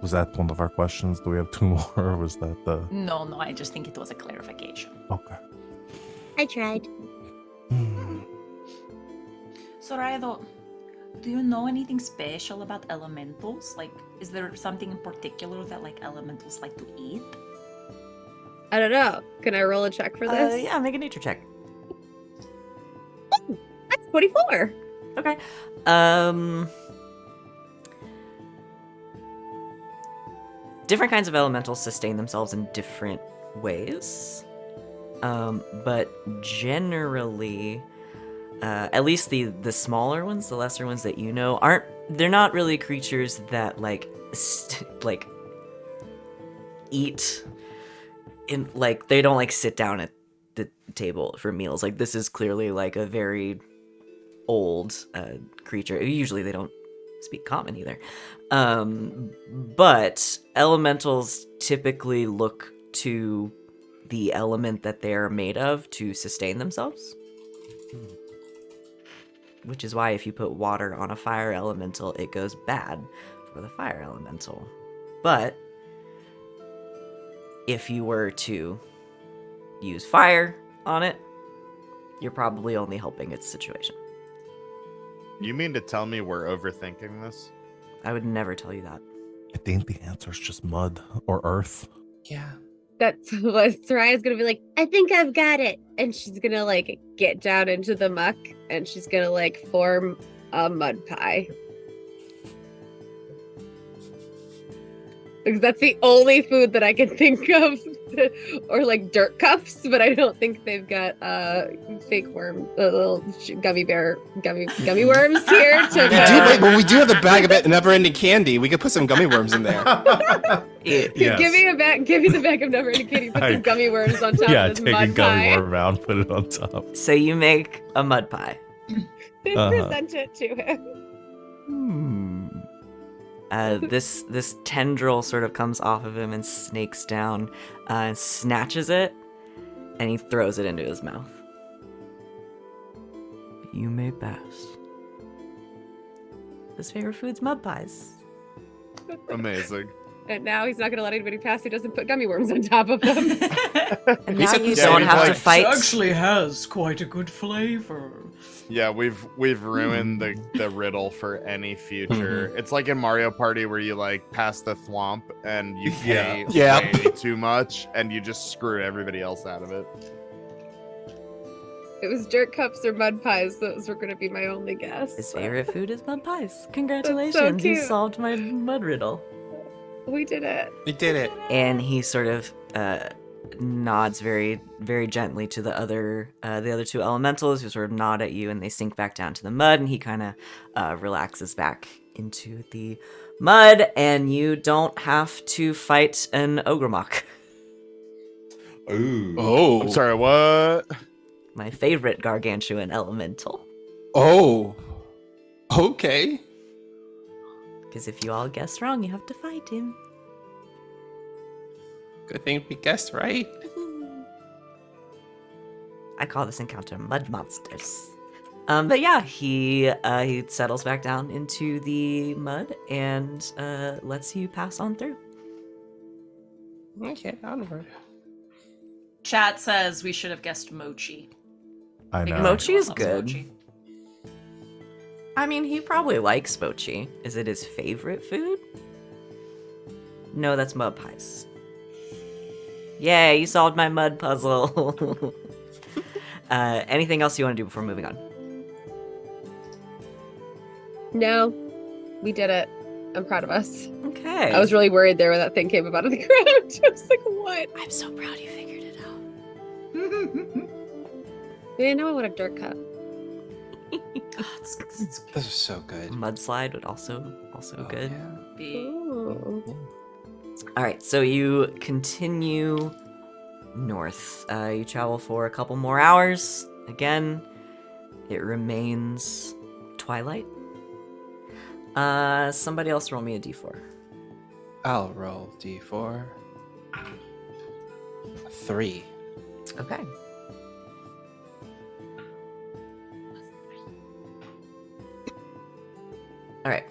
Was that one of our questions? Do we have 2 more? Or was that the... No, I just think it was a clarification. Okay. I tried. Soraya, though, do you know anything special about elementals? Like, is there something in particular that, like, elementals like to eat? I don't know. Can I roll a check for this? Yeah, make a nature check. Oh, that's 24. Okay. Different kinds of elementals sustain themselves in different ways. But generally, at least the smaller ones, the lesser ones that you know, they're not really creatures that like eat in, like, they don't like sit down at the table for meals. Like, this is clearly like a very old creature. Usually they don't speak common either. But elementals typically look to the element that they're made of to sustain themselves. Which is why if you put water on a fire elemental, it goes bad for the fire elemental. But if you were to use fire on it, you're probably only helping its situation. You mean to tell me we're overthinking this? I would never tell you that. I think the answer is just mud or earth. Yeah. That's what Soraya's gonna be like, I think I've got it. And she's gonna like get down into the muck and she's gonna like form a mud pie. Because that's the only food that I can think of. Or like dirt cups, but I don't think they've got fake worm, little gummy worms here. But we do have the bag of never-ending candy. We could put some gummy worms in there. Yes. Give me the bag of never-ending candy. Put some gummy worms on top of this take mud a gummy pie. worm out, put it on top. So you make a mud pie. Then present it to him. This tendril sort of comes off of him and snakes down and snatches it, and he throws it into his mouth. You may pass. His favorite food's mud pies. Amazing. And now he's not going to let anybody pass who doesn't put gummy worms on top of them. And now you Yeah, don't he's have to like, fight. It actually has quite a good flavor. Yeah, we've ruined the riddle for any future. It's like in Mario Party where you like pass the thwomp and you pay way too much and you just screw everybody else out of it. It was dirt cups or mud pies. Those were going to be my only guess. His favorite food is mud pies. Congratulations, you cute. solved my mud riddle. We did it. We did it. And he sort of nods very, very gently to the other two elementals, who sort of nod at you, and they sink back down to the mud. And he kind of relaxes back into the mud, and you don't have to fight an Ogremok. Ooh. Oh. I'm sorry, what? My favorite gargantuan elemental. Oh. Okay. Because if you all guess wrong, you have to fight him. Good thing we guessed right. I call this encounter Mud Monsters. But yeah, he settles back down into the mud and lets you pass on through. Okay, onward. Chat says we should have guessed mochi. I know. Mochi is Loves good. mochi. I mean, he probably likes mochi. Is it his favorite food? No, that's mud pies. Yay, you solved my mud puzzle. Anything else you want to do before moving on? No, we did it. I'm proud of us. Okay. I was really worried there when that thing came up out of the ground. I was like, what? I'm so proud you figured it out. Man, now I want a dirt cup. Those are so good. Mudslide would also good. Yeah. Ooh. All right, so you continue north. You travel for a couple more hours. Again, it remains twilight. Somebody else roll me a d4. I'll roll d4. 3. Okay. All right.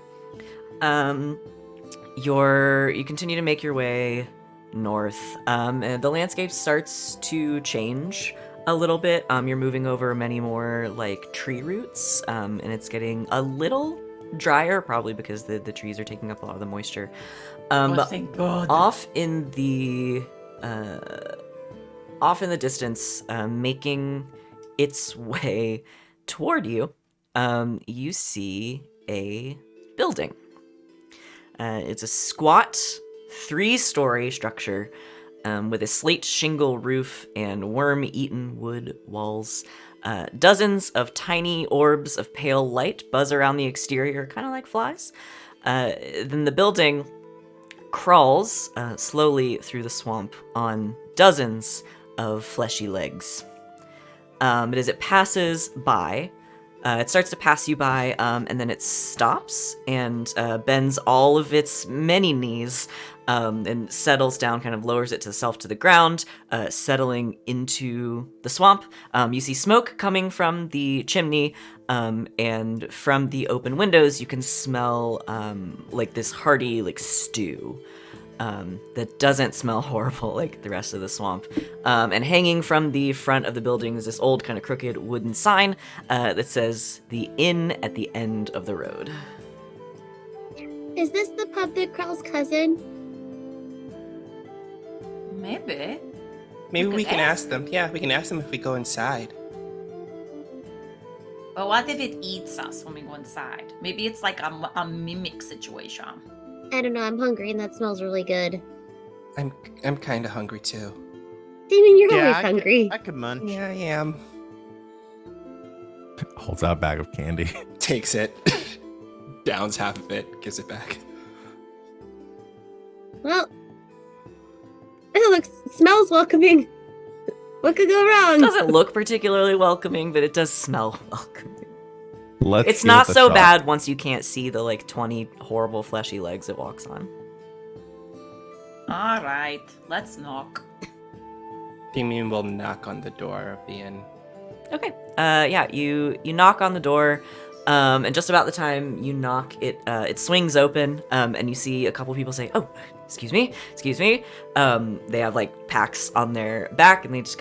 You continue to make your way north. And the landscape starts to change a little bit. You're moving over many more like tree roots, and it's getting a little drier, probably because the trees are taking up a lot of the moisture. But thank God. off in the distance, making its way toward you, you see a building. It's a squat 3-story structure with a slate shingle roof and worm-eaten wood walls. Dozens of tiny orbs of pale light buzz around the exterior, kind of like flies. Then the building crawls slowly through the swamp on dozens of fleshy legs. But as it passes by, it starts to pass you by, and then it stops and bends all of its many knees and settles down, kind of lowers itself to the ground, settling into the swamp. You see smoke coming from the chimney, and from the open windows, you can smell like this hearty like stew. That doesn't smell horrible like the rest of the swamp. And hanging from the front of the building is this old kind of crooked wooden sign that says the inn at the end of the road. Is this the pub that Krell's cousin? Maybe. Maybe We we could can ask. ask them. Yeah, we can ask them if we go inside. But what if it eats us when we go inside? Maybe it's like a mimic situation. I don't know. I'm hungry, and that smells really good. I'm kind of hungry too. Damian, you're Yeah, always hungry. I could munch. Yeah, I am. Holds out a bag of candy. Takes it, downs half of it, gives it back. Well, it smells welcoming. What could go It wrong? doesn't look particularly welcoming, but it does smell welcoming. Let's It's give not it a so shot. bad once you can't see the like 20 horrible fleshy legs it walks on. All right, let's knock. Damian will knock on the door of the inn. Okay. Yeah, you knock on the door, and just about the time you knock, it swings open, and you see a couple people say, "Oh, excuse me." They have like packs on their back, and they just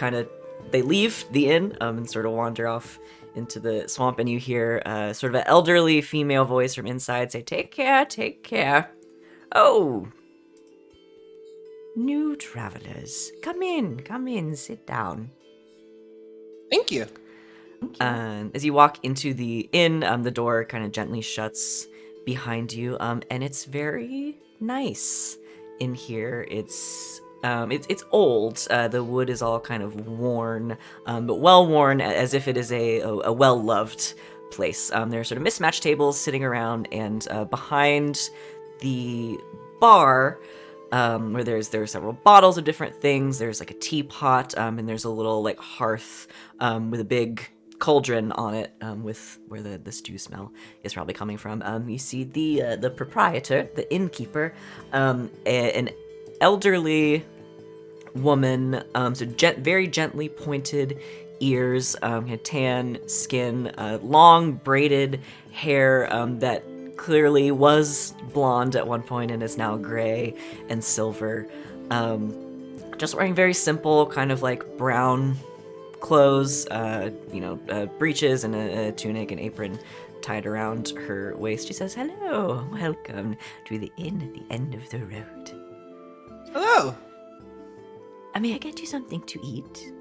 they leave the inn, and sort of wander off into the swamp, and you hear sort of an elderly female voice from inside say, "Take care, take care." Oh. New travelers. Come in, sit down. Thank you. As you walk into the inn, the door kind of gently shuts behind you, and it's very nice in here. It's old. The wood is all kind of worn, but well worn, as if it is a well loved place. There are sort of mismatched tables sitting around, and behind the bar, where there are several bottles of different things. There's like a teapot, and there's a little like hearth with a big cauldron on it, with where the stew smell is probably coming from. You see the proprietor, the innkeeper, an elderly woman, very gently pointed ears, tan skin, long braided hair that clearly was blonde at one point and is now gray and silver. Just wearing very simple, kind of like brown clothes, breeches and a tunic and apron tied around her waist. She says, "Hello, welcome to the inn at the end of the road. Hello. May I get you something to eat?"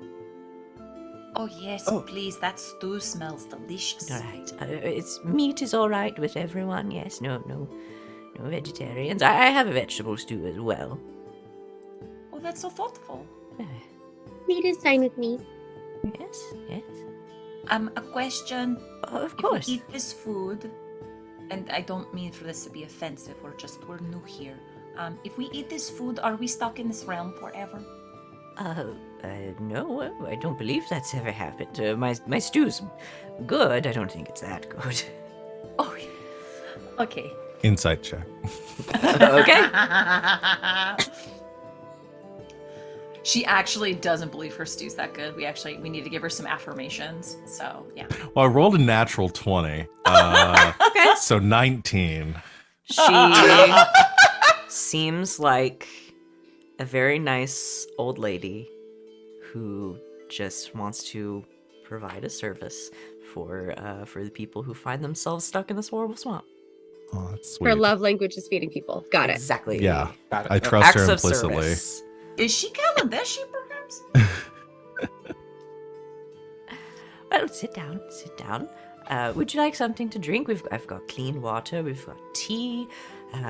Oh yes, Oh. please. That stew smells delicious. All right. Meat is all right with everyone. Yes. No no vegetarians. I have a vegetable stew as well. Oh, that's so thoughtful. Meat is fine with me. Yes, yes. A question. Oh, of If course. we eat this food, and I don't mean for this to be offensive, we're new here. If we eat this food, are we stuck in this realm forever? No, I don't believe that's ever happened. My stew's good. I don't think it's that good. Oh, okay. Insight check. Okay. She actually doesn't believe her stew's that good. We need to give her some affirmations. So yeah. Well, I rolled a natural 20. Okay. So 19. She seems like a very nice old lady who just wants to provide a service for the people who find themselves stuck in this horrible swamp. Oh, that's Her sweet. love language is feeding people. Got it. Exactly. Yeah, Got it. I trust her Acts of implicitly. service. Is she Kaladeshi, perhaps? Well, sit down. Sit down. Would you like something to drink? I've got clean water. We've got tea.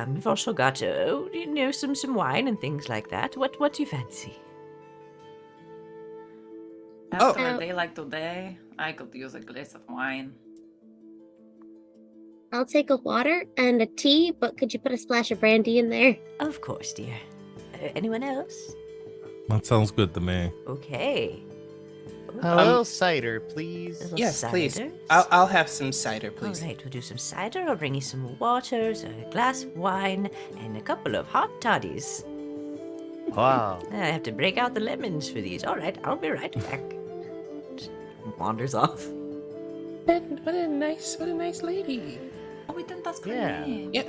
We've also got some wine and things like that. What do you fancy? After Oh. a day like today, I could use a glass of wine. I'll take a water and a tea, but could you put a splash of brandy in there? Of course, dear. Anyone else? That sounds good to me. Okay. A little cider, please. Little Yes, please. cider? I'll have some cider, All please. right, we'll do some cider. I'll bring you some waters, a glass of wine, and a couple of hot toddies. Wow. I have to break out the lemons for these. All right, I'll be right back. Just wanders off. What a nice lady. Oh, we didn't ask her Yeah. name. Yeah.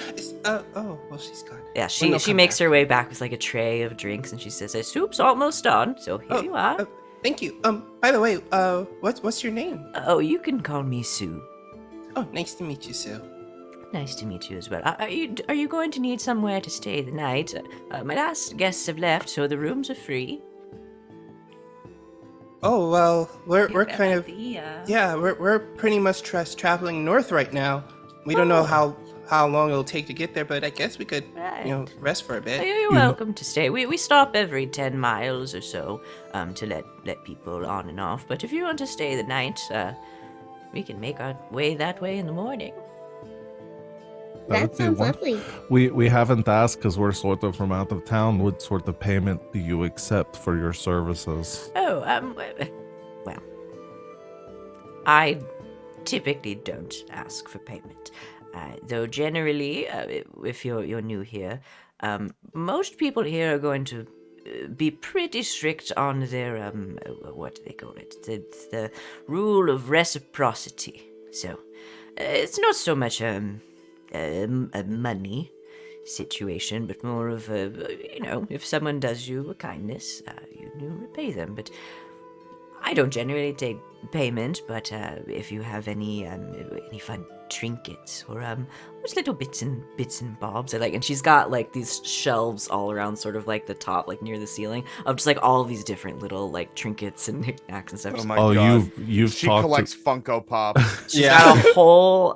Well, she's gone. Yeah, Well, she no, she come makes back. her way back with like a tray of drinks, and she says, "The soup's almost done, so here you are." Thank you. By the way, what's your name? Oh, you can call me Sue. Oh, nice to meet you, Sue. Nice to meet you as well. Are you going to need somewhere to stay the night? My last guests have left, so the rooms are free. Oh well, we're Good kind of idea. yeah, we're pretty much traveling north right now. We don't know how long it'll take to get there, but I guess we could Right. rest for a bit. You're welcome to stay. We stop every 10 miles or so to let people on and off. But if you want to stay the night, we can make our way that way in the morning. That would be sounds wonderful. lovely. We haven't asked because we're sort of from out of town. What sort of payment do you accept for your services? Oh, well, I typically don't ask for payment. Though generally, if you're new here, most people here are going to be pretty strict on their, what do they call it? It's the rule of reciprocity. So, it's not so much a money situation, but more of a, if someone does you a kindness, you repay them. But I don't generally take payment, but if you have any fun trinkets or just little bits and bobs I like, and she's got like these shelves all around, sort of like the top, like near the ceiling, of just like all these different little like trinkets and knickknacks and stuff. Oh my Oh, god. you've She talked collects Funko Pops. She's got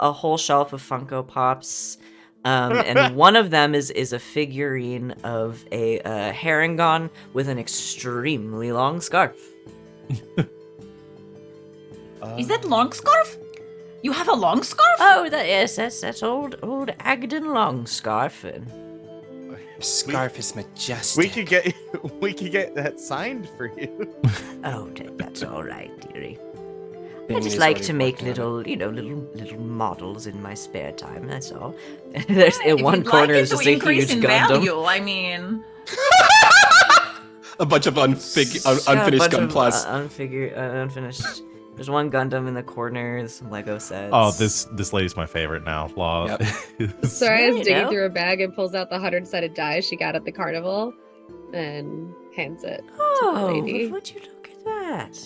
a whole shelf of Funko Pops. And one of them is a figurine of a Harangon with an extremely long scarf. Is that long scarf? You have a long scarf? Oh, that's old Agden Longscarf. And Scarf is majestic. We could get that signed for you. oh, that's all right, dearie. I Damien just is like already to make working on little models in my spare time. That's all. There's in If one you'd corner like is it just to a increase huge in Gundam. value, I mean, a bunch of unfinished gun plots. Unfinished. There's one Gundam in the corner. There's some Lego sets. Oh, this lady's my favorite now. Law. Yep. Soraya's You digging know. through her bag and pulls out the 100-sided die she got at the carnival and hands it to the Oh, lady. would you look at that?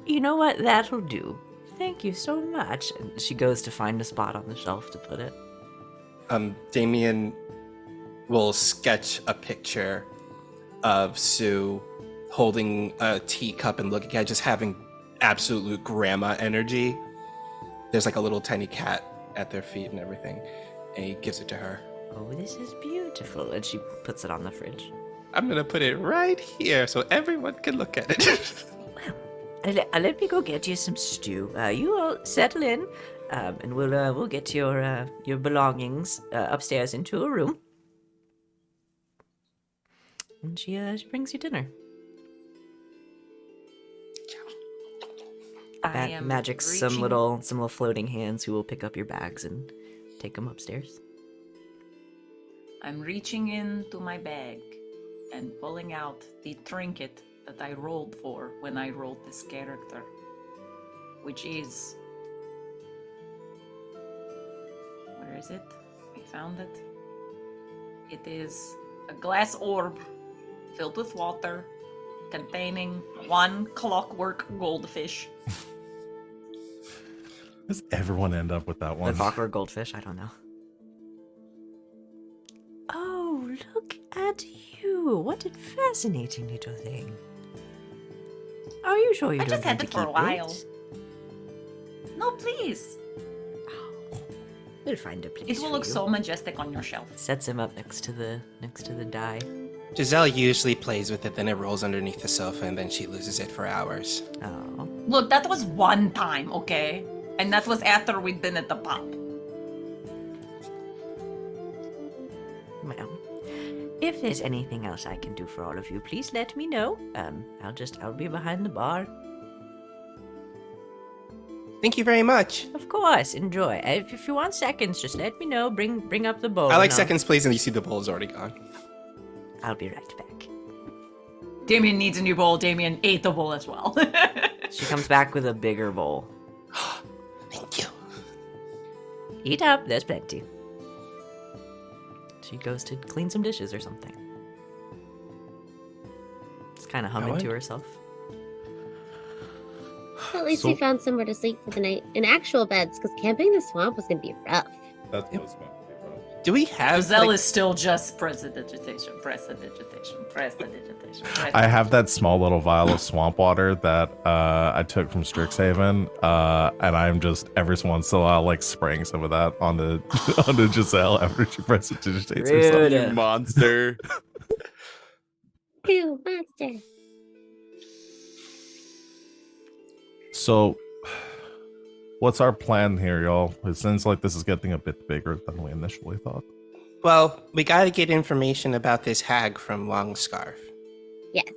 You know what? That'll do. Thank you so much. And she goes to find a spot on the shelf to put it. Damian will sketch a picture of Sue holding a teacup and looking at it, just having absolute grandma energy. There's like a little tiny cat at their feet and everything, and he gives it to her. Oh, this is beautiful. And she puts it on the fridge. I'm gonna put it right here so everyone can look at it. Let me go get you some stew. You all settle in, and we'll get your belongings upstairs into a room. And she brings you dinner. I am Magic's some reaching- little floating hands who will pick up your bags and take them upstairs. I'm reaching into my bag and pulling out the trinket that I rolled for when I rolled this character, which is... Where is it? I found it. It is a glass orb filled with water containing 1 clockwork goldfish. Does everyone end up with that The one? clockwork goldfish, I don't know. Oh, look at you. What a fascinating little thing. Are you sure you I don't just had want it to for a keep while. it? No, please. We'll find a place It will for look you. so majestic on your shelf. Sets him up next to the die. Giselle usually plays with it, then it rolls underneath the sofa, and then she loses it for hours. Oh. Look, that was one time, okay? And that was after we'd been at the pub. Well, if there's anything else I can do for all of you, please let me know. I'll be behind the bar. Thank you very much. Of course, enjoy. If you want seconds, just let me know. Bring up the bowl. I like and seconds, please, and you see the bowl's already gone. I'll be right back. Damian needs a new bowl. Damian ate the bowl as well. She comes back with a bigger bowl. Thank you. Eat up, there's plenty. She goes to clean some dishes or something. Just kind of humming to herself. At least So- we found somewhere to sleep for the night in actual beds, because camping in the swamp was going to be rough. That was going to be rough. Do we have Giselle like, is still just prestidigitation. I have that small little vial of swamp water that I took from Strixhaven, and I'm just every once in a while like spraying some of that onto Giselle after she prestidigitates herself. Rude. You monster. Ew, monster. So, what's our plan here, y'all? It seems like this is getting a bit bigger than we initially thought. Well, we gotta get information about this hag from Longscarf. Yes.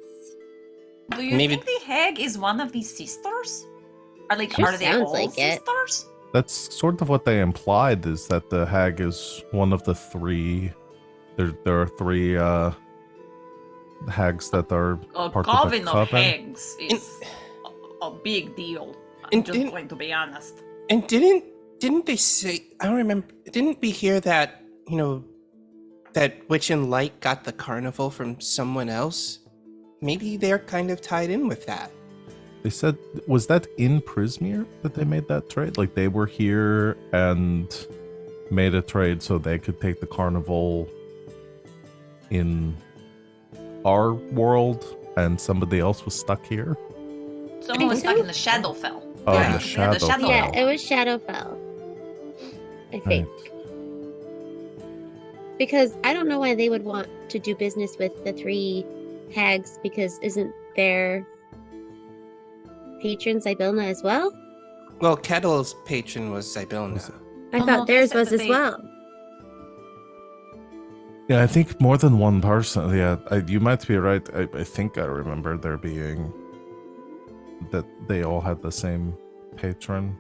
Do you Maybe- think the hag is one of these sisters? Are they Sure are they sounds all like it. sisters? That's sort of what they implied, is that the hag is one of the three. There are three hags that are A part coven of of the coven. hags is a big deal. I'm And just didn't- going to be honest. And didn't they say? I don't remember. Didn't we hear that that Witch and Light got the carnival from someone else? Maybe they're kind of tied in with that. They said, was that in Prismere that they made that trade? Like they were here and made a trade so they could take the carnival in our world, and somebody else was stuck here. Someone was think stuck so. in the Shadowfell. Oh, Yeah, in the yeah, the Shadowfell. Shadowfell. Yeah, it was Shadowfell. I think. Right. Because I don't know why they would want to do business with the three hags, because isn't their patron Zybilna as well? Well, Kettle's patron was Zybilna. Was it? I Oh, thought no, they theirs said was that as they- well. Yeah, I think more than one person. Yeah, you might be right. I think I remember there being that they all had the same patron.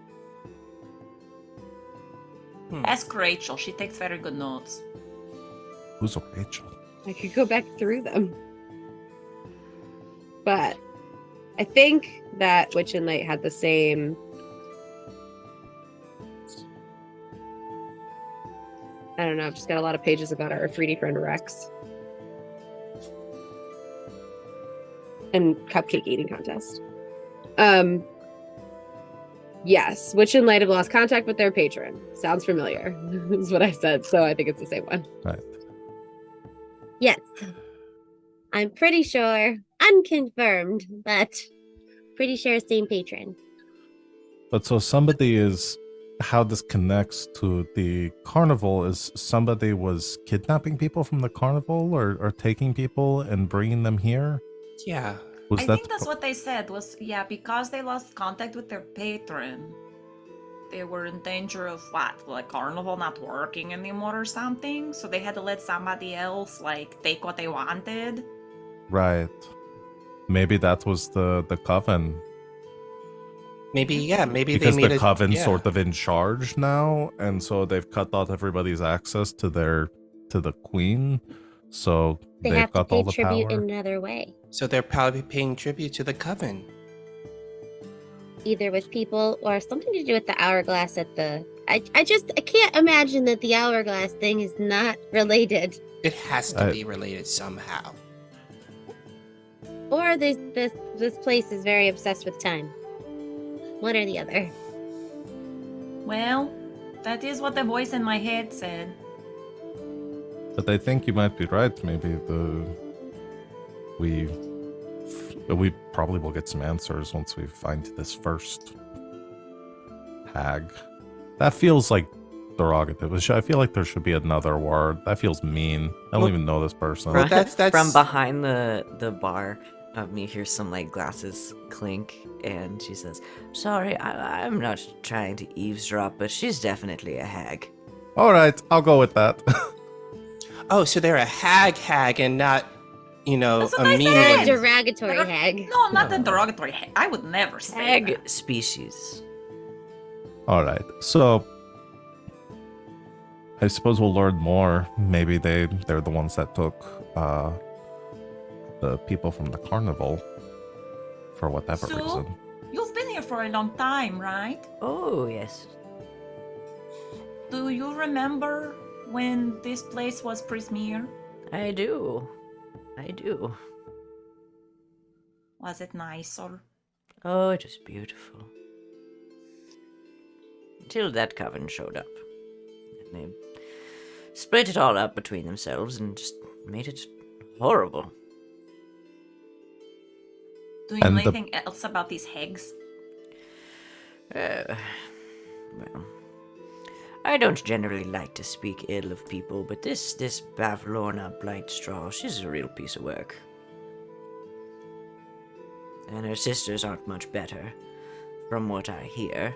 Ask Rachel. She takes very good notes. Who's Rachel? I could go back through them. But I think that Witch and Light had the same. I don't know. I've just got a lot of pages about our 3D friend Rex. And cupcake eating contest. Yes, Witch and Light have lost contact with their patron. Sounds familiar, is what I said. So I think it's the same one. Right. Yes. I'm pretty sure. Unconfirmed, but pretty sure same patron. But so somebody is how this connects to the carnival is somebody was kidnapping people from the carnival or taking people and bringing them here. Yeah. I think that's what they said was, yeah, because they lost contact with their patron, they were in danger of what? Like carnival not working anymore or something? So they had to let somebody else like take what they wanted. Right. Maybe that was the coven. Maybe Because they made the coven's yeah. sort of in charge now, and so they've cut off everybody's access to the queen. So They they've have to got pay all the tribute power. in another way. So they're probably paying tribute to the coven. Either with people or something to do with the hourglass at the... I can't imagine that the hourglass thing is not related. It has to be related somehow. Or this place is very obsessed with time. One or the other. Well, that is what the voice in my head said. But I think you might be right. Maybe we probably will get some answers once we find this first hag. That feels like derogative. I feel like there should be another word. That feels mean. I don't even know this person. Well, that's From behind the bar. You hear some like glasses clink, and she says, "Sorry, I'm not trying to eavesdrop, but she's definitely a hag." All right, I'll go with that. Oh, so they're a hag, and not, That's what a I mean said. one. Derogatory hag. No, not a derogatory hag. I would never say Hag that. species. All right, so I suppose we'll learn more. Maybe they're the ones that took the people from the carnival for whatever So, reason. you've been here for a long time, right? Oh yes. Do you remember when this place was premiere? I do. Was it nice or? Oh, it was beautiful. Until that coven showed up. And they split it all up between themselves and just made it horrible. Do you know anything else about these hags? Well, I don't generally like to speak ill of people, but this Bavlorna Blightstraw, she's a real piece of work. And her sisters aren't much better, from what I hear.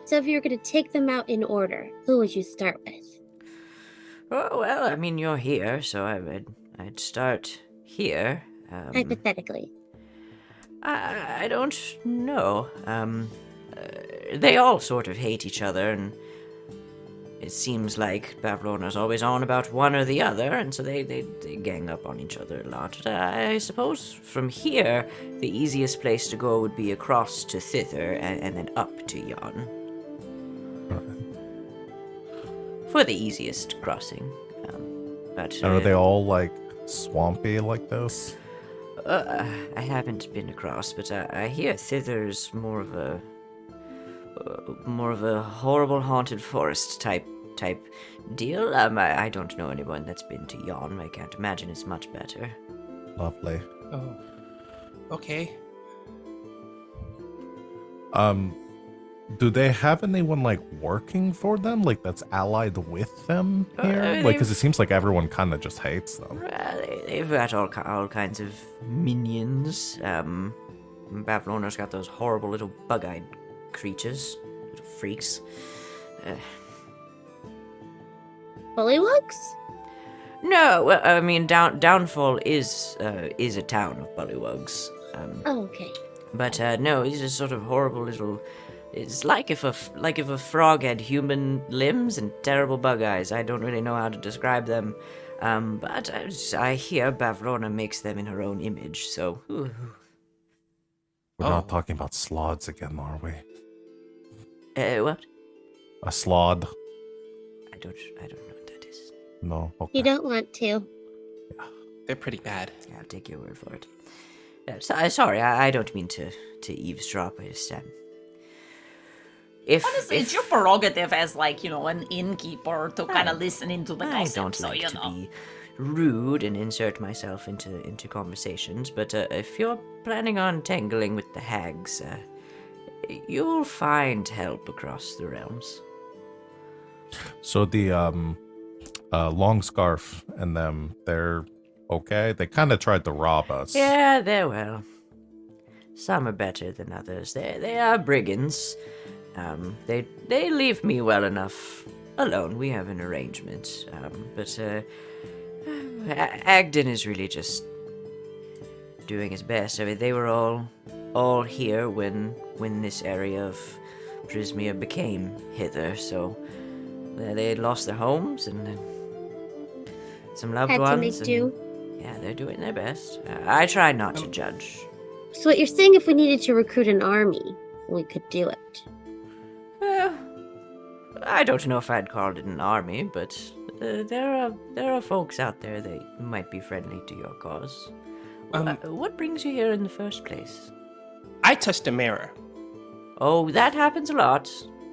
So if you were going to take them out in order, who would you start with? Oh, well, I mean, you're here, so I'd start here. Hypothetically. I don't know. They all sort of hate each other, and it seems like Bavlorna's always on about one or the other, and so they gang up on each other a lot. But I suppose from here, the easiest place to go would be across to thither and then up to yon. For the easiest crossing. But And are they all like swampy like this? I haven't been across, but I hear thither's more of a horrible haunted forest type deal. I don't know anyone that's been to yon. I can't imagine it's much better. Lovely. Oh. Okay. Do they have anyone like working for them, like that's allied with them here? Like, because it seems like everyone kind of just hates them. They've got all kinds of minions. Bavlorna's got those horrible little bug-eyed creatures, little freaks. Bullywugs? No, well, I mean Downfall is a town of bullywugs. Oh, okay. But no, these are sort of horrible little. It's like if a frog had human limbs and terrible bug eyes. I don't really know how to describe them, but I hear Bavlorna makes them in her own image. So. We're not talking about sloths again, are we? What? A sloth? I don't know what that is. No. Okay. You don't want to. They're pretty bad. Yeah, I'll take your word for it. Sorry, I don't mean to eavesdrop. I just Honestly, it's your prerogative as an innkeeper to kind of listen into the gossip. I don't like to be rude and insert myself into conversations, but if you're planning on tangling with the hags, you'll find help across the realms. So the long scarf and them, they're okay. They kind of tried to rob us. Yeah, they're well. Some are better than others. They are brigands. They leave me well enough alone. We have an arrangement. But Agden is really just doing his best. I mean, they were all here when this area of Prismia became hither. So they had lost their homes and some loved Had to ones. make and, do. Yeah, they're doing their best. I try not to judge. So what you're saying, if we needed to recruit an army, we could do it. I don't know if I'd call it an army, but there are folks out there that might be friendly to your cause. What brings you here in the first place? I touched a mirror. Oh, that happens a lot.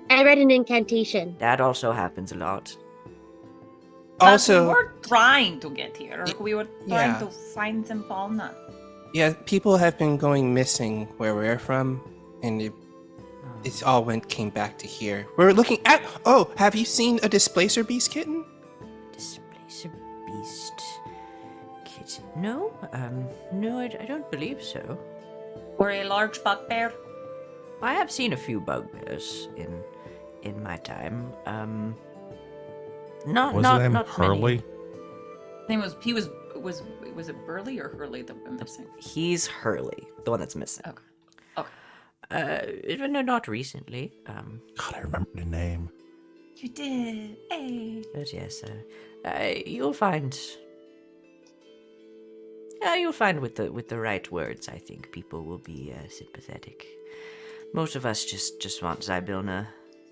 I read an incantation. That also happens a lot. Also, we were trying to get here. We were trying Yeah. to find some fauna. yeah, people have been going missing where we're from, and it all came back to here. We're looking at. Oh, have you seen a displacer beast kitten? Displacer beast kitten? No, no, I don't believe so. Or a large bugbear. I have seen a few bugbears in my time. Not Was not his name not Hurley? His name was it Burley or Hurley that we're missing? He's Hurley, the one that's missing. Okay. No, not recently. God, I remember the name. You did. Hey. But yes, you'll find. You'll find with the right words, I think people will be sympathetic. Most of us just want Zybilna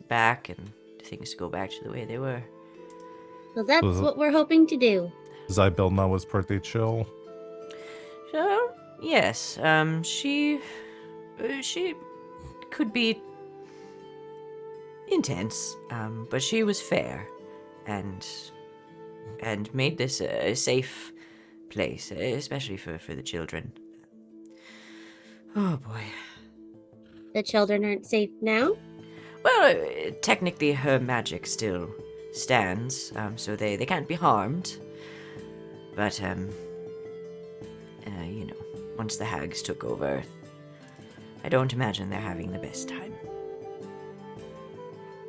back and things to go back to the way they were. So that's Was it- what we're hoping to do. Zybilna was pretty chill. So yes, she could be intense, but she was fair, and made this a safe place, especially for the children. Oh boy. The children aren't safe now? Well, technically her magic still stands, so they can't be harmed. But, once the hags took over, I don't imagine they're having the best time.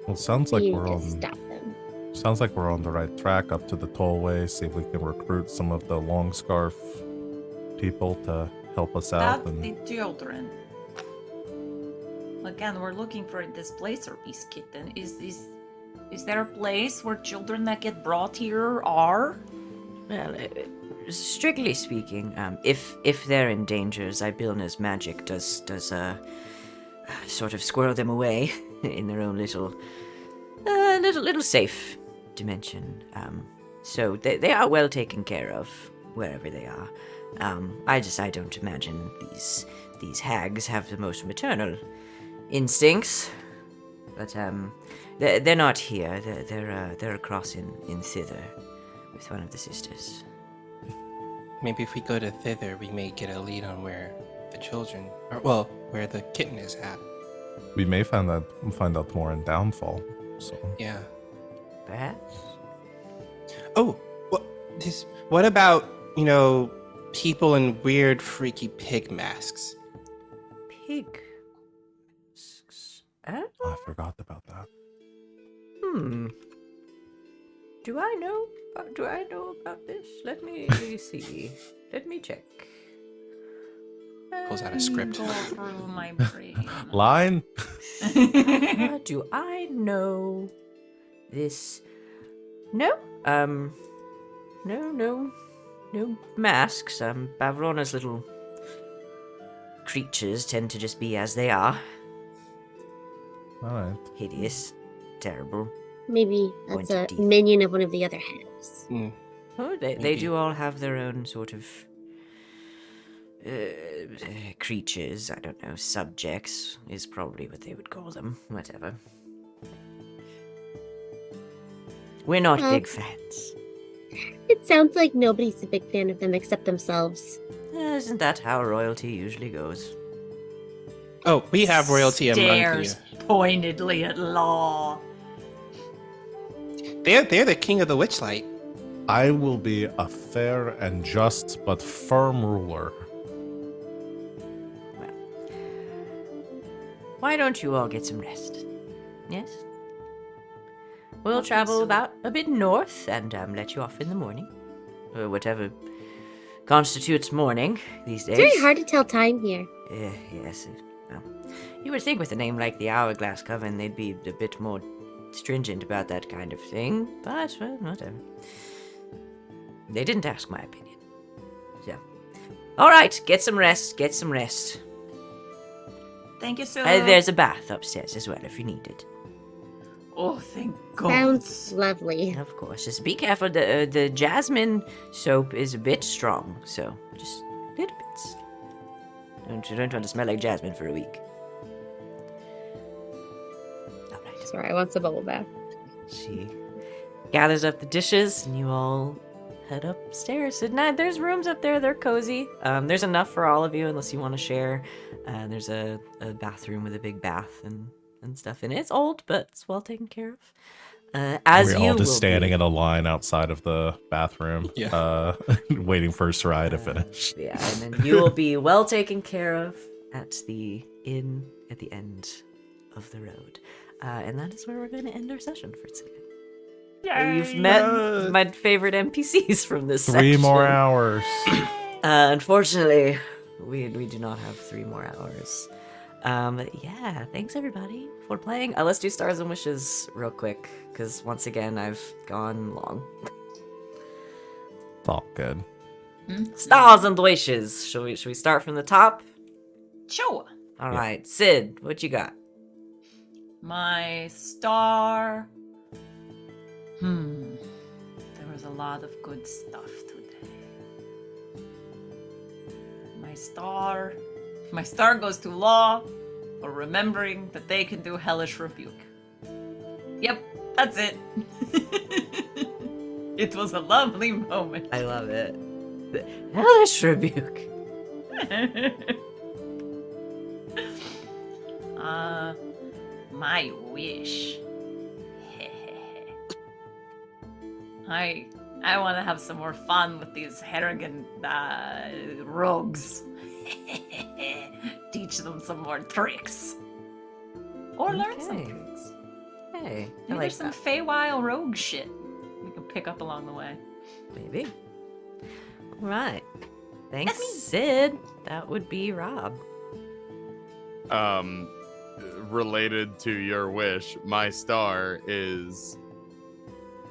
Well, sounds like we we're need to on. stop them. Sounds like we're on the right track up to the tollway. See if we can recruit some of the long scarf people to help us out. That's the children. Again, we're looking for a displacer beast kitten. Is there a place where children that get brought here are? Well, strictly speaking, if they're in danger, Zybilna's magic does sort of squirrel them away in their own little safe dimension. So they are well taken care of wherever they are. I don't imagine these hags have the most maternal instincts, but they're not here. They're across in thither with one of the sisters. Maybe if we go to thither, we may get a lead on where the children, where the kitten is at. We may find out more in Downfall. So Yeah. Perhaps. Oh, what about, people in weird, freaky pig masks? Pig. Huh? I forgot about that. Do I know about this? Let me see. Let me check. Pulls out a script. Go through my brain. Line? Do I know this? No. No masks. Bavrona's little creatures tend to just be as they are. All right. Hideous. Terrible. Maybe that's a Pointed teeth. minion of one of the other hags. Oh, they Maybe. do all have their own sort of creatures. I don't know. Subjects is probably what they would call them. Whatever. We're not big fans. It sounds like nobody's a big fan of them except themselves. Isn't that how royalty usually goes? Oh, we have royalty among you. Stares pointedly at Law. They're the king of the Witchlight. I will be a fair and just but firm ruler. Well, why don't you all get some rest? Yes? We'll travel about a bit north and let you off in the morning. Or whatever constitutes morning these days. It's very hard to tell time here. Yes. Well, you would think with a name like the Hourglass Coven, they'd be a bit more stringent about that kind of thing, but, well, whatever. They didn't ask my opinion. So, alright, get some rest, Thank you, sir. There's a bath upstairs as well if you need it. Oh, thank God. Sounds lovely. Of course, just be careful. The jasmine soap is a bit strong, so just little bits. You don't want to smell like jasmine for a week. Alright. Sorry, I want some bubble bath. She gathers up the dishes, and you all head upstairs. At night, there's rooms up there. They're cozy. There's enough for all of you, unless you want to share. There's a bathroom with a big bath and stuff in it. It's old, but it's well taken care of. As We're you all just will standing be. in a line outside of the bathroom, waiting for Sereia to finish. Yeah, and then you will be well taken care of at the inn at the end of the road. And that is where we're going to end our session for today. You've met my favorite NPCs from this section. 3 more hours. Unfortunately, we do not have 3 more hours. Yeah, thanks everybody for playing. Let's do Stars and Wishes real quick, because once again, I've gone long. It's all good. Stars and Wishes. Should we start from the top? Sure. All right, Sid, what you got? My star. There was a lot of good stuff today. My star goes to Law for remembering that they can do Hellish Rebuke. Yep, that's it. It was a lovely moment. I love it. The Hellish Rebuke. My wish. I want to have some more fun with these Harrigan rogues. Teach them some more tricks. Or learn some Okay. tricks. Hey, I Maybe like there's some that. Feywild rogue shit we can pick up along the way. Maybe. All right. Thanks, That's me. Sid. That would be Rob. Related to your wish, my star is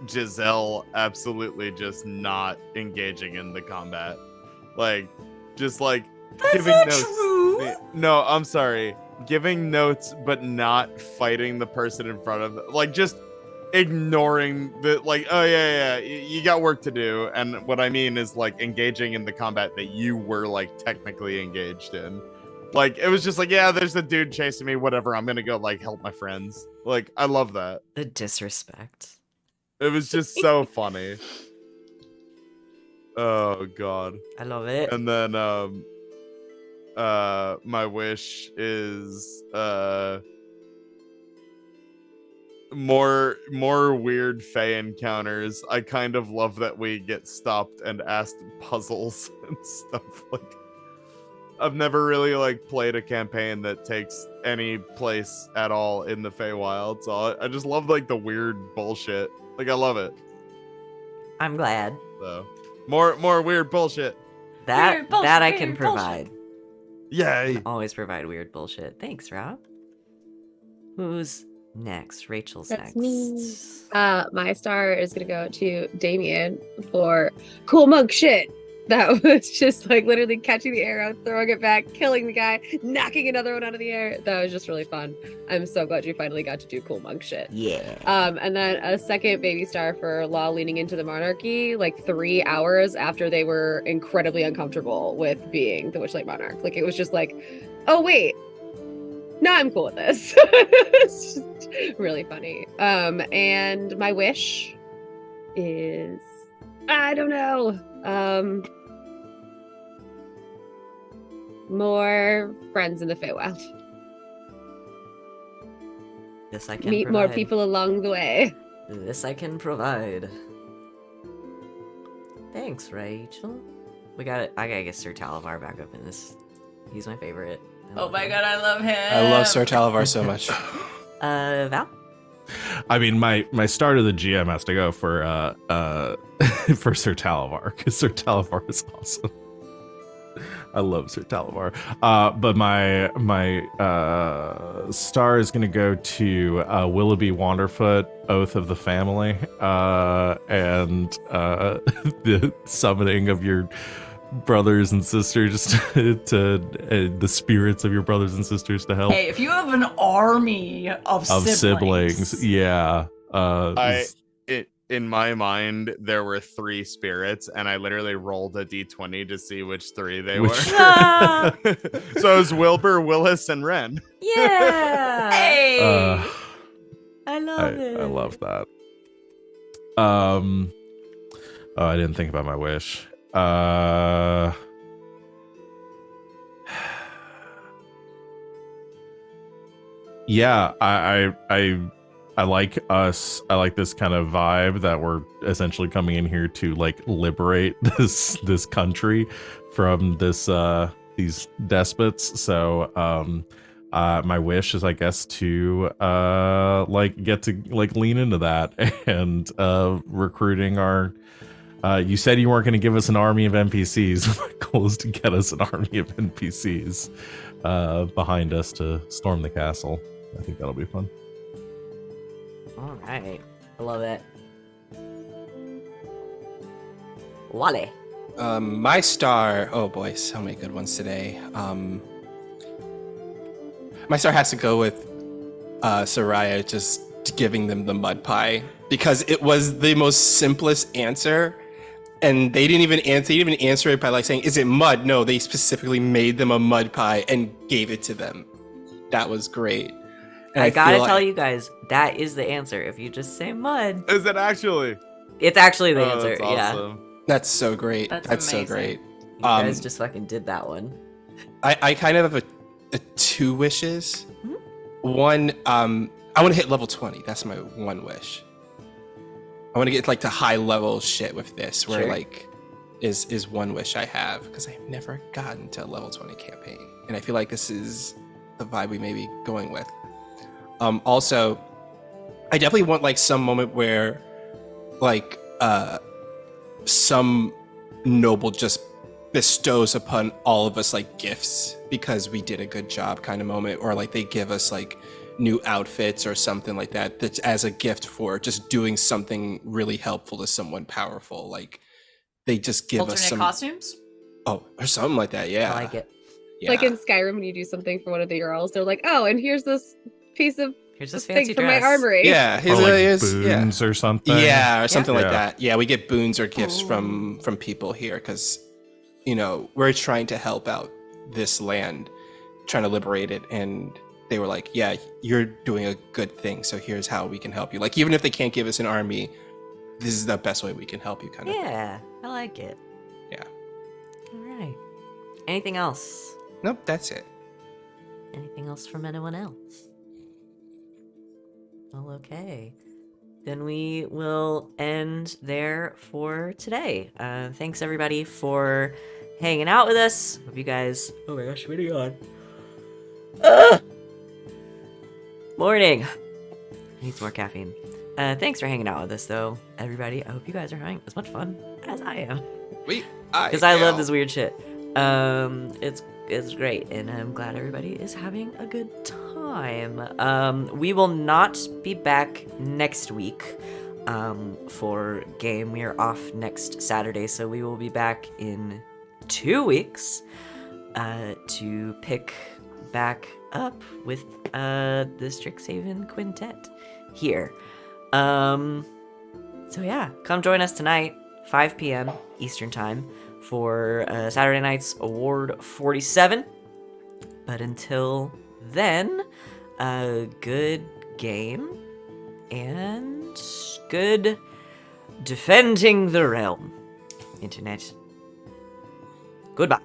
Giselle absolutely just not engaging in the combat. Just giving not notes. true. No, I'm sorry. Giving notes but not fighting the person in front of them. Just ignoring the oh yeah, you got work to do. And what I mean is engaging in the combat that you were technically engaged in. It was just yeah, there's a dude chasing me, whatever. I'm gonna go help my friends. I love that. The disrespect. It was just so funny. Oh god. I love it. And then my wish is more weird Fae encounters. I kind of love that we get stopped and asked puzzles and stuff. I've never really played a campaign that takes any place at all in the Feywild, so I just love the weird bullshit. I love it. I'm glad. So more weird bullshit. That Weird bullshit, that I can weird provide. Yay. Always provide weird bullshit. Thanks, Rob. Who's next? Rachel's That's next. me. My star is gonna go to Damian for cool monk shit. That was just literally catching the arrow, throwing it back, killing the guy, knocking another one out of the air. That was just really fun. I'm so glad you finally got to do cool monk shit. Yeah. And then a second baby star for Law leaning into the monarchy 3 hours after they were incredibly uncomfortable with being the Witchlight monarch. It was just oh wait, no, I'm cool with this. It's just really funny. And my wish is, I don't know, more friends in the Feywild. This I can meet provide. more people along the way. This I can provide. Thanks, Rachel. I gotta get Sir Talavar back up in this. He's my favorite. Oh my god, I love him. I love Sir Talavar so much. Val? I mean, my start of the GM has to go for for Sir Talavar, because Sir Talavar is awesome. I love Sir Talavar. But my star is going to go to Willoughby Wanderfoot, Oath of the Family, and the summoning of your brothers and sisters to the spirits of your brothers and sisters to help. Hey, if you have an army of siblings, yeah. In my mind, there were 3 spirits, and I literally rolled a d20 to see which 3 they were. Ah, So it was Wilbur, Willis, and Ren. yeah. hey, I love it. I love that. Oh, I didn't think about my wish. Yeah, I like us. I like this kind of vibe that we're essentially coming in here to like liberate this country from these despots. So my wish is, I guess, to like get to like lean into that and recruiting our. You said you weren't going to give us an army of NPCs. My goal is to get us an army of NPCs behind us to storm the castle. I think that'll be fun. All right. I love it. Wally. My star. Oh boy, so many good ones today. My star has to go with Sereia just giving them the mud pie, because it was the most simplest answer. And they didn't even answer it by like saying, "Is it mud?" No, they specifically made them a mud pie and gave it to them. That was great. And I gotta feel tell like- you guys, that is the answer. If you just say mud, Is it actually? it's actually the Oh, answer. that's Yeah. awesome. That's so great. That's so amazing. great. You guys just fucking did that one. I kind of have a 2 wishes. Mm-hmm. One, I want to hit level 20. That's my one wish. I want to get like to high level shit with this, where Sure. like is one wish I have, because I've never gotten to a level 20 campaign, and I feel like this is the vibe we may be going with. Also, I definitely want like some moment where like some noble just bestows upon all of us like gifts because we did a good job kind of moment, or like they give us like new outfits or something like that, that's as a gift for just doing something really helpful to someone powerful. Like they just give alternate us some costumes. or something like that. Yeah, I like it. Yeah. Like in Skyrim, when you do something for one of the Earls, they're like, "Oh, and here's this piece of Here's this thing fancy from dress. my armory." yeah, Or here's like yeah. boons or something. Yeah, or something like Yeah. that. Yeah, we get boons or gifts Ooh. from people here because, you know, we're trying to help out this land, trying to liberate it, and they were like, "Yeah, you're doing a good thing, so here's how we can help you." Like, even if they can't give us an army, this is the best way we can help you, kind of. Yeah, I like it. Yeah. All right. Anything else? Nope, that's it. Anything else from anyone else? Well, okay. Then we will end there for today. Thanks everybody for hanging out with us. Hope you guys. Oh my gosh, really on. Morning. Needs more caffeine. Thanks for hanging out with us, though, everybody. I hope you guys are having as much fun as I am. Because I love this weird shit. It's great, and I'm glad everybody is having a good time. We will not be back next week for game. We are off next Saturday, so we will be back in 2 weeks to pick back up with the Strixhaven Quintet here. So yeah, come join us tonight, 5 p.m. Eastern Time, for Saturday night's Award 47. But until then, good game and good defending the realm. Internet. Goodbye.